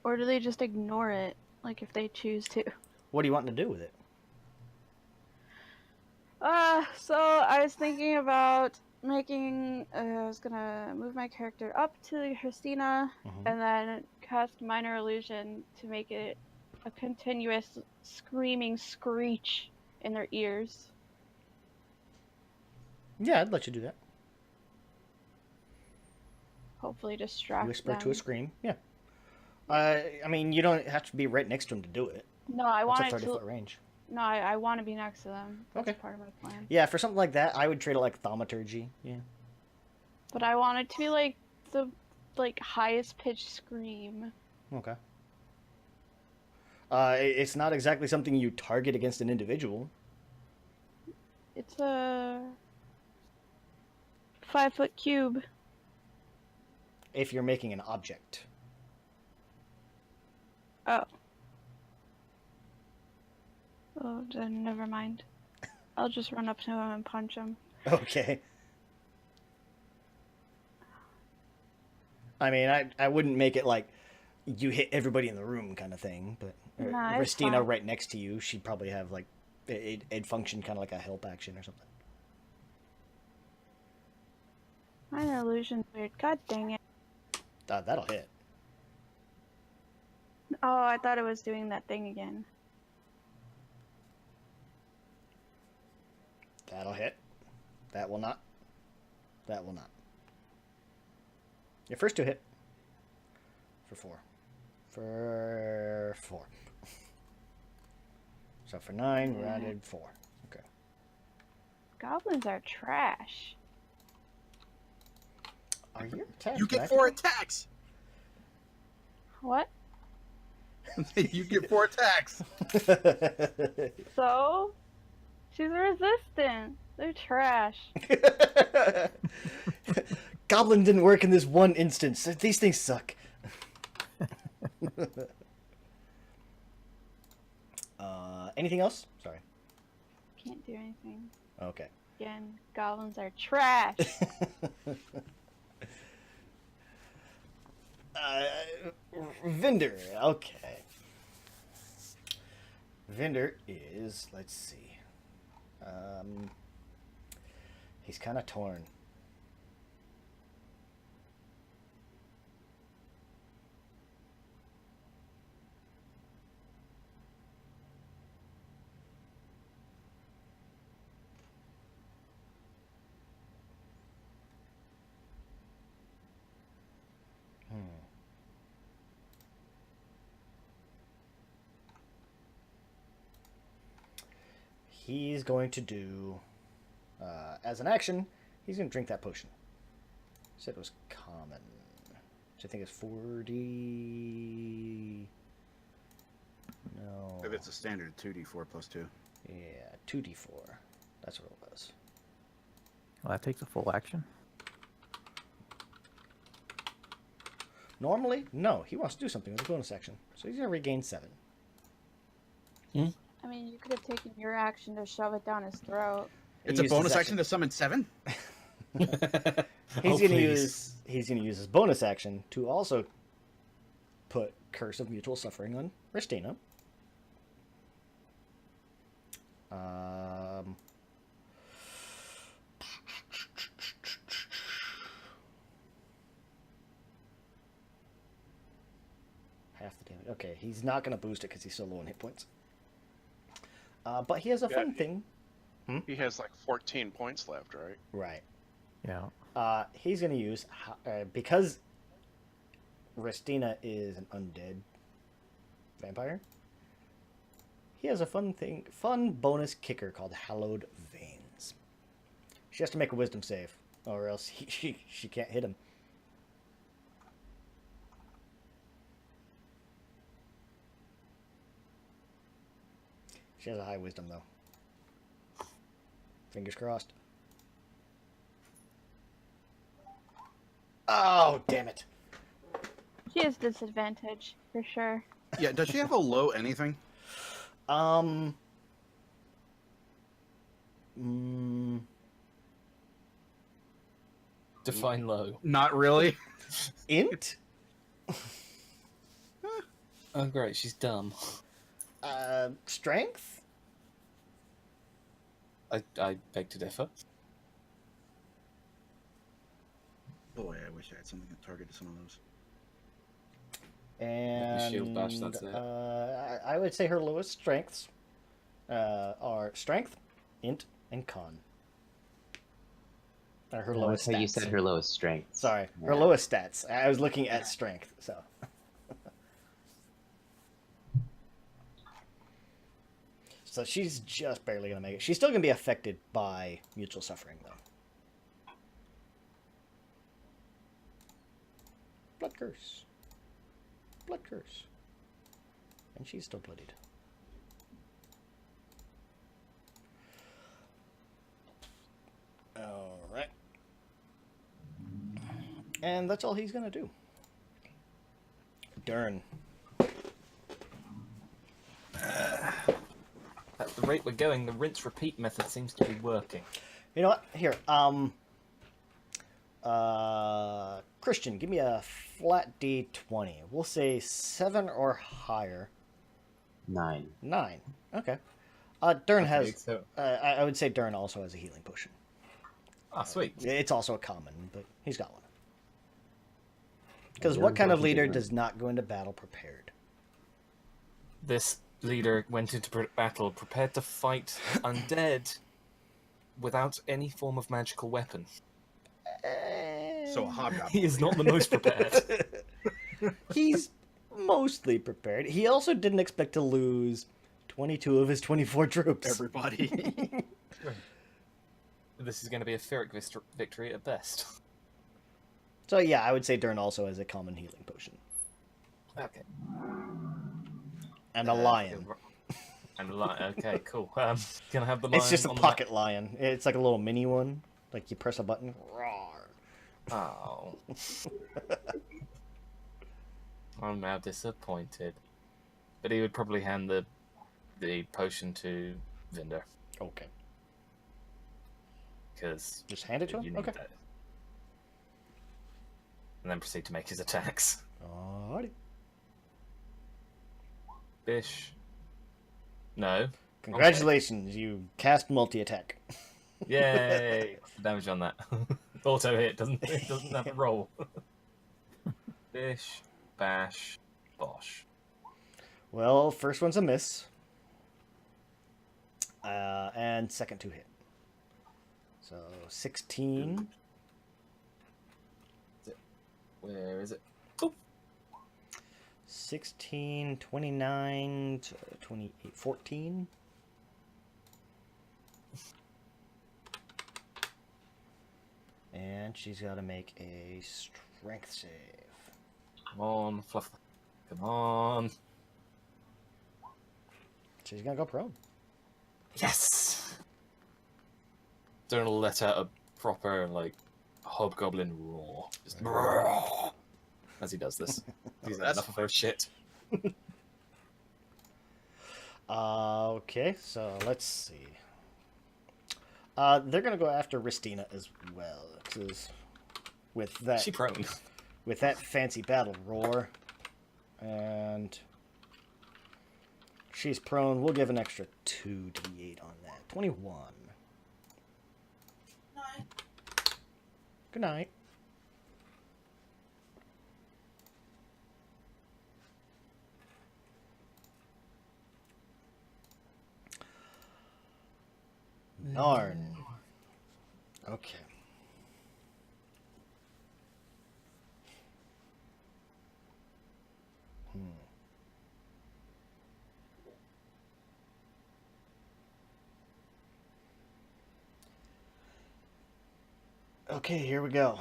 Or do they just ignore it? Like, if they choose to? What do you want to do with it? So I was thinking about making. I was gonna move my character up to Christina, Mhm. and then cast minor illusion to make it a continuous screaming screech in their ears. Yeah, I'd let you do that. Hopefully distract Whisper them. to a scream. Yeah. I mean, you don't have to be right next to him to do it. No, I It's a want it 30-foot to. range. No, I want to be next to them. That's Okay. part of my plan. Yeah, for something like that, I would treat it like thaumaturgy. Yeah. But I want it to be like the highest pitched scream. Okay. It's not exactly something you target against an individual. It's a 5-foot cube. If you're making an object. Oh. Oh, then never mind. I'll just run up to him and punch him. Okay. I mean, I wouldn't make it like you hit everybody in the room kind of thing, but Nah, it's Christina fine. right next to you, she'd probably have like it'd function kind of like a help action or something. Minor illusion's weird. God dang it. That'll hit. Oh, I thought it was doing that thing again. That'll hit. That will not. That will not. Your first two hit. For 4. For 4. So for 9, Yeah. rounded 4. Okay. Goblins are trash. Are your attacks You get magical? 4 attacks. What? You get 4 attacks. So? She's resistant. They're trash. Goblin didn't work in this one instance. These things suck. Anything else? Sorry. Can't do anything. Okay. Again, goblins are trash. Vinder. Okay. Vinder is, let's see. He's kind of torn. he's going to do, as an action, he's going to drink that potion. Said it was common, which I think is 40. No. If it's a standard 2d4 plus 2. Yeah, 2d4. That's what it was. Well, that takes a full action. Normally, no. He wants to do something with a bonus action, so he's going to regain 7. I mean, you could have taken your action to shove it down his throat. It's He a used his bonus action to summon 7? He's going to use his bonus action to also put Curse of Mutual Suffering on Ristina. Half the damage. Okay, he's not going to boost it because he's so low in hit points. But he has a fun thing. He has like 14 points left, right? Right. Yeah. He's going to use, because Ristina is an undead vampire, he has a fun bonus kicker called Hallowed Veins. She has to make a wisdom save, or else she can't hit him. She has a high wisdom, though. Fingers crossed. Oh, damn it. She has disadvantage, for sure. Yeah, does she have a low anything? Define low. Not really. Int? Oh, great, she's dumb. Strength? I beg to differ. Boy, I wish I had something that targeted some of those. And shield bash, that's it. I would say her lowest strengths are strength, int, and con. Or her Well, lowest that's how you stats. said her lowest strength. Sorry, her Yeah. lowest stats. I was looking at strength, so. So she's just barely gonna make it. She's still gonna be affected by mutual suffering, though. Blood curse. Blood curse. And she's still bloodied. Alright. And that's all he's gonna do. Dern. At the rate we're going, the rinse repeat method seems to be working. You know what? Here, Christian, give me a flat D20. We'll say 7 or higher. 9. 9. Okay. Dern has. So, I would say Dern also has a healing potion. sweet. It's also a common, but he's got one. Because Yeah, what kind of unfortunately, leader right. does not go into battle prepared? This leader went into battle prepared to fight undead without any form of magical weapon. So a hobgoblin. He is not the most prepared. He's mostly prepared. He also didn't expect to lose 22 of his 24 troops. Everybody. This is going to be a Pyrrhic victory at best. So yeah, I would say Dern also has a common healing potion. Okay. And a lion. And a lion. Okay, cool. Can I have the lion? It's just a on pocket lion. It's like a little mini one. Like you press a button. Roar. Oh. I'm now disappointed. But he would probably hand the potion to Vinder. Okay. Because Just hand it to you him? need Okay. that. And then proceed to make his attacks. Alrighty. Bish. No. Congratulations, you cast multi-attack. Yay! Damage on that. Auto hit doesn't have a roll. Bish, bash, bosh. Well, first one's a miss. And second to hit. So 16. Where is it? 16, 29, 28, 14. And she's got to make a strength save. Come on, Fluff. Come on. She's going to go prone. Yes! Don't let out a proper, like, hobgoblin roar. Just as he does this. He's had enough of her shit. Okay, so let's see. They're going to go after Ristina as well. 'Cause with that, She prone. with that fancy battle roar. And she's prone. We'll give an extra 2d8 on that. 21. Good night. Narn. Okay. Okay, here we go.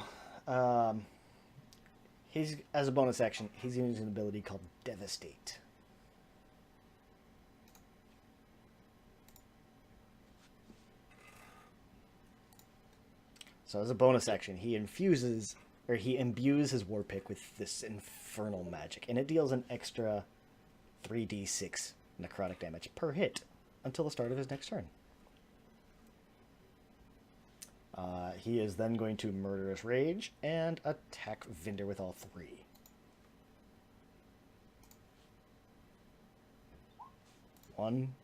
He's, as a bonus action, he's using an ability called Devastate. So as a bonus action, he imbues his war pick with this infernal magic, and it deals an extra 3d6 necrotic damage per hit until the start of his next turn. He is then going to Murderous Rage and attack Vinder with all three. One,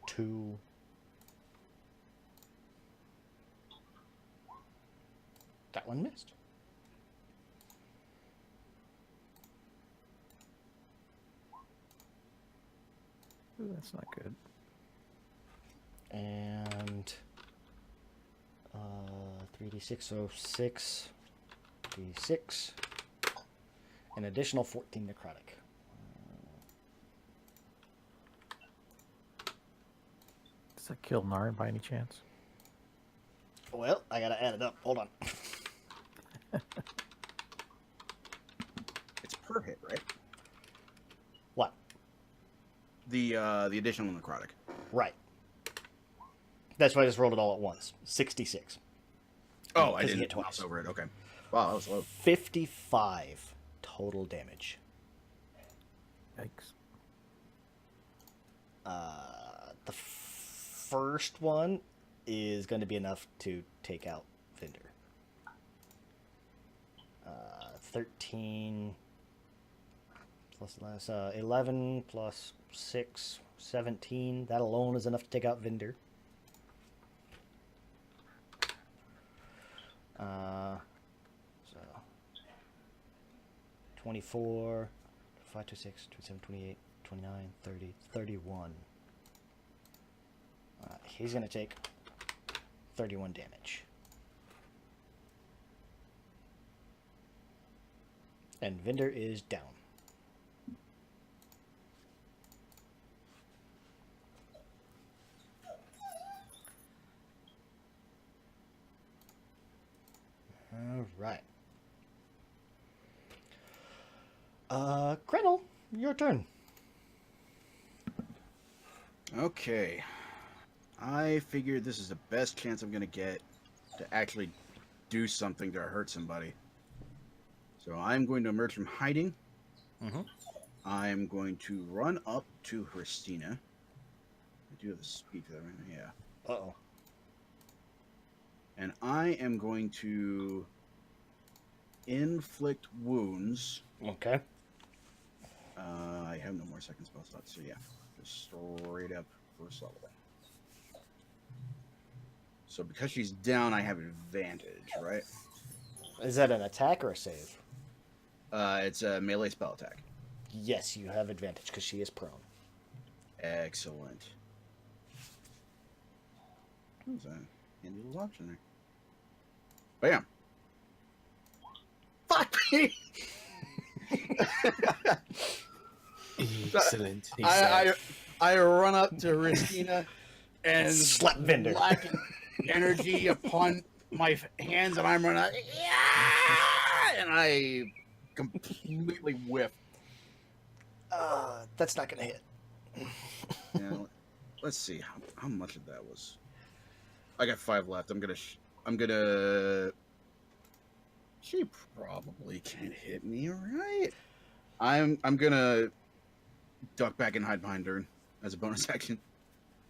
two, that one missed. Ooh, that's not good. And 3d6, so 6 d6, an additional 14 necrotic. Does that kill Narn by any chance? Well, I gotta add it up. Hold on. It's per hit, right? What? The additional necrotic. Right. That's why I just rolled it all at once. 66. Oh, I Because he didn't hit twice. mouse over it. Okay. Wow, that was low. 55 total damage. Yikes. The first one is going to be enough to take out Vinder. 13 plus less 11 plus 6, 17. That alone is enough to take out Vinder. So 24, 5 to 6, 27, 28, 29, 30, 31. He's going to take 31 damage. And Vinder is down. All right. Krenel, your turn. Okay. I figured this is the best chance I'm going to get to actually do something to hurt somebody. So I'm going to emerge from hiding. Mm-hmm. I'm going to run up to Christina. I do have the speed for that, right? Yeah. Uh-oh. And I am going to inflict wounds. Okay. I have no more second spell slots, so yeah. Just straight up first level. So because she's down, I have advantage, right? Is that an attack or a save? It's a melee spell attack. Yes, you have advantage because she is prone. Excellent. Who's that? Handy little option there. Bam! Fuck me! Excellent. I run up to Ristina and Slap Vinder. energy upon my hands, and I'm running. Yeah! And I completely whiff. That's not gonna hit. Yeah, let's see how much of that was. I got 5 left. I'm gonna. She probably can't hit me, right? I'm gonna duck back and hide behind her as a bonus action.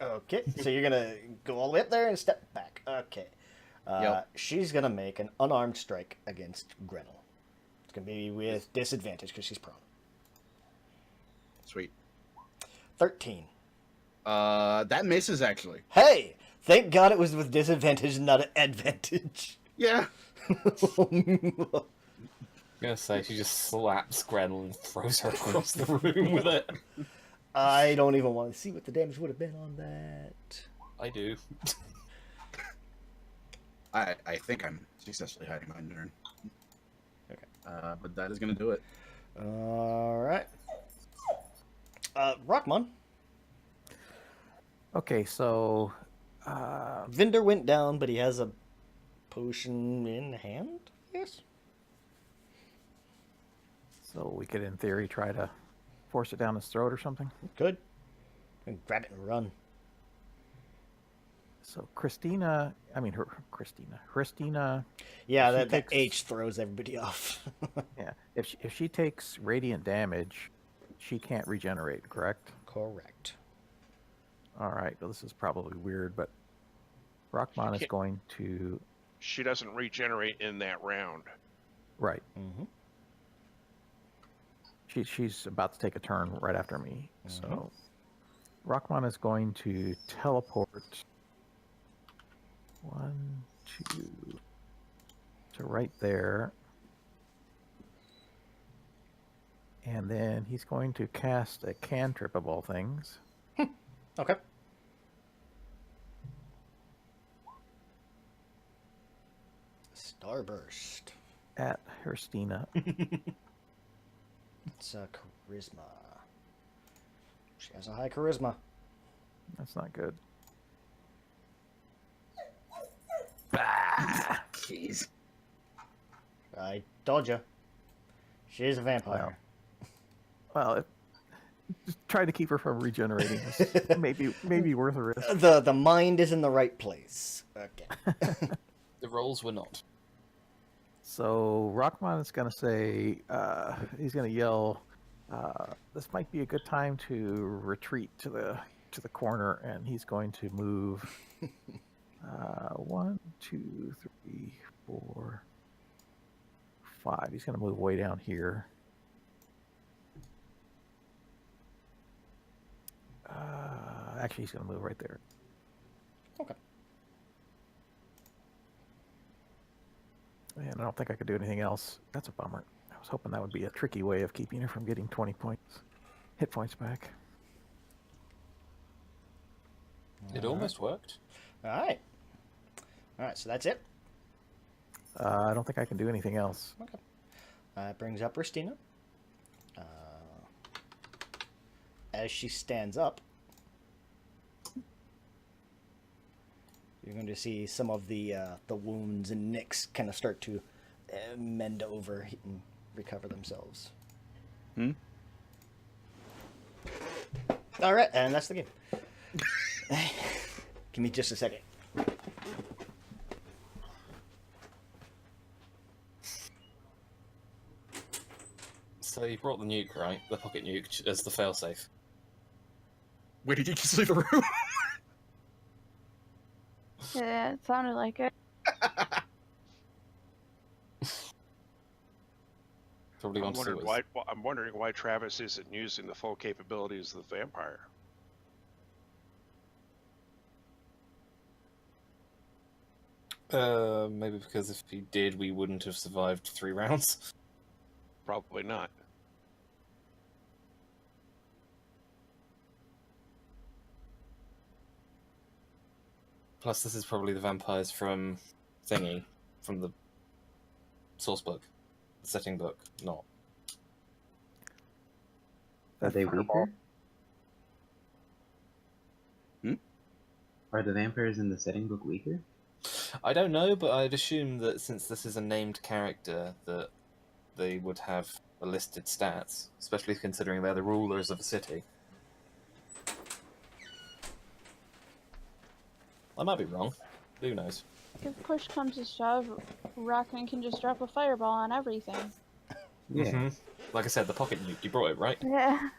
Okay, so you're gonna go all the way up there and step back. Okay. Yep. She's gonna make an unarmed strike against Gretel. It's gonna be with disadvantage because she's prone. Sweet. 13. That misses actually. Hey! Thank God it was with disadvantage, not an advantage. Yeah. I'm gonna say she just slaps Gretel and throws her across the room with it. I don't even want to see what the damage would have been on that. I do. I think I'm successfully hiding behind her. Okay. But that is gonna do it. Alright. Rockmon. Okay, so Vinder went down, but he has a potion in hand, yes? so we could, in theory, try to force it down his throat or something. Good. And grab it and run. So Christina, Yeah, She that takes- H throws everybody off. yeah. If she takes radiant damage, she can't regenerate, correct? Correct. All right. Well, this is probably weird, but Rockmon is can't- going to She doesn't regenerate in that round. right. Mm-hmm. She's about to take a turn right after me. So Rockmon is going to teleport 1, 2 to right there. And then he's going to cast a cantrip of all things. Okay. Starburst. At Herstina. It's charisma. She has a high charisma. That's not good. Jeez. I told you. She is a vampire. Well, just try to keep her from regenerating. Maybe worth a risk. The mind is in the right place. Okay. The rolls were not. So Rockmon is going to say, he's going to yell, this might be a good time to retreat to the corner, and he's going to move 1, 2, 3, 4, 5. He's going to move way down here. Actually, he's going to move right there. Okay. And I don't think I could do anything else. That's a bummer. I was hoping that would be a tricky way of keeping her from getting 20 hit points back. It almost worked. Alright. Alright, so that's it. I don't think I can do anything else. Okay. It brings up Ristina. As she stands up, you're going to see some of the wounds and nicks kind of start to mend over and recover themselves. All right, and that's the game. Give me just a second. So you brought the nuke, right? The pocket nuke as the failsafe. Where did you just leave the room? Yeah, it sounded like it. Probably I'm gone to wondering I'm wondering why Travis isn't using the full capabilities of the vampire. Maybe because if he did, we wouldn't have survived 3 rounds. Probably not. Plus, this is probably the vampires from Thingy, from the source book, the setting book, not. Are they Fireball. weaker? Are the vampires in the setting book weaker? I don't know, but I'd assume that since this is a named character, that they would have a listed stats, especially considering they're the rulers of a city. I might be wrong. Who knows? If push comes to shove, Raccoon can just drop a fireball on everything. Yeah. Like I said, the pocket nuke, you brought it, right? Yeah.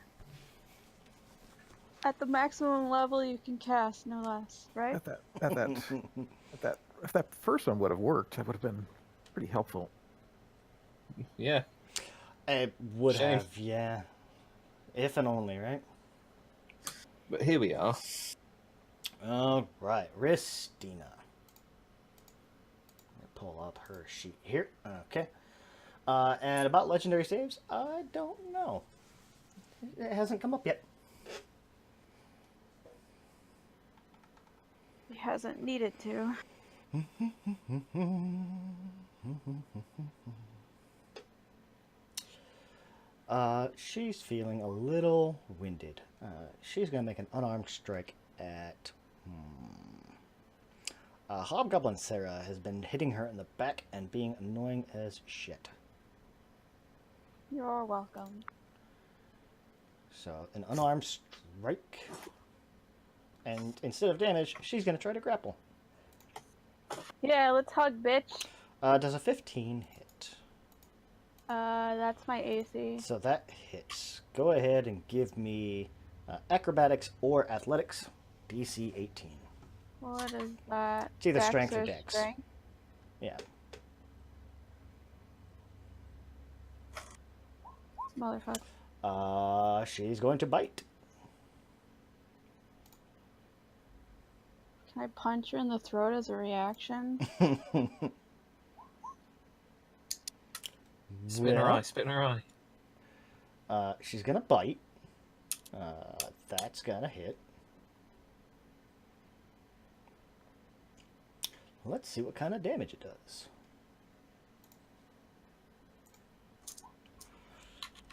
At the maximum level you can cast, no less, right? If that first one would have worked, that would have been pretty helpful. Yeah. It would Shame. have, yeah. If and only, right? But here we are. All right, Ristina. Pull up her sheet here. Okay. And about legendary saves, I don't know. It hasn't come up yet. He hasn't needed to. She's feeling a little winded. She's going to make an unarmed strike at... Hobgoblin Sarah has been hitting her in the back and being annoying as shit. You're welcome. So, an unarmed strike. And instead of damage, she's going to try to grapple. Yeah, let's hug, bitch. Does a 15 hit? That's my AC. So that hits. Go ahead and give me acrobatics or athletics, DC 18. What is that? It's either Dex strength or dex. Strength? Yeah. Motherfucker. She's going to bite. Can I punch her in the throat as a reaction? Spit in her eye, spit in her eye. She's gonna bite. That's gonna hit. Let's see what kind of damage it does.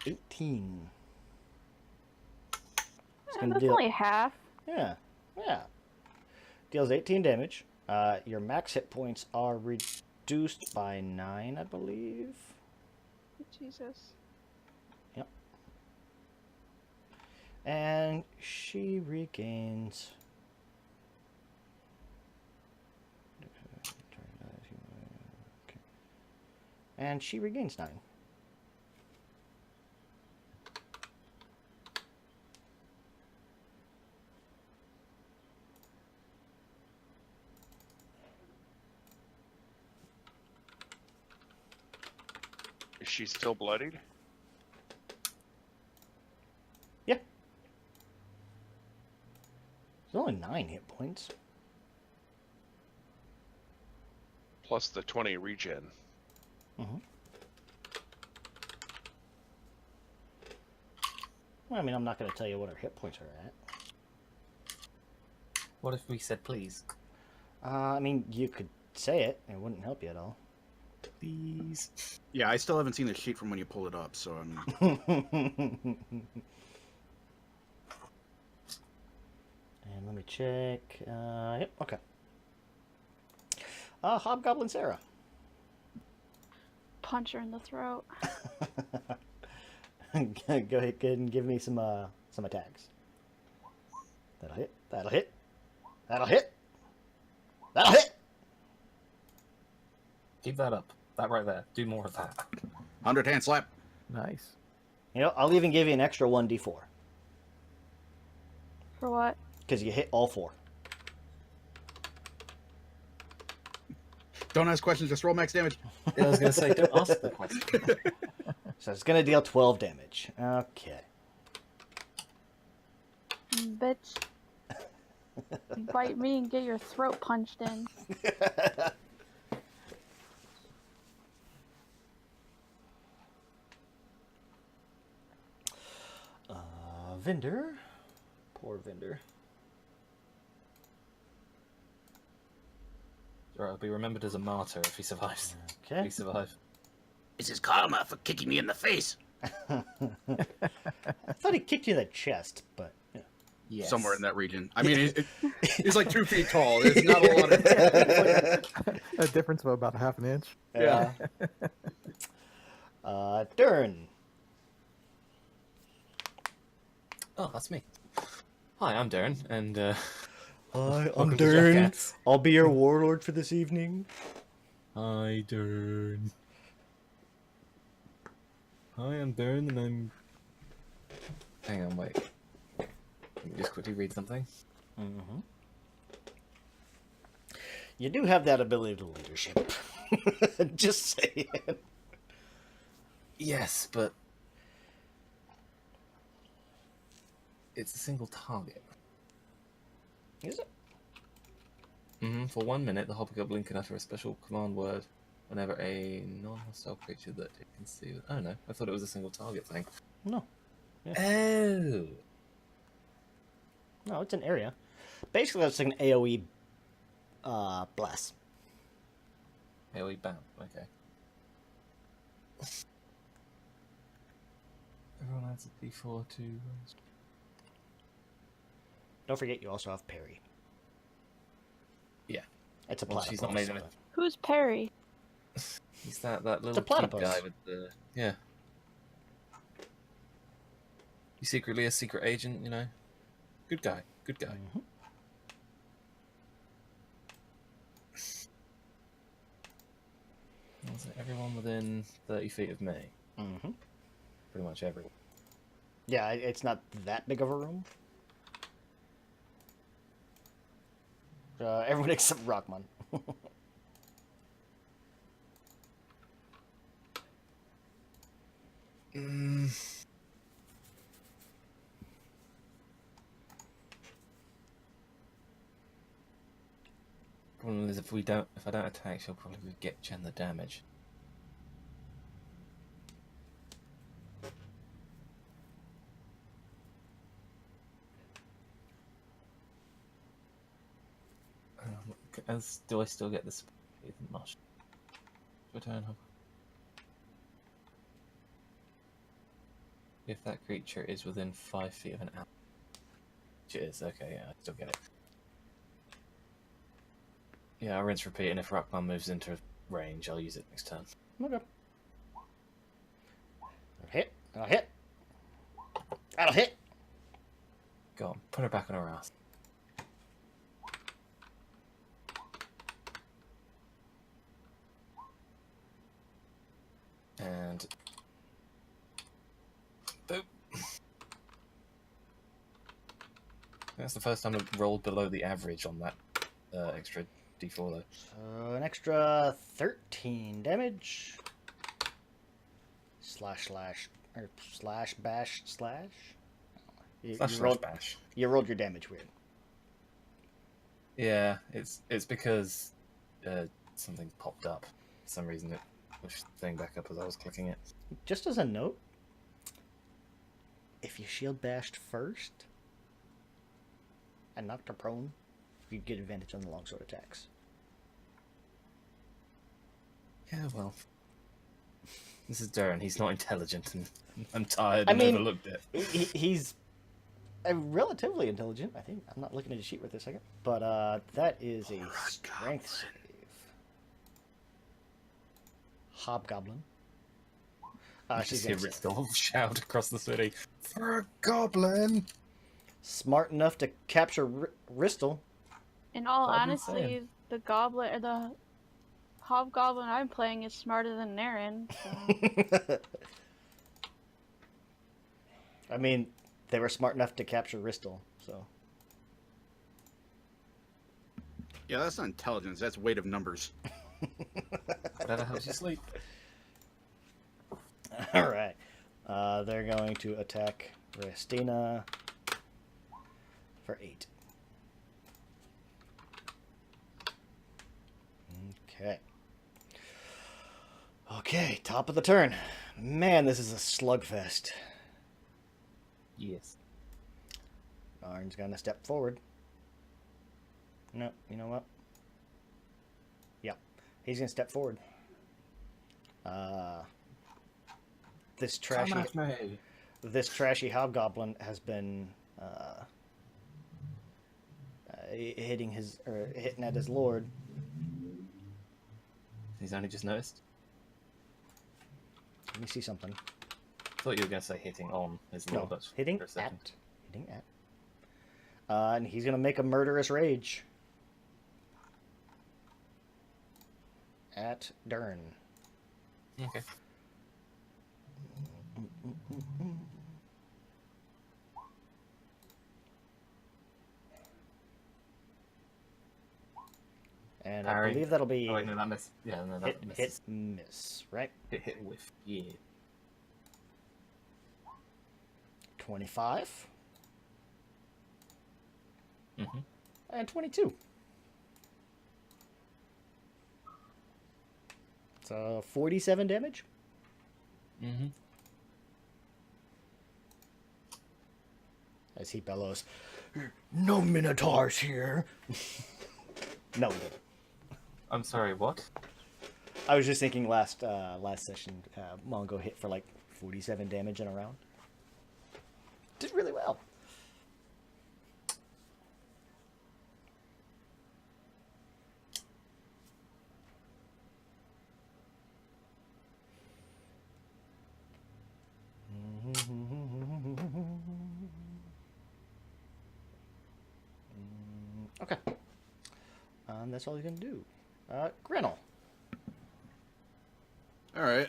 18. That's only half. Yeah. Deals 18 damage. Your max hit points are reduced by 9, I believe. Jesus. Yep. And she regains... Okay. And she regains 9. Is she still bloodied? Yeah. There's only 9 hit points. Plus the 20 regen. Mm-hmm. Well, I mean, I'm not going to tell you what her hit points are at. What if we said please? I mean, you could say it. It wouldn't help you at all. Please. Yeah, I still haven't seen the sheet from when you pull it up, so I'm... And let me check. Yep, okay. Hobgoblin Sarah. Punch her in the throat. Go ahead and give me some attacks. That'll hit. That'll hit. That'll hit. That'll hit. Keep that up. That right there. Do more of that. 100-hand slap. Nice. You know, I'll even give you an extra 1d4 For what? because you hit all 4. Don't ask questions, just roll max damage. Yeah, I was going to say, don't ask the question. So it's going to deal 12 damage. Okay. Bitch. Bite me and get your throat punched in. Vendor. Poor Vendor. Right, I'll be remembered as a martyr if he survives. If Okay. he survives. This is karma for kicking me in the face. I thought he kicked you in the chest, but yeah. Yes. somewhere in that region. I mean, he's like 2 feet tall. There's not a lot of. A difference of about half an inch. Yeah. Durin. Oh, that's me. Hi, I'm Darren, and Hi, I'm welcome to Durin. Jackass. I'll be your warlord for this evening. Hi, Darren. Hi, I'm Darren, and I'm. Hang on, wait. Let me just quickly read something. Mm-hmm. You do have that ability to leadership. Just saying. Yes, but it's a single target. Is it? For 1 minute, the Hobgoblin can utter a special command word whenever a non-hostile creature that it can see. Oh no, I thought it was a single target thing. No. Oh. No, it's an area. Basically, that's like an AoE blast. AoE bam. Okay. Everyone adds a d4 to. Don't forget, you also have parry. Yeah. It's a Well, platypus. she's not made of it. Who's Perry? He's that little cute platypus. guy with the yeah. He's secretly a secret agent, you know. Good guy. Good guy. Mm-hmm. Was it everyone within 30 feet of me? Mm-hmm. Pretty much everyone. Yeah, it's not that big of a room. Everyone except Rockman. Problem is, if I don't attack, she'll probably get Jen the damage. Do I still get this? Much. Return home. If that creature is within 5 feet of an ally. Which it is, okay, yeah, I still get it. Yeah, I'll rinse repeat, and if Rockman moves into range, I'll use it next turn. Okay. I'll hit. I'll hit. That'll hit. Go on, put her back on her ass. And boop. That's the first time I've rolled below the average on that extra d4 though. So an extra 13 damage. Slash bash slash. You rolled, Bash. you rolled your damage weird. Yeah, it's because something popped up. For some reason it pushed the thing back up as I was clicking it. Just as a note, if you shield bashed first and knocked her prone, you get advantage on the longsword attacks. Yeah, well. This is Darren, he's not intelligent and I'm tired I and mean, overlooked it. He's relatively intelligent, I think. I'm not looking at his sheet right this second. But that is a strength save. Hobgoblin. She's Just hear gonna Ristel shout across the city, "For a goblin!" smart enough to capture Ristel. In all What I'm honesty, saying. the goblin or the hobgoblin I'm playing is smarter than Naren. So. I mean, they were smart enough to capture Ristel, so. Yeah, that's not intelligence. That's weight of numbers. Whatever helps you sleep. All right. They're going to attack Restina for 8. Okay. Okay, top of the turn. Man, this is a slugfest. Yes. Arn's gonna step forward. No, you know what? Yeah, he's gonna step forward. This trashy hobgoblin has been hitting his or hitting at his lord. He's only just noticed. Let me see something. I thought you were going to say hitting on his No, lord, but hitting for a second. at. Hitting at. And he's gonna make a murderous rage at Dern. Okay. And Parry. I believe that'll be Oh wait, no, that miss. Yeah, no, that hit, misses. miss, right? Hit whiff. Yeah. 25 Mm-hmm. and 22. So 47 damage. Mm-hmm. As he bellows, "No minotaurs here." No, he didn't. I'm sorry, what? I was just thinking last session, Mongo hit for like 47 damage in a round. Did really well. Okay. That's all he's gonna do. Grinnell. All right.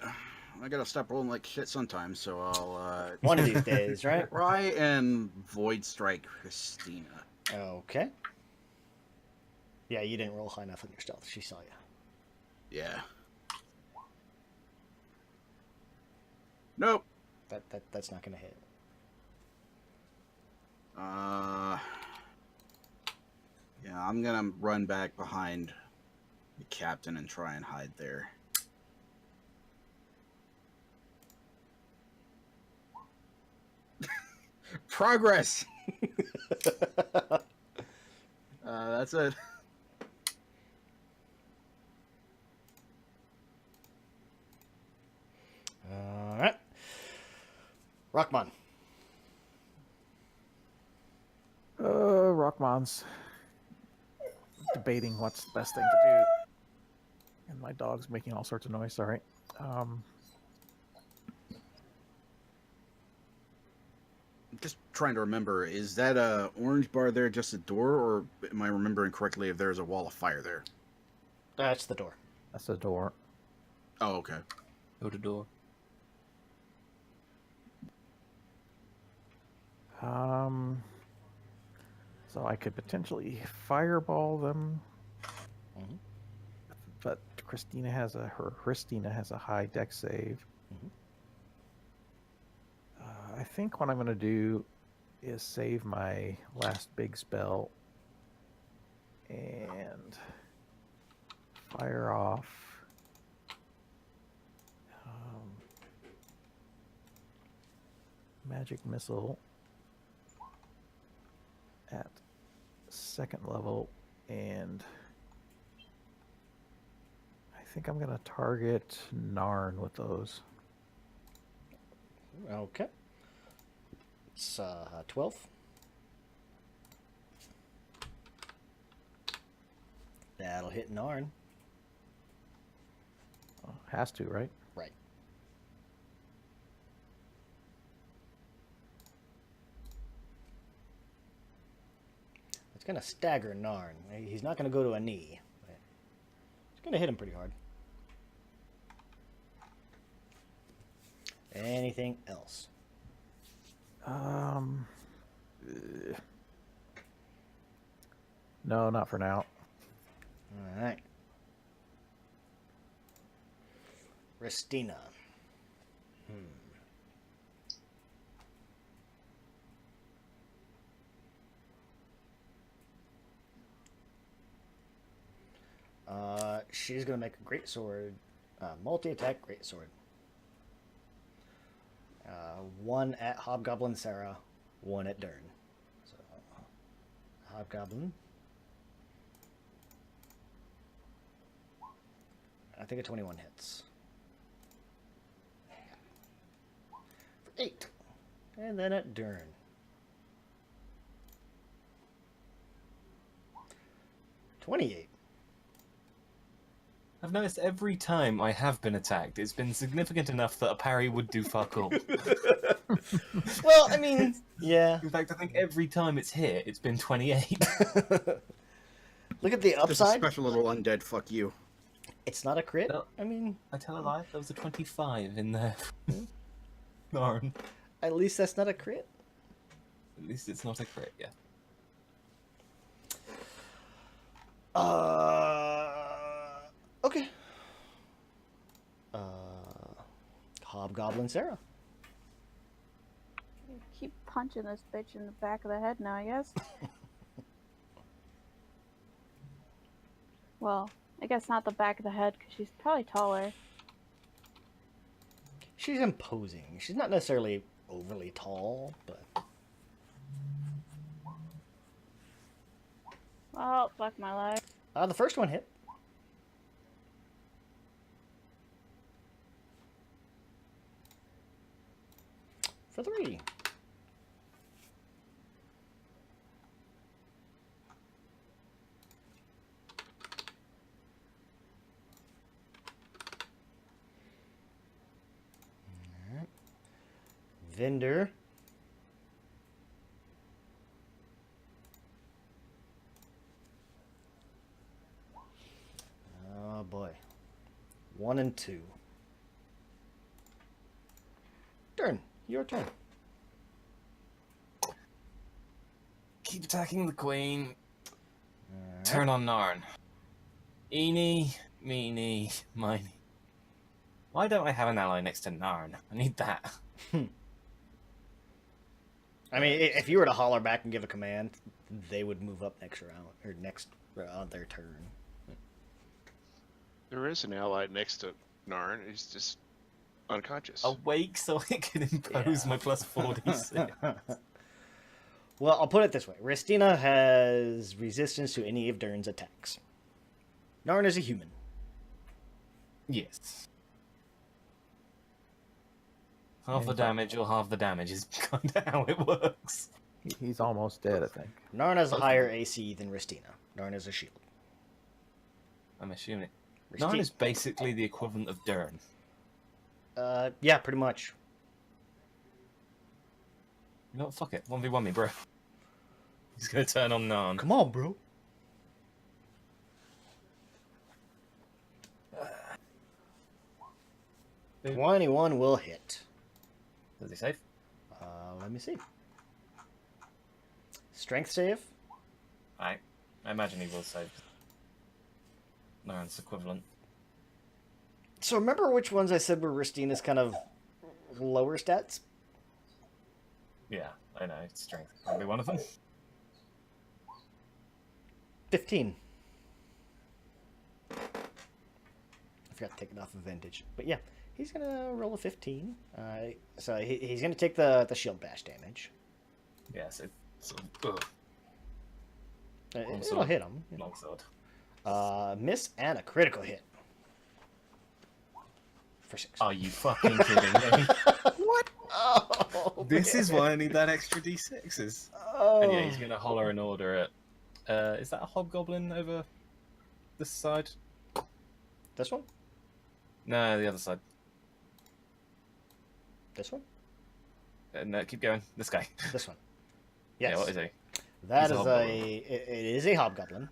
I gotta stop rolling like shit sometimes, so I'll One of these days, right? try and void strike Christina. Okay. Yeah, you didn't roll high enough on your stealth. She saw you. Yeah. Nope. That's not gonna hit. Yeah, I'm gonna run back behind the captain and try and hide there. Progress. That's it. All right. Rockman. Rockmon's debating what's the best thing to do. And my dog's making all sorts of noise, sorry. Just trying to remember, is that a orange bar there just a door, or am I remembering correctly if there's a wall of fire there? That's the door. That's the door. Oh, okay. Go to door. So I could potentially fireball them, Mhm. but Christina has a high dex save. Mhm. I think what I'm going to do is save my last big spell and fire off magic missile at second level, and I think I'm going to target Narn with those. Okay. It's 12. That'll hit Narn. Has to, right? Right. It's gonna stagger Narn. He's not gonna go to a knee, but it's gonna hit him pretty hard. Anything else? No, not for now. All right. Restina. She's gonna make a great sword, multi-attack great sword. One at Hobgoblin Sarah, one at Dern. So, Hobgoblin. I think a 21 hits. For 8. And then at Dern. 28. I've noticed every time I have been attacked, it's been significant enough that a parry would do fuck all. Well, I mean, yeah. In fact, I think every time it's hit, it's been 28. Look at the Just a upside. special little undead fuck you. It's not a crit. No. I mean, I tell a lie, there was a 25 in there. Darn. at least that's not a crit. At least it's not a crit, yeah. Okay. Hobgoblin Sarah. Keep punching this bitch in the back of the head now, I guess. Well, I guess not the back of the head, because she's probably taller. She's imposing. She's not necessarily overly tall, but Oh, fuck my life. the first one hit. For 3. Alright. Vendor. Oh boy. 1 and 2. Turn. Your turn. Keep attacking the queen. Alright. Turn on Narn. Eeny, meeny, miny. Why don't I have an ally next to Narn? I need that. I mean, if you were to holler back and give a command, they would move up next round or next on their turn. There is an ally next to Narn. He's just unconscious. Awake so I can impose Yeah. my plus 46. Well, I'll put it this way: Ristina has resistance to any of Dern's attacks. Narn is a human. Yes. Half the Seems like- damage or half the damage is kind of how it works. He's almost dead, I think. Narn has a higher AC than Ristina. Narn is a shield. I'm assuming. Narn is basically the equivalent of Dern. Yeah, pretty much. You know what? Fuck it. 1v1 me, bro. He's gonna turn on Narn. Come on, bro. Boom. 21 will hit. Is he safe? Let me see. Strength save. I imagine he will save. Narn's equivalent. So remember which ones I said were Ristina's kind of lower stats? Yeah, I know. Strength can be one of them. 15. I forgot to take it off of Vintage. But yeah, he's going to roll a 15. So he's going to take the shield bash damage. Yeah, so It'll sword. hit him. longsword. Miss and a critical hit. For 6. Are you fucking kidding me? What? Oh, This is why I need that extra d6s. Oh. And yeah, he's gonna holler and order it. Is that a hobgoblin over this side? This one? No, the other side. This one? No, keep going. This guy. This one. Yes. Yeah, what is he? That He's a is hobgoblin. it is a hobgoblin.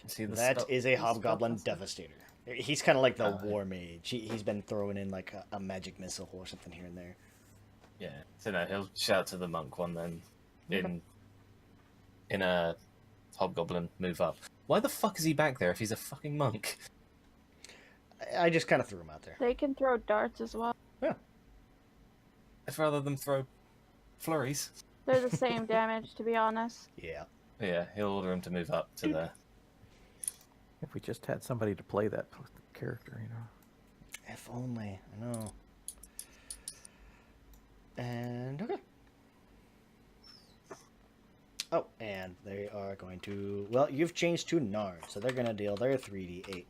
Is he the That is a spellcaster? hobgoblin devastator. He's kind of like the Oh, yeah. war mage. He's been throwing in like a magic missile or something here and there. Yeah. So no, he'll shout to the monk one then. Okay. In a hobgoblin move up. Why the fuck is he back there if he's a fucking monk? I just kind of threw him out there. They can throw darts as well. I'd rather them throw flurries. They're the same damage, to be honest. Yeah. Yeah, he'll order him to move up to there. If we just had somebody to play that character, you know. If only. I know. And okay. Oh, and they are going to. Well, you've changed to Narn, so they're going to deal their 3d8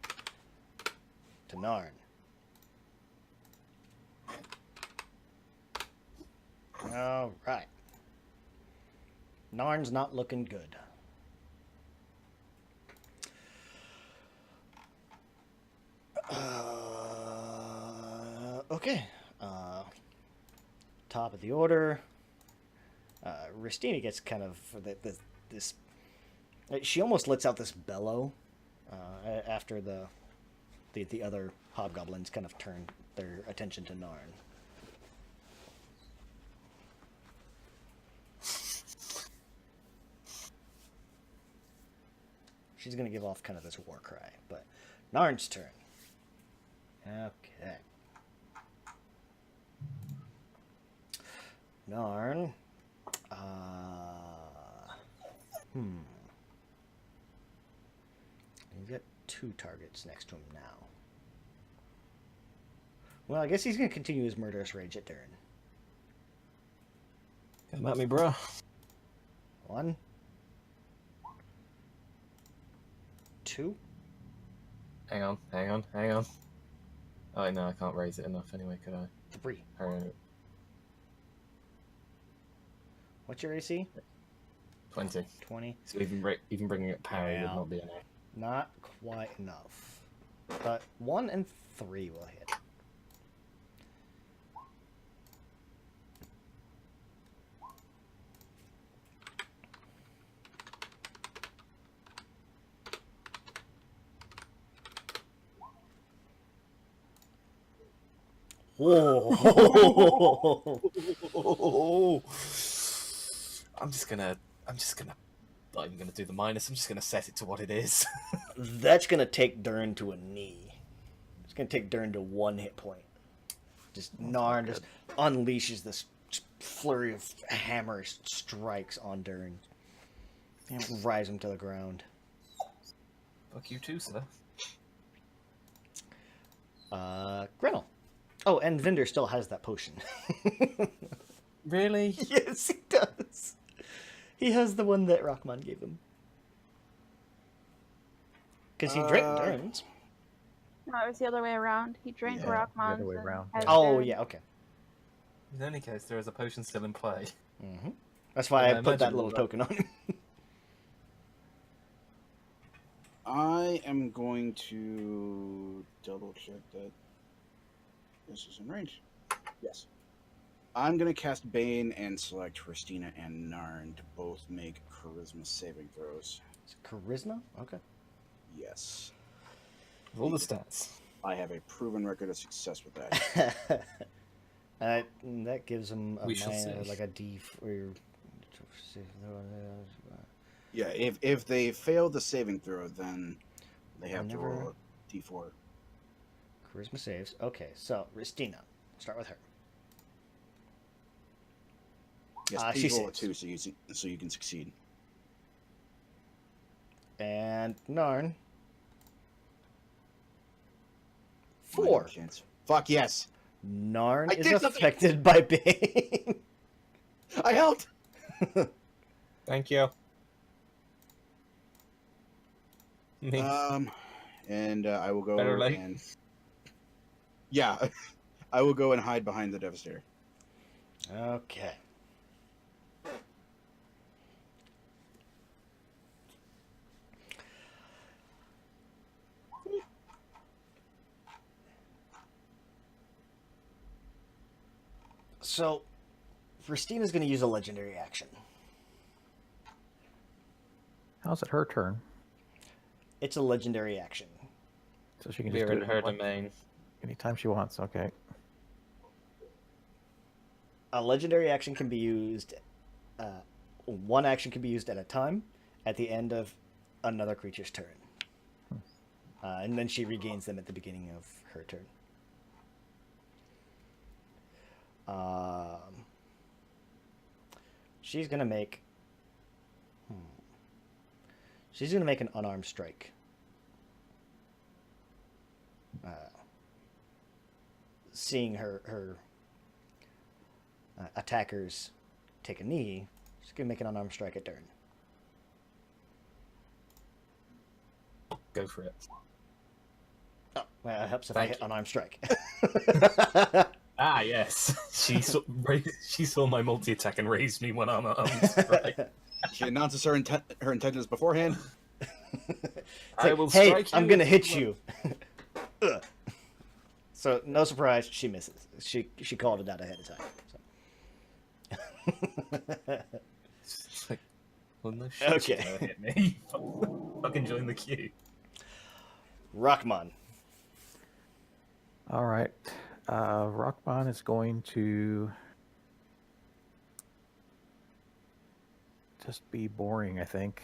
to Narn. All right. Narn's not looking good. Okay. Top of the order. Ristina gets kind of this. She almost lets out this bellow after the other hobgoblins kind of turn their attention to Narn. She's gonna give off kind of this war cry, but Narn's turn. Okay. Narn. He's got 2 targets next to him now. Well, I guess he's going to continue his murderous rage at Dern. Come at me, bro. 1, 2. Hang on. Oh, no, I can't raise it enough anyway, could I? 3. Alright, What's your AC? 20. 20. So even bringing it parry would Yeah. not be enough. Not quite enough. But 1 and 3 will hit. Whoa! I'm just gonna not even gonna do the minus, I'm just gonna set it to what it is. That's gonna take Dern to a knee. It's gonna take Dern to 1 hit point. Just Narn just unleashes this flurry of hammer strikes on Dern. Rise him to the ground. Fuck you too, sir. Grinnell. Oh, and Vinder still has that potion. Really? Yes, he does. He has the one that Rockman gave him. Because he drank Dern's. No, it was the other way around. He drank Yeah, Rockman's. the other way and around, had yeah. Oh, Dern. yeah, okay. In any case, there is a potion still in play. Mm-hmm. That's why Yeah, I put that imagine little that. token on him. I am going to double check that this is in range. Yes. I'm going to cast Bane and select Christina and Narn to both make charisma saving throws. Charisma? Okay. Yes. All the stats. I have a proven record of success with that. That gives him a We shall minor, see. like a D. Yeah, if they fail the saving throw, then they have to Whenever- roll a D4. Charisma saves. Okay, so Ristina. Start with her. Yes, she please roll a saves. 2 so you can succeed. And Narn. Might have a 4. chance. Fuck yes. Narn I is did something! affected by Bane. I helped. Thank you. Me. And I will go Better late. and yeah, I will go and hide behind the Devastator. Okay. So, Christina's going to use a legendary action. How's it her turn? It's a legendary action. So she can We just are do in it her domain. anytime she wants. Okay. A legendary action can be used. One action can be used at a time at the end of another creature's turn. And then she regains them at the beginning of her turn. She's gonna make. She's gonna make an unarmed strike. Seeing her attackers take a knee, she's gonna make an unarmed strike at Dern. Go for it. Oh, well, it helps if Thank I hit you. unarmed strike. Ah, yes. She saw my multi attack and raised me one arm. Right. She announces her intentions beforehand. It's I like, will hey, strike I'm you gonna with hit one." you. Ugh. So no surprise, she misses. She called it out ahead of time. It's like, well, no shit, she's Okay. gonna hit me. Fucking join the queue. Rockmon. All right. Rockbon is going to just be boring, I think.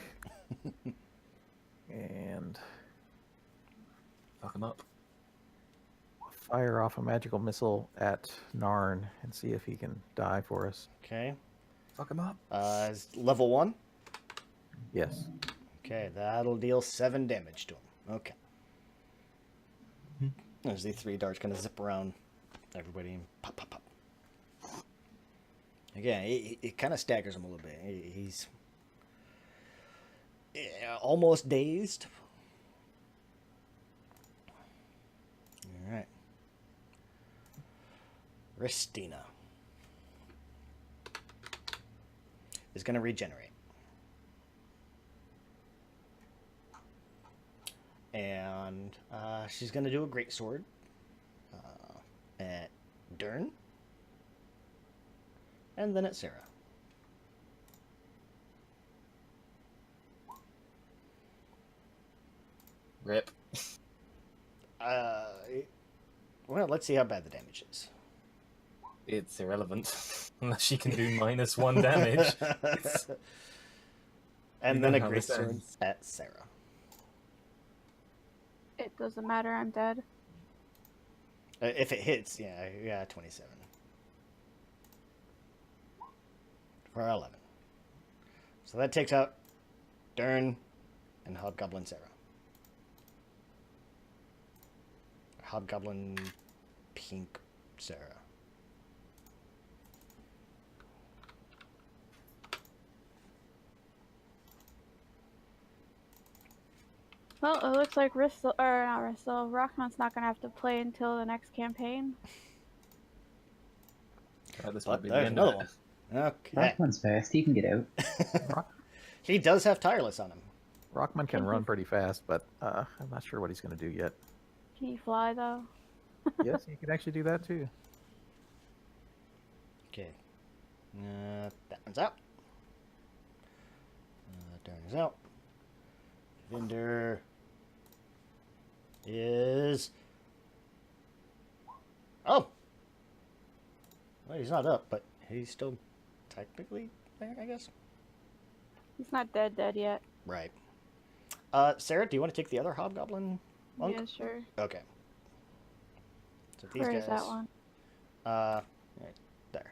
And Fuck him up. fire off a magical missile at Narn and see if he can die for us. Okay. Fuck him up. Is level 1. Yes. Okay, that'll deal 7 damage to him. Okay. As the 3 darts kind of zip around everybody and pop, pop, pop. Again, it kind of staggers him a little bit. He's almost dazed. All right. Ristina is going to regenerate. And she's going to do a greatsword at Dern. And then at Sarah. Rip. Well, let's see how bad the damage is. It's irrelevant. Unless she can do -1 damage. It's- And You then know a how this greatsword ends. at Sarah. It doesn't matter. I'm dead. If it hits, yeah, 27. For 11. So that takes out Dern and Hobgoblin Sarah. Hobgoblin Pink Sarah. Well, it looks like Rockman's not gonna have to play until the next campaign. This But might be the there's end of another it. one. Okay. Rockman's fast. He can get out. He does have tireless on him. Rockman can run pretty fast, but I'm not sure what he's going to do yet. Can you fly though? Yes, he can actually do that too. Okay. That one's out. Dern is out. Vinder is... Oh! Well, he's not up, but he's still technically there, I guess. He's not dead yet. Right. Sarah, do you want to take the other Hobgoblin monk? Yeah, sure. Okay. So these Where guys... is that one? Right there.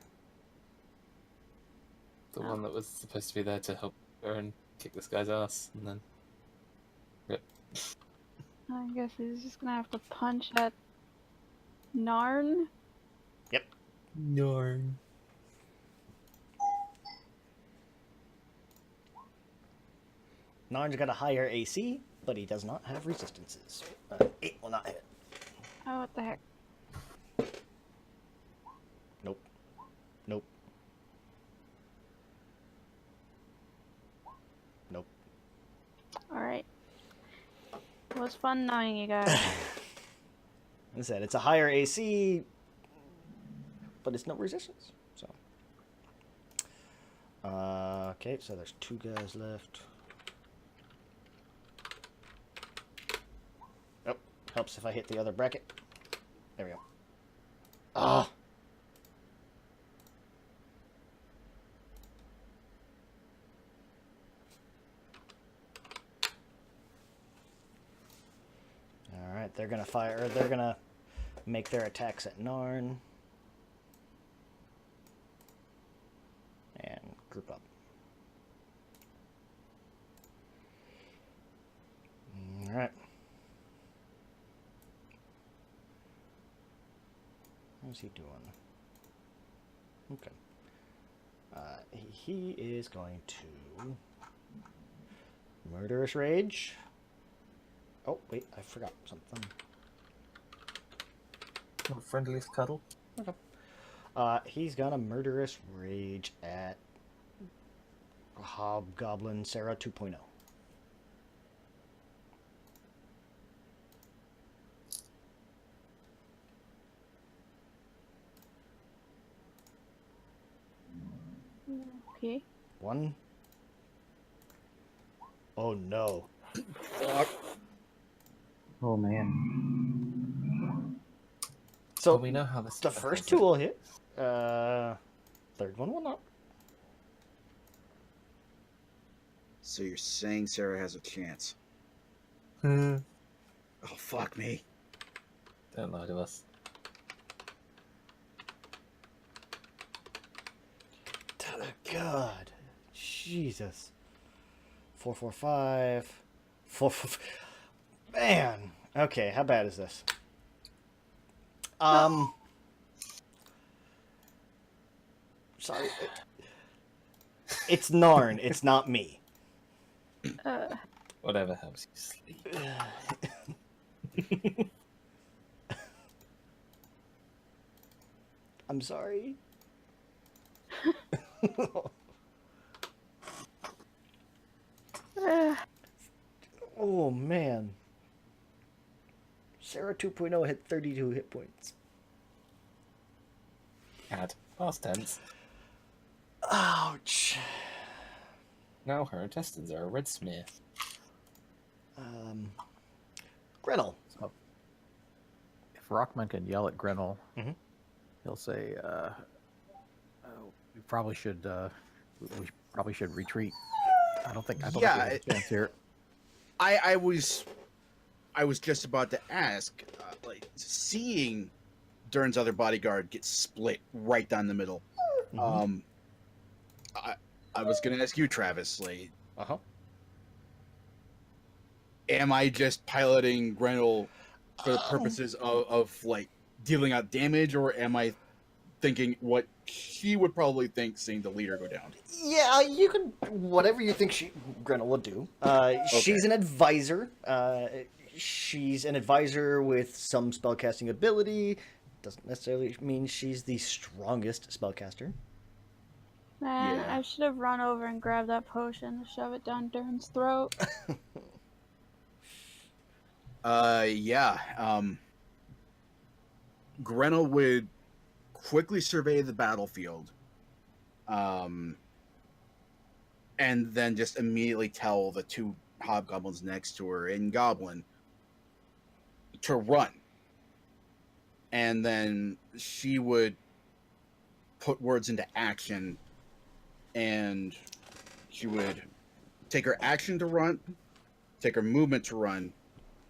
The one that was supposed to be there to help her and kick this guy's ass, and then rip. I guess he's just gonna have to punch at Narn. Norn. Narn's got a higher AC, but he does not have resistances. 8 will not hit. Oh, what the heck? Nope. Nope. Nope. Alright. It was fun knowing you guys. As I said, it's a higher AC, but it's no resistance. So, okay, so there's 2 guys left. Oh, helps if I hit the other bracket. There we go. Ah. All right, they're gonna fire. Or they're gonna make their attacks at Narn. And group up. All right. How's he doing? Okay. He is going to Murderous Rage. Oh, wait, I forgot something. Friendliest cuddle. Okay. He's got a Murderous Rage at Hobgoblin Sarah 2.0. Okay. 1. Oh no. Fuck. Oh man. So Well, we know how this. the okay, first so- 2 will hit. Third one will not. So you're saying Sarah has a chance? Hmm. Oh fuck me. Don't lie to us. God. Jesus. 4, 4, 5. 4, 4. Man. Okay, how bad is this? Sorry. It's Narn. It's not me. Whatever helps you sleep. I'm sorry. Oh man. Sarah 2.0 had 32 hit points. Had past tense. Ouch. Now her intestines are a red smear. Gretel. So if Rockman can yell at Grenell, Mhm. he'll say, "We probably should. We probably should retreat." I don't think we have a chance here. I was just about to ask, like, seeing Dern's other bodyguard get split right down the middle. Mhm. I was gonna ask you, Travis, like, Uh-huh. am I just piloting Grenell for the purposes of like dealing out damage, or am I thinking what she would probably think seeing the leader go down? Yeah, you can whatever you think Gretel will do. She's an advisor. She's an advisor with some spellcasting ability. Doesn't necessarily mean she's the strongest spellcaster. Man, Yeah. I should have run over and grabbed that potion to shove it down Dern's throat. Yeah. Grenell would quickly survey the battlefield, and then just immediately tell the 2 hobgoblins next to her in Goblin to run. And then she would put words into action, and she would take her action to run, take her movement to run,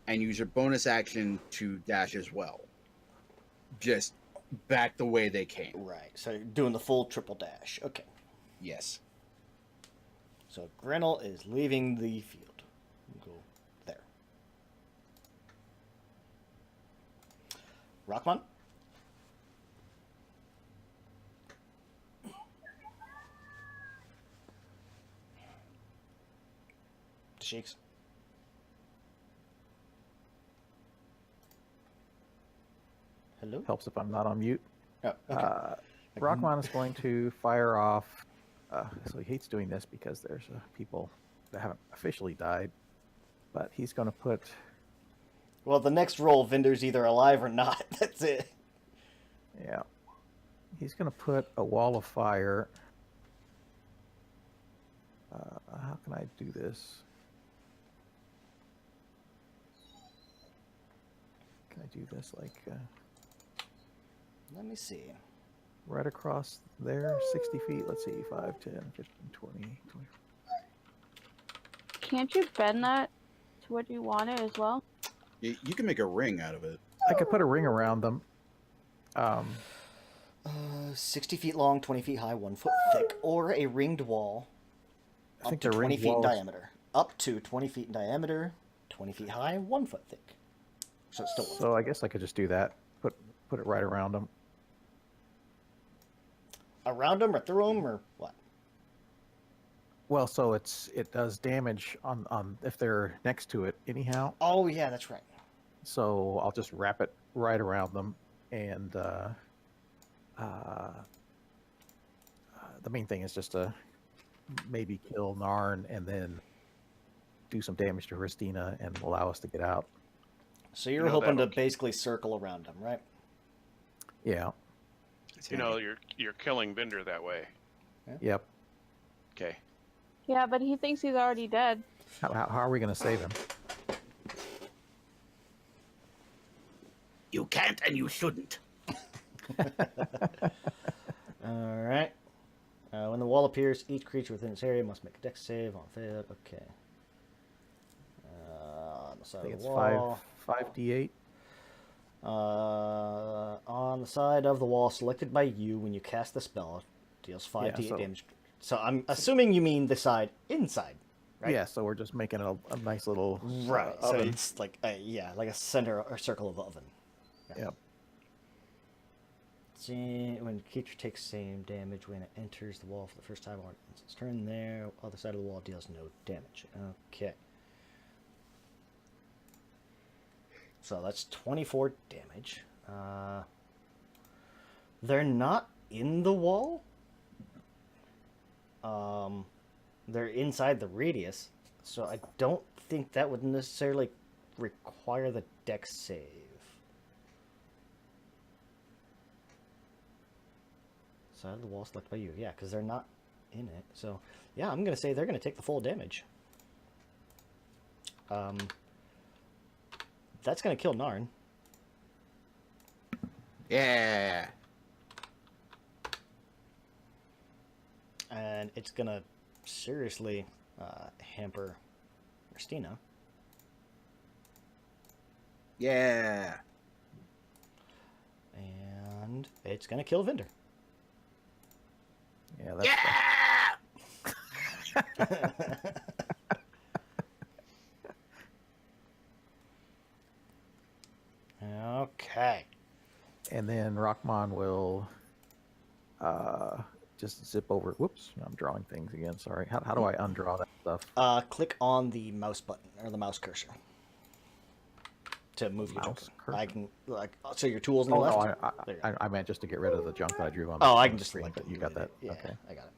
and use her bonus action to dash as well. Just back the way they came. Right. So doing the full triple dash. Okay. Yes. So Grenell is leaving the field. Go there. Rockman? Shakes. Hello? Helps if I'm not on mute. Oh, okay. Rockman is going to fire off. So he hates doing this because there's people that haven't officially died. But he's going to put. Well, the next roll, Vinder's either alive or not. That's it. Yeah. He's going to put a wall of fire. How can I do this? Can I do this like Let me see. right across there, 60 feet? Let's see, 5, 10, 15, 20, 20. Can't you bend that to what you want it as well? You can make a ring out of it. I could put a ring around them. 60 feet long, 20 feet high, 1 foot thick, or a ringed wall I up think to the 20 ringed feet in walls- diameter. Up to 20 feet in diameter, 20 feet high, 1 foot thick. So it's still 1 foot. So I guess I could just do that. Put it right around them. Around them or through them or what? Well, so it does damage on if they're next to it anyhow. Oh, yeah, that's right. So I'll just wrap it right around them, and the main thing is just to maybe kill Narn and then do some damage to Christina and allow us to get out. So you're know hoping to that'll- basically circle around them, right? Yeah. You know, you're killing Vinder that way. Yep. Okay. Yeah, but he thinks he's already dead. How are we going to save him? You can't and you shouldn't. All right. When the wall appears, each creature within its area must make a dex save on failed. Okay. On the I side think of it's the wall. 5d8. On the side of the wall selected by you when you cast the spell, deals 5d8 so- damage. So I'm assuming you mean the side inside, right? Yeah, so we're just making a nice little Right. So oven. it's like like a center or circle of oven. Yep. See, when the creature takes same damage when it enters the wall for the first time on its turn there, other side of the wall deals no damage. Okay. So that's 24 damage. They're not in the wall. They're inside the radius, so I don't think that would necessarily require the dex save. Side of the wall selected by you, yeah, because they're not in it. So, yeah, I'm gonna say they're gonna take the full damage. That's gonna kill Narn. Yeah. And it's gonna seriously hamper Christina. Yeah. And it's gonna kill Vinder. Yeah, that's Okay. And then Rockmon will just zip over. Whoops, I'm drawing things again. Sorry. How do I undraw that stuff? Click on the mouse button or the mouse cursor to move your Mouse Joker. I cursor? can so your tools on the Oh, no, left. There you go. I meant just to get rid of the junk that I drew on. Oh, I on can the just screen, select but it. you got that? Yeah, Okay. I got it.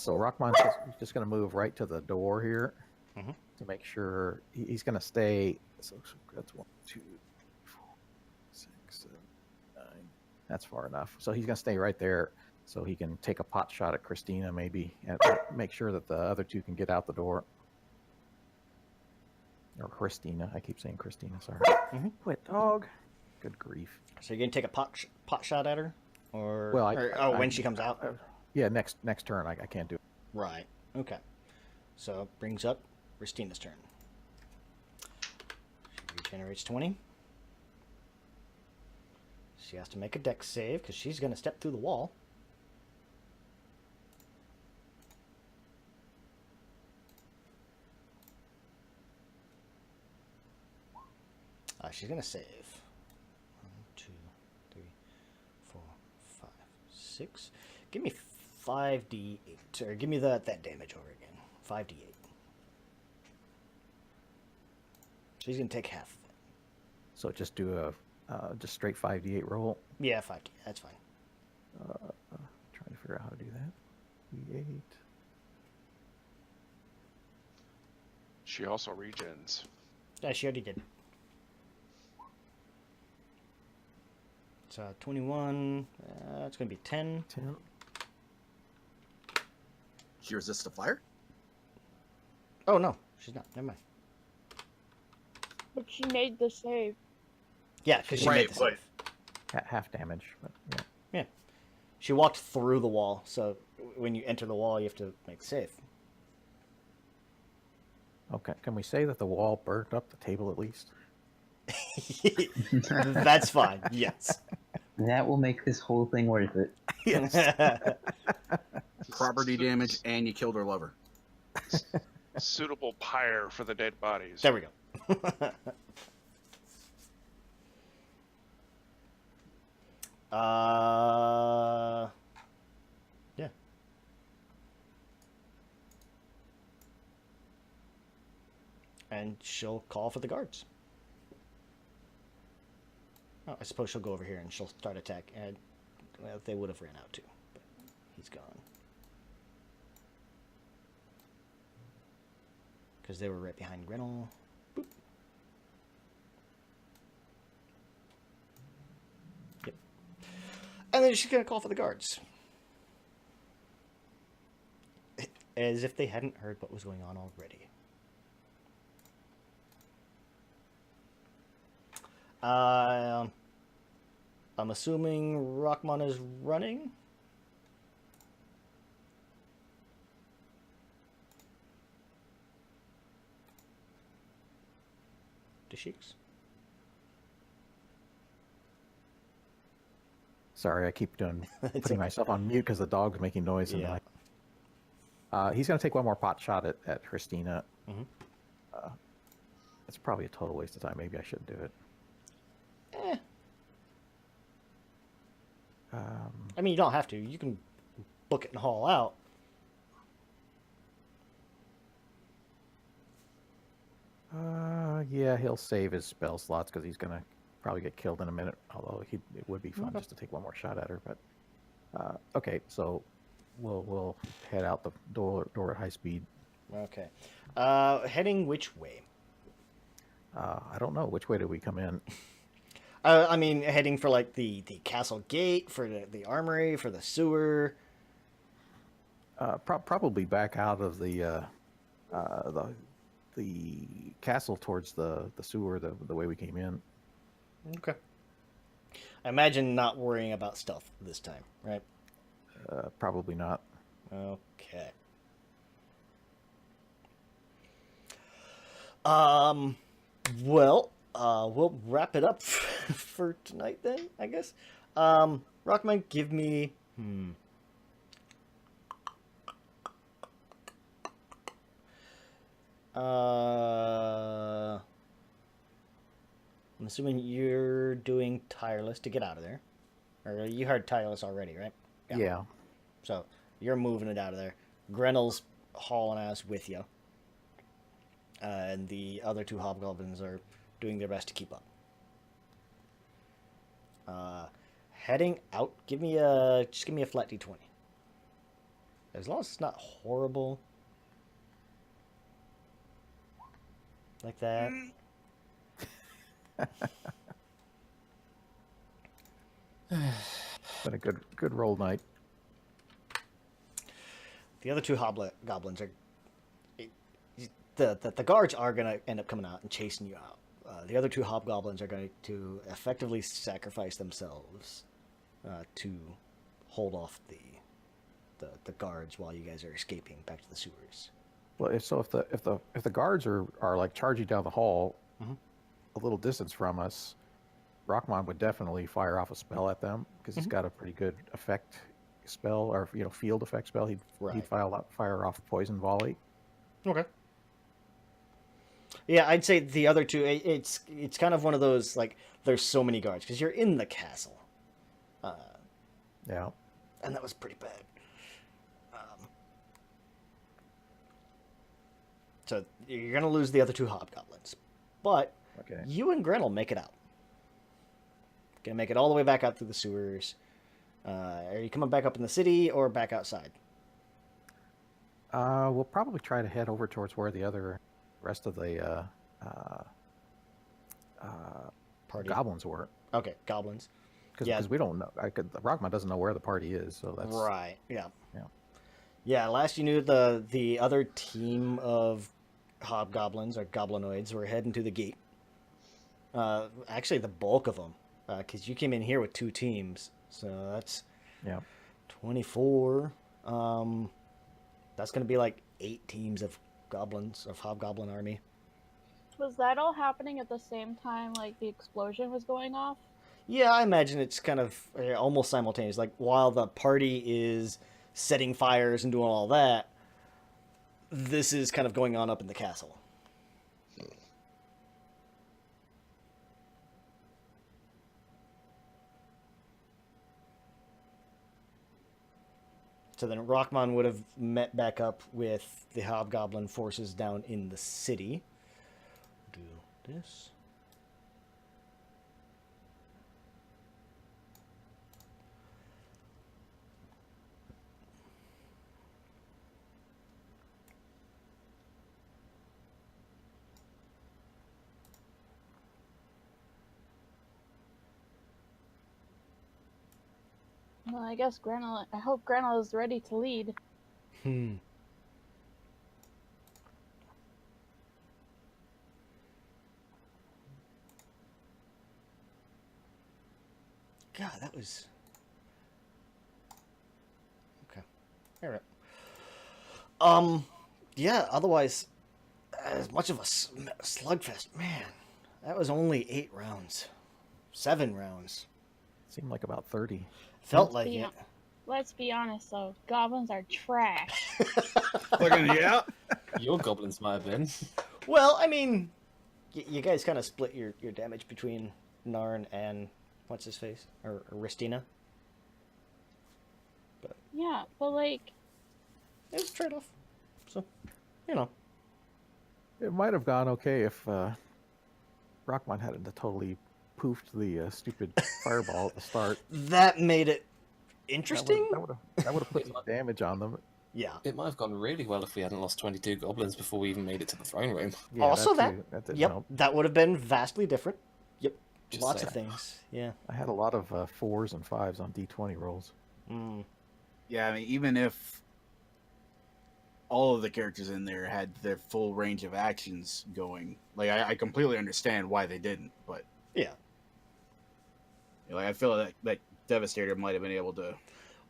So Rockmon's just going to move right to the door here Mhm. to make sure he's going to stay. So that's 1, 2, 4, 6, 7, 9. That's far enough. So he's going to stay right there so he can take a pot shot at Christina maybe and make sure that the other two can get out the door. Or Christina. I keep saying Christina. Sorry. Mhm. Quit, dog. Good grief. So you're gonna take a pot shot at her, or Well, when she comes out. Yeah, next turn I can't do it. Right. Okay. So brings up Christina's turn. She regenerates 20. She has to make a dex save because she's going to step through the wall. She's going to save. 1, 2, 3, 4, 5, 6. Give me 5d8, or give me that damage over again. 5d8. She's going to take half of it. So just do a just straight 5d8 roll. Yeah, 5d8. That's fine. Trying to figure out how to do that. D8. She also regens. Yeah, she already did. It's 21. It's going to be 10. 10. She resists the fire? Oh, no. She's not. Never mind. But she made the save. Yeah, because she made the Right, save. Half damage, but yeah. Yeah. She walked through the wall, so when you enter the wall, you have to make the save. Okay, can we say that the wall burnt up the table at least? That's fine. Yes. That will make this whole thing worth it. Property damage, and you killed her lover. Suitable pyre for the dead bodies. There we go. Yeah. And she'll call for the guards. Oh, I suppose she'll go over here and she'll start attack. And well, they would have ran out too, but he's gone. Because they were right behind Grinnell. Boop. Yep. And then she's going to call for the guards. as if they hadn't heard what was going on already. I'm assuming Rockmon is running. Desheiks? Sorry, I keep doing It's putting okay. myself on mute because the dog's making noise. And Yeah. he's going to take one more pot shot at Christina. Mhm. It's probably a total waste of time. Maybe I shouldn't do it. Eh. Um, I mean, you don't have to. You can book it and haul out. yeah, he'll save his spell slots because he's going to probably get killed in a minute. Although it would be fun Okay. just to take one more shot at her. But okay, so we'll head out the door at high speed. Okay. Heading which way? I don't know. Which way did we come in? I mean, heading for like the castle gate, for the armory, for the sewer. Probably back out of the castle towards the sewer, the way we came in. Okay. I imagine not worrying about stealth this time, right? Probably not. Okay. Well, we'll wrap it up for tonight then, I guess. Rockman, give me. I'm assuming you're doing tireless to get out of there, or you heard tireless already, right? Yeah. So you're moving it out of there. Grenel's hauling ass with you, and the other two hobgoblins are doing their best to keep up. Heading out. Just give me a flat d20. As long as it's not horrible, like that. Been a good roll night. The other two goblins are. The guards are gonna end up coming out and chasing you out. The other two hobgoblins are going to effectively sacrifice themselves to hold off the guards while you guys are escaping back to the sewers. Well, if the guards are like charging down the hall, Mhm. a little distance from us, Rockmon would definitely fire off a spell at them because he's got a pretty good effect spell, or field effect spell. He'd Right. fire off poison volley. Okay. Yeah, I'd say the other two. It's kind of one of those, like, there's so many guards because you're in the castle, Yeah. and that was pretty bad. So you're gonna lose the other two hobgoblins, but Okay. you and Grenel make it out. Gonna make it all the way back out through the sewers. Are you coming back up in the city or back outside? We'll probably try to head over towards where the rest of the Party. goblins were, Okay, goblins. because Yeah. we don't know. Rockmon doesn't know where the party is, so that's Right. Yeah. Yeah. Yeah. Last you knew, the other team of hobgoblins or goblinoids were heading to the gate. Actually, the bulk of them, because you came in here with two teams, so that's Yeah. 24. That's gonna be like 8 teams of goblins, of hobgoblin army. Was that all happening at the same time, like the explosion was going off? Yeah, I imagine it's kind of almost simultaneous. Like, while the party is setting fires and doing all that, this is kind of going on up in the castle. So then Rockmon would have met back up with the hobgoblin forces down in the city. Do this. Well, I guess I hope Granel is ready to lead. God, that was... Okay. All right. Yeah, otherwise, as much of a slugfest, man, that was only 8 rounds. 7 rounds. Seemed like about 30. Felt like it. Let's be honest, though. Goblins are trash. Fucking yeah. Your goblins might have been. Well, I mean, you guys kind of split your damage between Narn and what's his face? Or Ristina. Yeah, but like, It was a trade-off. So, you know. It might have gone okay if Rockmon hadn't totally poofed the stupid fireball at the start. That made it interesting. That would have put some damage on them. Yeah. It might have gone really well if we hadn't lost 22 goblins before we even made it to the throne room. Yeah, Also too, that didn't Yep, help. that would have been vastly different. Yep. Just Lots saying. of things. Yeah. I had a lot of 4s and 5s on D20 rolls. Mm. Yeah, I mean, even if all of the characters in there had their full range of actions going, like I completely understand why they didn't, but Yeah. you know, like I feel like that Devastator might have been able to,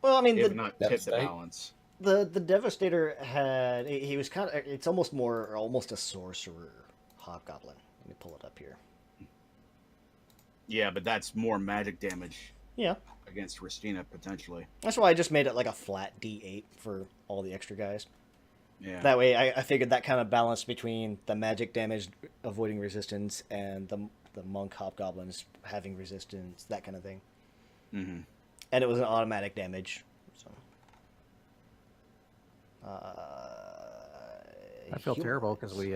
Well, I mean, if the not tip the Devastate. balance. the Devastator had he was kind of it's almost a sorcerer hobgoblin. Let me pull it up here. Yeah, but that's more magic damage Yeah. against Ristina potentially. That's why I just made it like a flat D8 for all the extra guys. Yeah. That way, I figured that kind of balanced between the magic damage avoiding resistance and the monk hobgoblins having resistance, that kind of thing. Mm-hmm. And it was an automatic damage. So. I feel terrible because we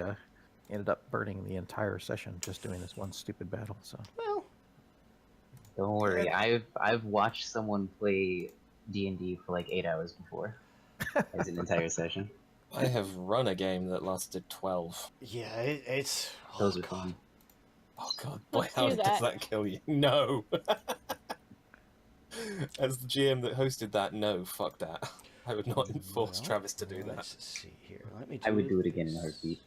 ended up burning the entire session just doing this one stupid battle. So Well, Don't worry, I've watched someone play D&D for like 8 hours before as an entire session. I have run a game that lasted 12. yeah, it's... Those oh, are God. fun. Oh god, boy, Let's how do does that. that kill you? No! As the GM that hosted that, no, fuck that. I would not enforce Well, Travis to do that. Let's see here. Let me I would do it again in a heartbeat.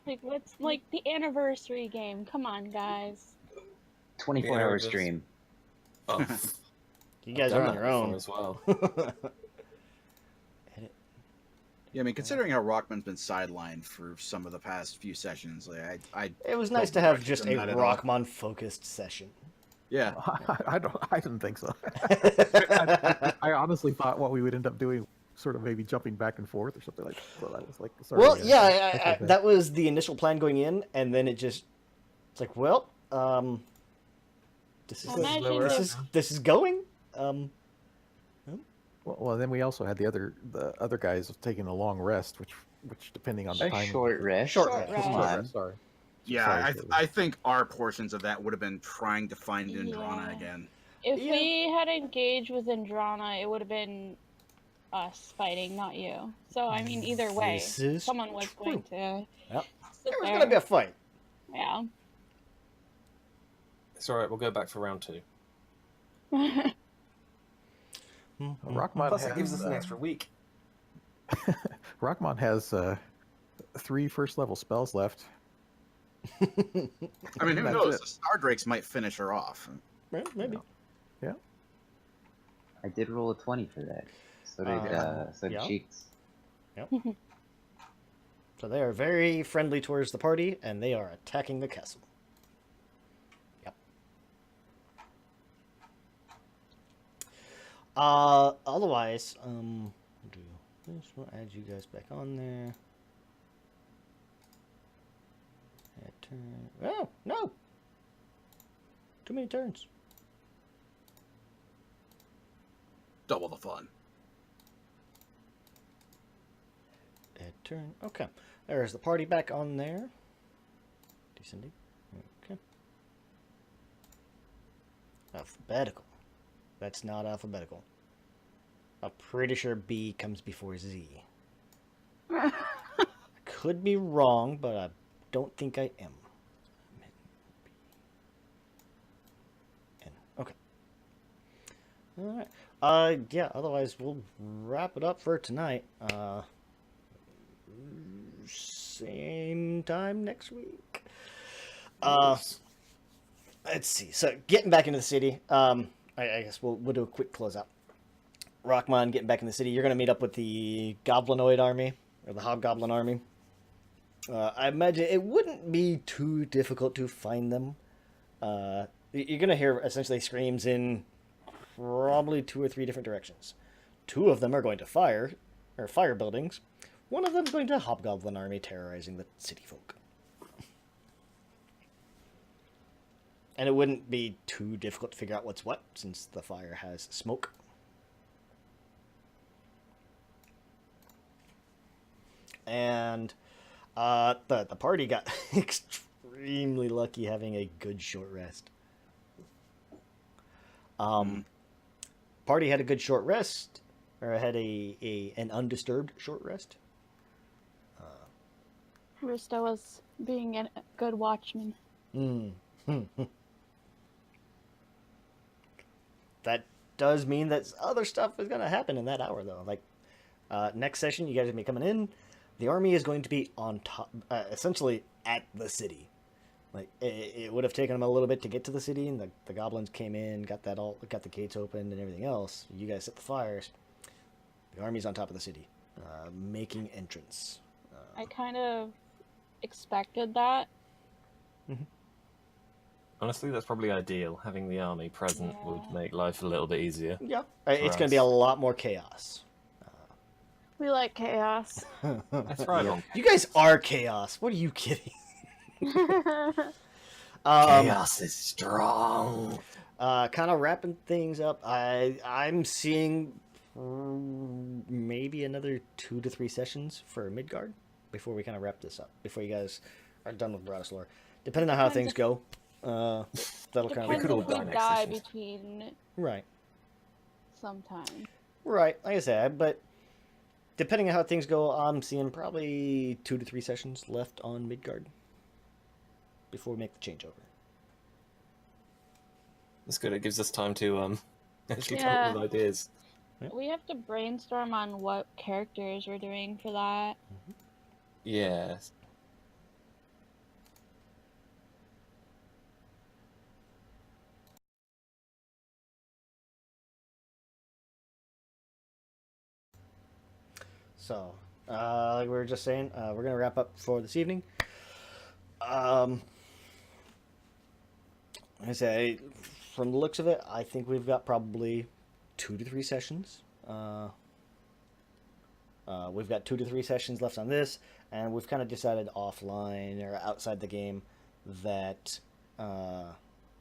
like let's like the anniversary game. Come on, guys. 24-hour just- stream. Oh, You guys I've are done on that your before own. as well. Edit. Yeah, I mean, considering how Rockman's been sidelined for some of the past few sessions, like I It was nice to don't have begrudge just him a that at all. Rockmon focused session. Yeah, I didn't think so. I honestly thought what we would end up doing, sort of maybe jumping back and forth or something like that. So I was like, sorry. Well, guys. yeah, that was the initial plan going in, and then it's like, well, this is Imagine this is going. Well, then we also had the other guys taking a long rest, which depending on the A timing. short rest. Short rest. Come Short on. Sorry. yeah. Sorry, I think our portions of that would have been trying to find Indrana Yeah. again. If Yeah. we had engaged with Andrana, it would have been us fighting, not you. So I mean, either way, This is someone was going to. Yep. sit There was there. gonna be a fight. Yeah. It's alright, we'll go back for round 2. Rockmon Plus, has, it gives us an extra week. Rockmon has 3 first level spells left. I mean, who That's knows? it. The Star Drakes might finish her off. Well, maybe. I did roll a 20 for that. So did yeah. Cheeks. So they are very friendly towards the party, and they are attacking the castle. Yep. Otherwise, we'll do this. We'll add you guys back on there. Add turn. Oh no! Too many turns. Double the fun. Add turn. Okay. There's the party back on there. Descending. Okay. Alphabetical. That's not alphabetical. I'm pretty sure B comes before Z. I could be wrong, but I don't think I am. N. Okay. Alright. Yeah, otherwise we'll wrap it up for tonight. Same time next week. let's see. So getting back into the city. I guess we'll do a quick closeout. Rockmon getting back in the city. You're gonna meet up with the Goblinoid army or the Hobgoblin army. I imagine it wouldn't be too difficult to find them. You're gonna hear essentially screams in probably 2 or 3 different directions. 2 of them are going to fire buildings. 1 of them is going to Hobgoblin army terrorizing the city folk. And it wouldn't be too difficult to figure out what's what, since the fire has smoke. And the party got extremely lucky having a good short rest. Party had a good short rest, or had an undisturbed short rest. Rista was being a good watchman. That does mean that other stuff is going to happen in that hour, though. Like, next session, you guys are going to be coming in. The army is going to be on top, essentially at the city. Like, it would have taken them a little bit to get to the city, and the goblins came in, got the gates opened and everything else. You guys set the fires. The army's on top of the city, making entrance. I kind of expected that. Honestly, that's probably ideal. Having the army present would make life a little bit easier. Yeah, it's going to be a lot more chaos. We like chaos. That's right. You guys are chaos. What are you kidding? Chaos is strong. Kind of wrapping things up. I'm seeing maybe another 2 to 3 sessions for Midgard before we kind of wrap this up. Before you guys are done with Bratislava, depending on how things go, that'll kind of. We could all die sessions. between Right. sometime. Right. Like I said, but depending on how things go, I'm seeing probably 2 to 3 sessions left on Midgard before we make the changeover. That's good. It gives us time to actually come Yeah. up with ideas. We have to brainstorm on what characters we're doing for that. Yeah. So, like we were just saying, we're going to wrap up for this evening. I say, from the looks of it, I think we've got probably 2 to 3 sessions. We've got 2 to 3 sessions left on this, and we've kind of decided offline or outside the game that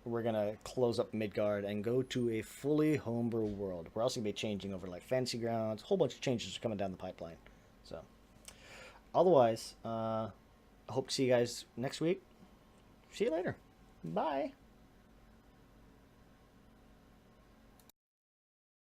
we're going to close up Midgard and go to a fully homebrew world. We're also going to be changing over like Fantasy Grounds. A whole bunch of changes are coming down the pipeline. So, otherwise, I hope to see you guys next week. See you later. Bye.